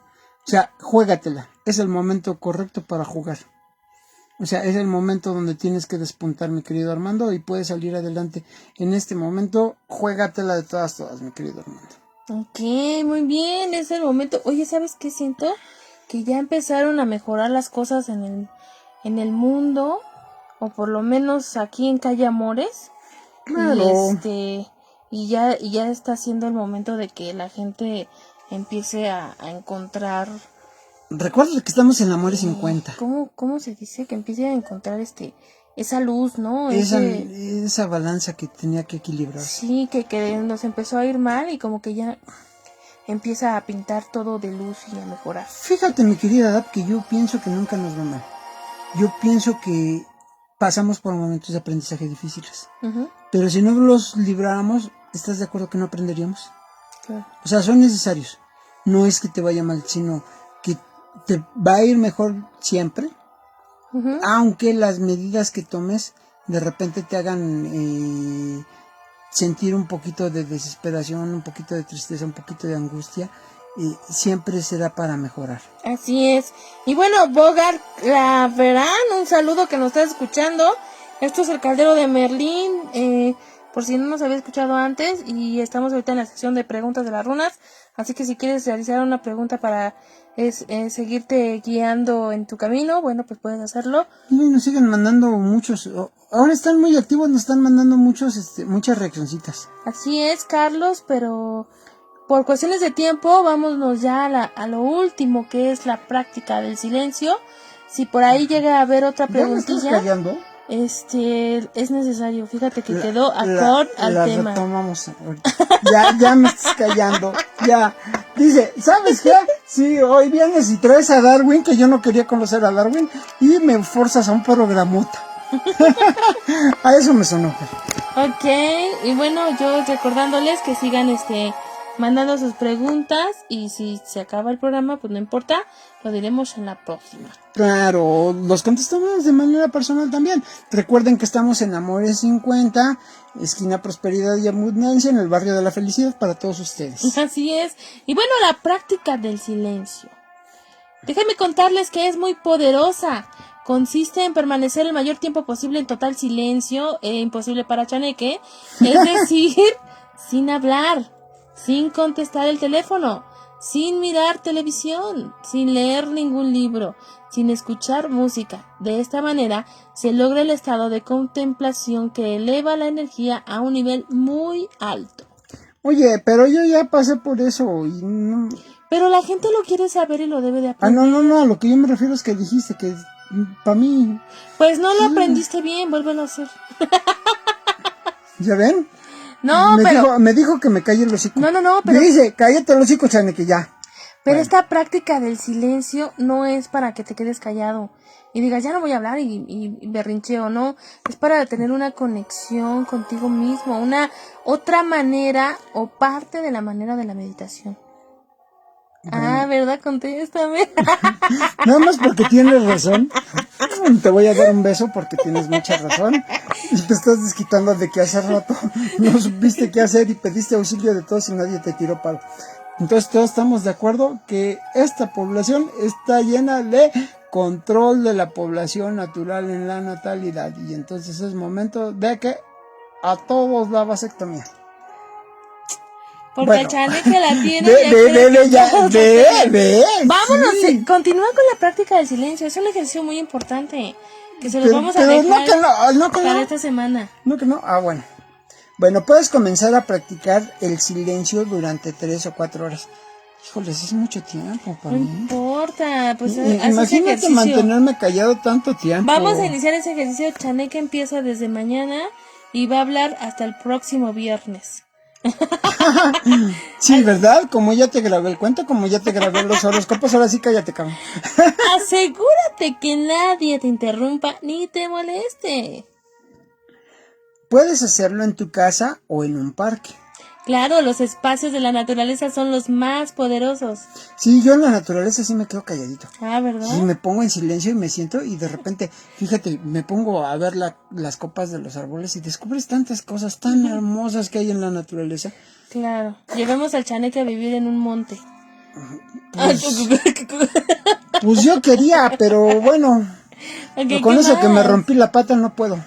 O sea, juégatela. Es el momento correcto para jugar. O sea, es el momento donde tienes que despuntar, mi querido Armando, y puedes salir adelante. En este momento, juégatela de todas, mi querido Armando. Ok, muy bien, es el momento. Oye, ¿sabes qué siento? Que ya empezaron a mejorar las cosas en el mundo, o por lo menos aquí en Calle Amores. Claro. Y ya está siendo el momento de que la gente empiece a encontrar. Recuerda que estamos en Amores 50. ¿Cómo se dice? Que empiece a encontrar esa luz, ¿no? Esa balanza que tenía que equilibrarse. Sí, que nos empezó a ir mal y como que ya empieza a pintar todo de luz y a mejorar. Fíjate, mi querida Dab, que yo pienso que nunca nos va mal. Yo pienso que pasamos por momentos de aprendizaje difíciles. Uh-huh. Pero si no los libráramos, ¿estás de acuerdo que no aprenderíamos? Claro. O sea, son necesarios. No es que te vaya mal, sino que te va a ir mejor siempre. Uh-huh. Aunque las medidas que tomes de repente te hagan sentir un poquito de desesperación, un poquito de tristeza, un poquito de angustia, siempre será para mejorar. Así es. Y bueno, Bogart Verán, un saludo que nos estás escuchando. Esto es el Caldero de Merlín, por si no nos había escuchado antes, y estamos ahorita en la sección de preguntas de las runas. Así que si quieres realizar una pregunta para seguirte guiando en tu camino, bueno, pues puedes hacerlo. Y nos siguen mandando muchos. Ahora están muy activos, nos están mandando muchas reaccioncitas. Así es, Carlos, pero por cuestiones de tiempo, vámonos ya a lo último, que es la práctica del silencio. Si por ahí llega a haber otra preguntilla, ¿Ya me estás callando? Es necesario. Fíjate que quedó acorde al tema. Retomamos ahorita. Ya me estás callando. Ya. Dice, ¿sabes qué? Sí, hoy vienes y traes a Darwin, que yo no quería conocer a Darwin, y me forzas a un programota. A eso me sonó. Ok, y bueno, yo recordándoles que sigan mandando sus preguntas y si se acaba el programa, pues no importa, lo diremos en la próxima. Claro, los contestamos de manera personal también. Recuerden que estamos en Amores 50, esquina Prosperidad y Abundancia, en el barrio de la Felicidad, para todos ustedes. Así es. Y bueno, la práctica del silencio. Déjenme contarles que es muy poderosa. Consiste en permanecer el mayor tiempo posible en total silencio, imposible para Chaneque, es decir, sin hablar, sin contestar el teléfono, sin mirar televisión, sin leer ningún libro, sin escuchar música. De esta manera se logra el estado de contemplación que eleva la energía a un nivel muy alto. Oye, pero yo ya pasé por eso y no... Pero la gente lo quiere saber y lo debe de aprender. No, a lo que yo me refiero es que dijiste que para mí... Pues no lo aprendiste bien, vuélvelo a hacer. ¿Ya ven? No, Me dijo que me calle el hocico. No, pero... Me dice, cállate el hocico, Chaneque, ya. Pero Bueno. esta práctica del silencio no es para que te quedes callado y digas, ya no voy a hablar y berrincheo, no. Es para tener una conexión contigo mismo, una otra manera o parte de la manera de la meditación. Bueno. ¿Verdad? Contéstame. Nada más porque tienes razón. Te voy a dar un beso porque tienes mucha razón. Y te estás desquitando de que hace rato no supiste qué hacer y pediste auxilio de todos y nadie te tiró palo. Entonces todos estamos de acuerdo que esta población está llena de control de la población natural en la natalidad. Y entonces es momento de que a todos la vasectomía. Porque bueno, Chaneque la tiene. Vámonos, sí. Continúa con la práctica del silencio. Es un ejercicio muy importante que se los vamos a dejar para esta semana. No que no. Bueno. Bueno, puedes comenzar a practicar el silencio durante 3 o 4 horas. Híjoles, es mucho tiempo para mí. No importa, pues imagínate mantenerme callado tanto tiempo. Vamos a iniciar ese ejercicio. Chaneque empieza desde mañana y va a hablar hasta el próximo viernes. Sí, ¿verdad? Como ya te grabé el cuento, como ya te grabé los horóscopos, ahora sí cállate, cabrón. Asegúrate que nadie te interrumpa ni te moleste. Puedes hacerlo en tu casa o en un parque. Claro, los espacios de la naturaleza son los más poderosos. Sí, yo en la naturaleza sí me quedo calladito. ¿Verdad? Sí, me pongo en silencio y me siento y de repente, fíjate, me pongo a ver las copas de los árboles y descubres tantas cosas tan hermosas que hay en la naturaleza. Claro, llevemos al Chaneque a vivir en un monte. Pues yo quería, pero bueno, con eso que me rompí la pata no puedo.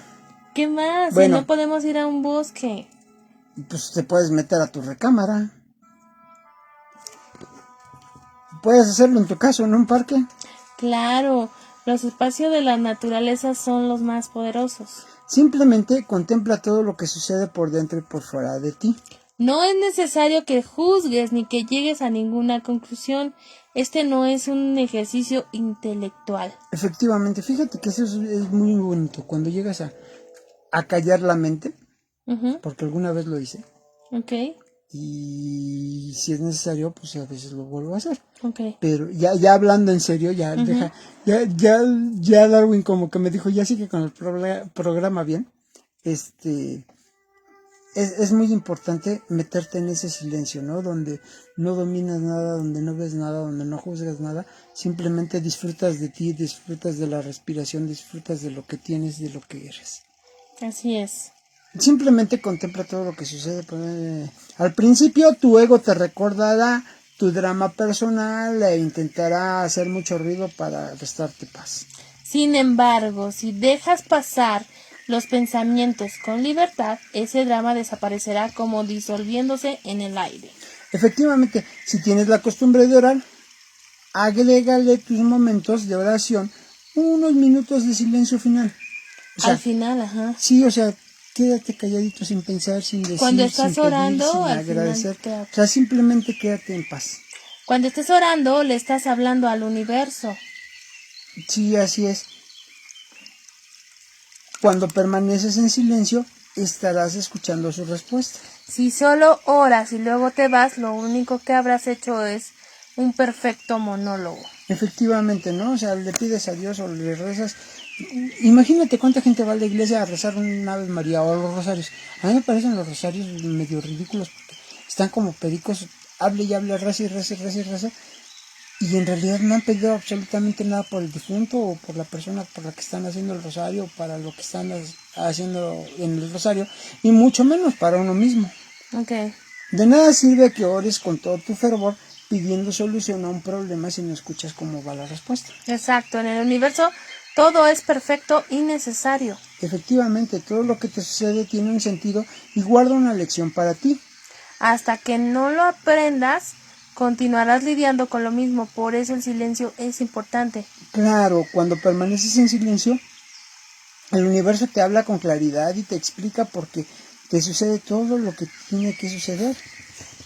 ¿Qué más? Bueno, si no podemos ir a un bosque. Pues te puedes meter a tu recámara. Puedes hacerlo en tu casa, en un parque. Claro, los espacios de la naturaleza son los más poderosos. Simplemente contempla todo lo que sucede por dentro y por fuera de ti. No es necesario que juzgues ni que llegues a ninguna conclusión. Este no es un ejercicio intelectual. Efectivamente, fíjate que eso es muy bonito. Cuando llegas a callar la mente, porque alguna vez lo hice. Okay. Y si es necesario, pues a veces lo vuelvo a hacer. Okay. Pero ya hablando en serio, ya Darwin como que me dijo, ya sigue con el programa bien. Es muy importante meterte en ese silencio, ¿no? Donde no dominas nada, donde no ves nada, donde no juzgas nada. Simplemente disfrutas de ti, disfrutas de la respiración, disfrutas de lo que tienes, de lo que eres. Así es. Simplemente contempla todo lo que sucede. Al principio tu ego te recordará tu drama personal e intentará hacer mucho ruido para restarte paz. Sin embargo, si dejas pasar los pensamientos con libertad, ese drama desaparecerá como disolviéndose en el aire. Efectivamente, si tienes la costumbre de orar, agrégale tus momentos de oración unos minutos de silencio final. O sea, al final, ajá. Sí, o sea, quédate calladito sin pensar, sin decir, cuando estás sin pedir, orando, sin al agradecer. Final, o sea, simplemente quédate en paz. Cuando estés orando, le estás hablando al universo. Sí, así es. Cuando permaneces en silencio, estarás escuchando su respuesta. Si solo oras y luego te vas, lo único que habrás hecho es un perfecto monólogo. Efectivamente, ¿no? O sea, le pides a Dios o le rezas. Imagínate cuánta gente va a la iglesia a rezar una Ave María o los rosarios. A mí me parecen los rosarios medio ridículos porque están como pericos, hable y hable, reza y reza y reza y reza, y en realidad no han pedido absolutamente nada por el difunto o por la persona por la que están haciendo el rosario, para lo que están haciendo en el rosario, y mucho menos para uno mismo. Okay. De nada sirve que ores con todo tu fervor pidiendo solución a un problema si no escuchas cómo va la respuesta. Exacto, en el universo todo es perfecto y necesario. Efectivamente, todo lo que te sucede tiene un sentido y guarda una lección para ti. Hasta que no lo aprendas, continuarás lidiando con lo mismo. Por eso el silencio es importante. Claro, cuando permaneces en silencio, el universo te habla con claridad y te explica por qué te sucede todo lo que tiene que suceder.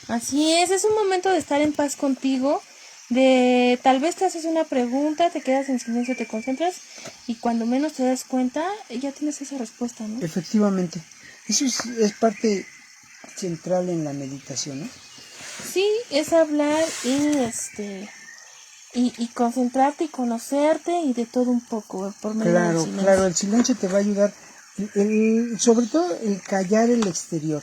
Así es un momento de estar en paz contigo, de tal vez te haces una pregunta, te quedas en silencio, te concentras y cuando menos te das cuenta ya tienes esa respuesta, ¿no? Efectivamente, eso es parte central en la meditación, ¿no? Sí, es hablar y concentrarte y conocerte y de todo un poco por medio del Claro, silencio. claro, el silencio te va a ayudar, sobre todo el callar el exterior,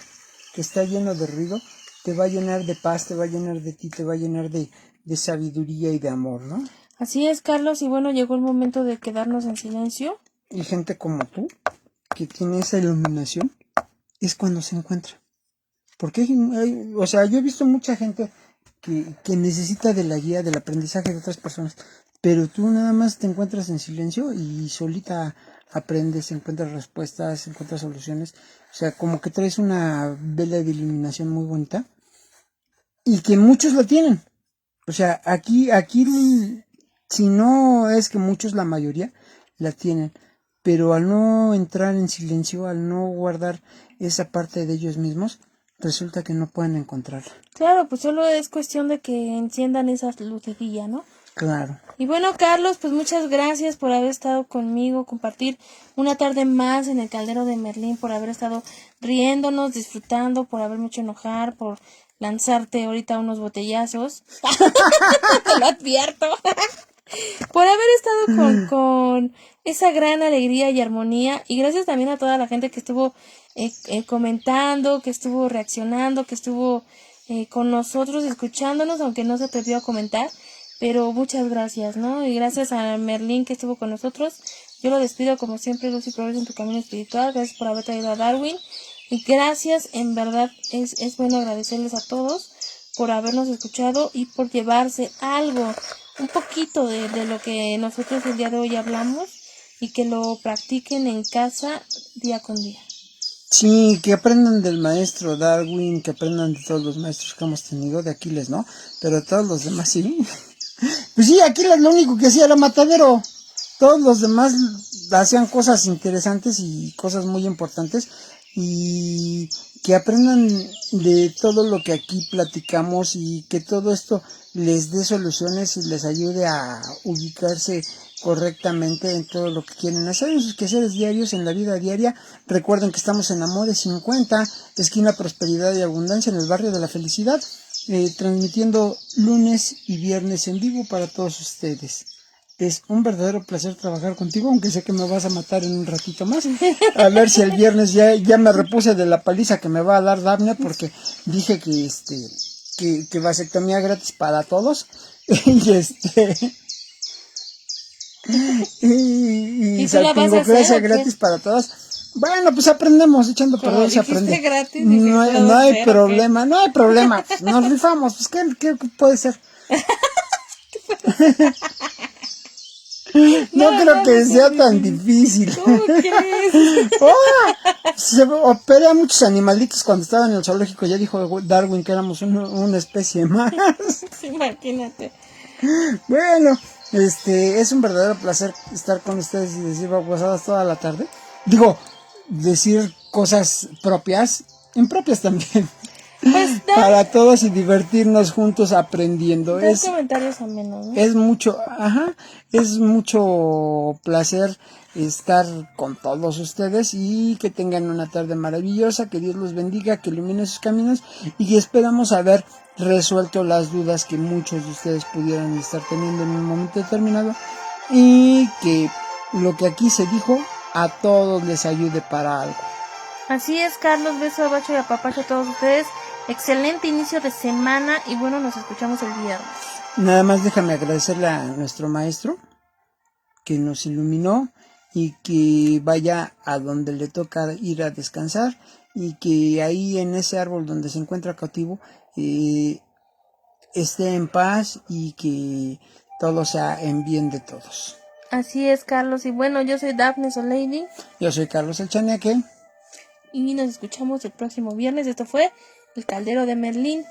que está lleno de ruido, te va a llenar de paz, te va a llenar de ti, te va a llenar de sabiduría y de amor, ¿no? Así es, Carlos, y bueno, llegó el momento de quedarnos en silencio. Y gente como tú, que tiene esa iluminación, es cuando se encuentra. Porque o sea, yo he visto mucha gente que necesita de la guía, del aprendizaje de otras personas, pero tú nada más te encuentras en silencio y solita aprendes, encuentras respuestas, encuentras soluciones. O sea, como que traes una vela de iluminación muy bonita y que muchos la tienen. O sea, aquí, si no es que muchos, la mayoría la tienen, pero al no entrar en silencio, al no guardar esa parte de ellos mismos, resulta que no pueden encontrarla. Claro, pues solo es cuestión de que enciendan esas lucecillas, ¿no? Claro. Y bueno, Carlos, pues muchas gracias por haber estado conmigo, compartir una tarde más en el Caldero de Merlín, por haber estado riéndonos, disfrutando, por haberme hecho enojar, por lanzarte ahorita unos botellazos. Te lo advierto. Por haber estado con esa gran alegría y armonía. Y gracias también a toda la gente que estuvo comentando, que estuvo reaccionando, que estuvo con nosotros, escuchándonos, aunque no se atrevió a comentar. Pero muchas gracias, ¿no? Y gracias a Merlín que estuvo con nosotros. Yo lo despido como siempre, luz y progreso en tu camino espiritual. Gracias por haber traído a Darwin. Y gracias, en verdad, es bueno agradecerles a todos por habernos escuchado y por llevarse algo, un poquito de lo que nosotros el día de hoy hablamos y que lo practiquen en casa día con día. Sí, que aprendan del maestro Darwin, que aprendan de todos los maestros que hemos tenido, de Aquiles, ¿no? Pero todos los demás sí. Pues sí, Aquiles lo único que hacía era matadero. Todos los demás hacían cosas interesantes y cosas muy importantes. Y que aprendan de todo lo que aquí platicamos y que todo esto les dé soluciones y les ayude a ubicarse correctamente en todo lo que quieren hacer en sus quehaceres diarios, en la vida diaria. Recuerden que estamos en Amores 50, esquina Prosperidad y Abundancia, en el barrio de la Felicidad, transmitiendo lunes y viernes en vivo para todos ustedes. Es un verdadero placer trabajar contigo, aunque sé que me vas a matar en un ratito más. A ver si el viernes ya me repuse de la paliza que me va a dar Dafne, porque dije que vasectomía gratis para todos. y salpingoclasia gratis para todas. Bueno, pues aprendemos, echando perder se aprende. Gratis, no hay problema, no hay problema. Nos rifamos, pues ¿qué puede ser? No creo que sea tan difícil. ¿Cómo crees? Se operé a muchos animalitos cuando estaba en el zoológico. Ya dijo Darwin que éramos una especie más. Imagínate. Bueno, es un verdadero placer estar con ustedes y decir babosadas toda la tarde. Digo, decir cosas propias, impropias también. Pues para todos y divertirnos juntos aprendiendo. Dos comentarios amenos, ¿no? Es mucho placer estar con todos ustedes y que tengan una tarde maravillosa, que Dios los bendiga, que ilumine sus caminos y que esperamos haber resuelto las dudas que muchos de ustedes pudieran estar teniendo en un momento determinado y que lo que aquí se dijo a todos les ayude para algo. Así es, Carlos, beso a bacho y a papacho a todos ustedes excelente inicio de semana y bueno, nos escuchamos el viernes. Nada más déjame agradecerle a nuestro maestro que nos iluminó y que vaya a donde le toca ir a descansar y que ahí en ese árbol donde se encuentra cautivo esté en paz y que todo sea en bien de todos. Así es, Carlos. Y bueno, yo soy Daphne Soleidi. Yo soy Carlos El Chaneque. Y nos escuchamos el próximo viernes. Esto fue El Caldero de Merlín.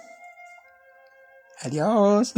Adiós.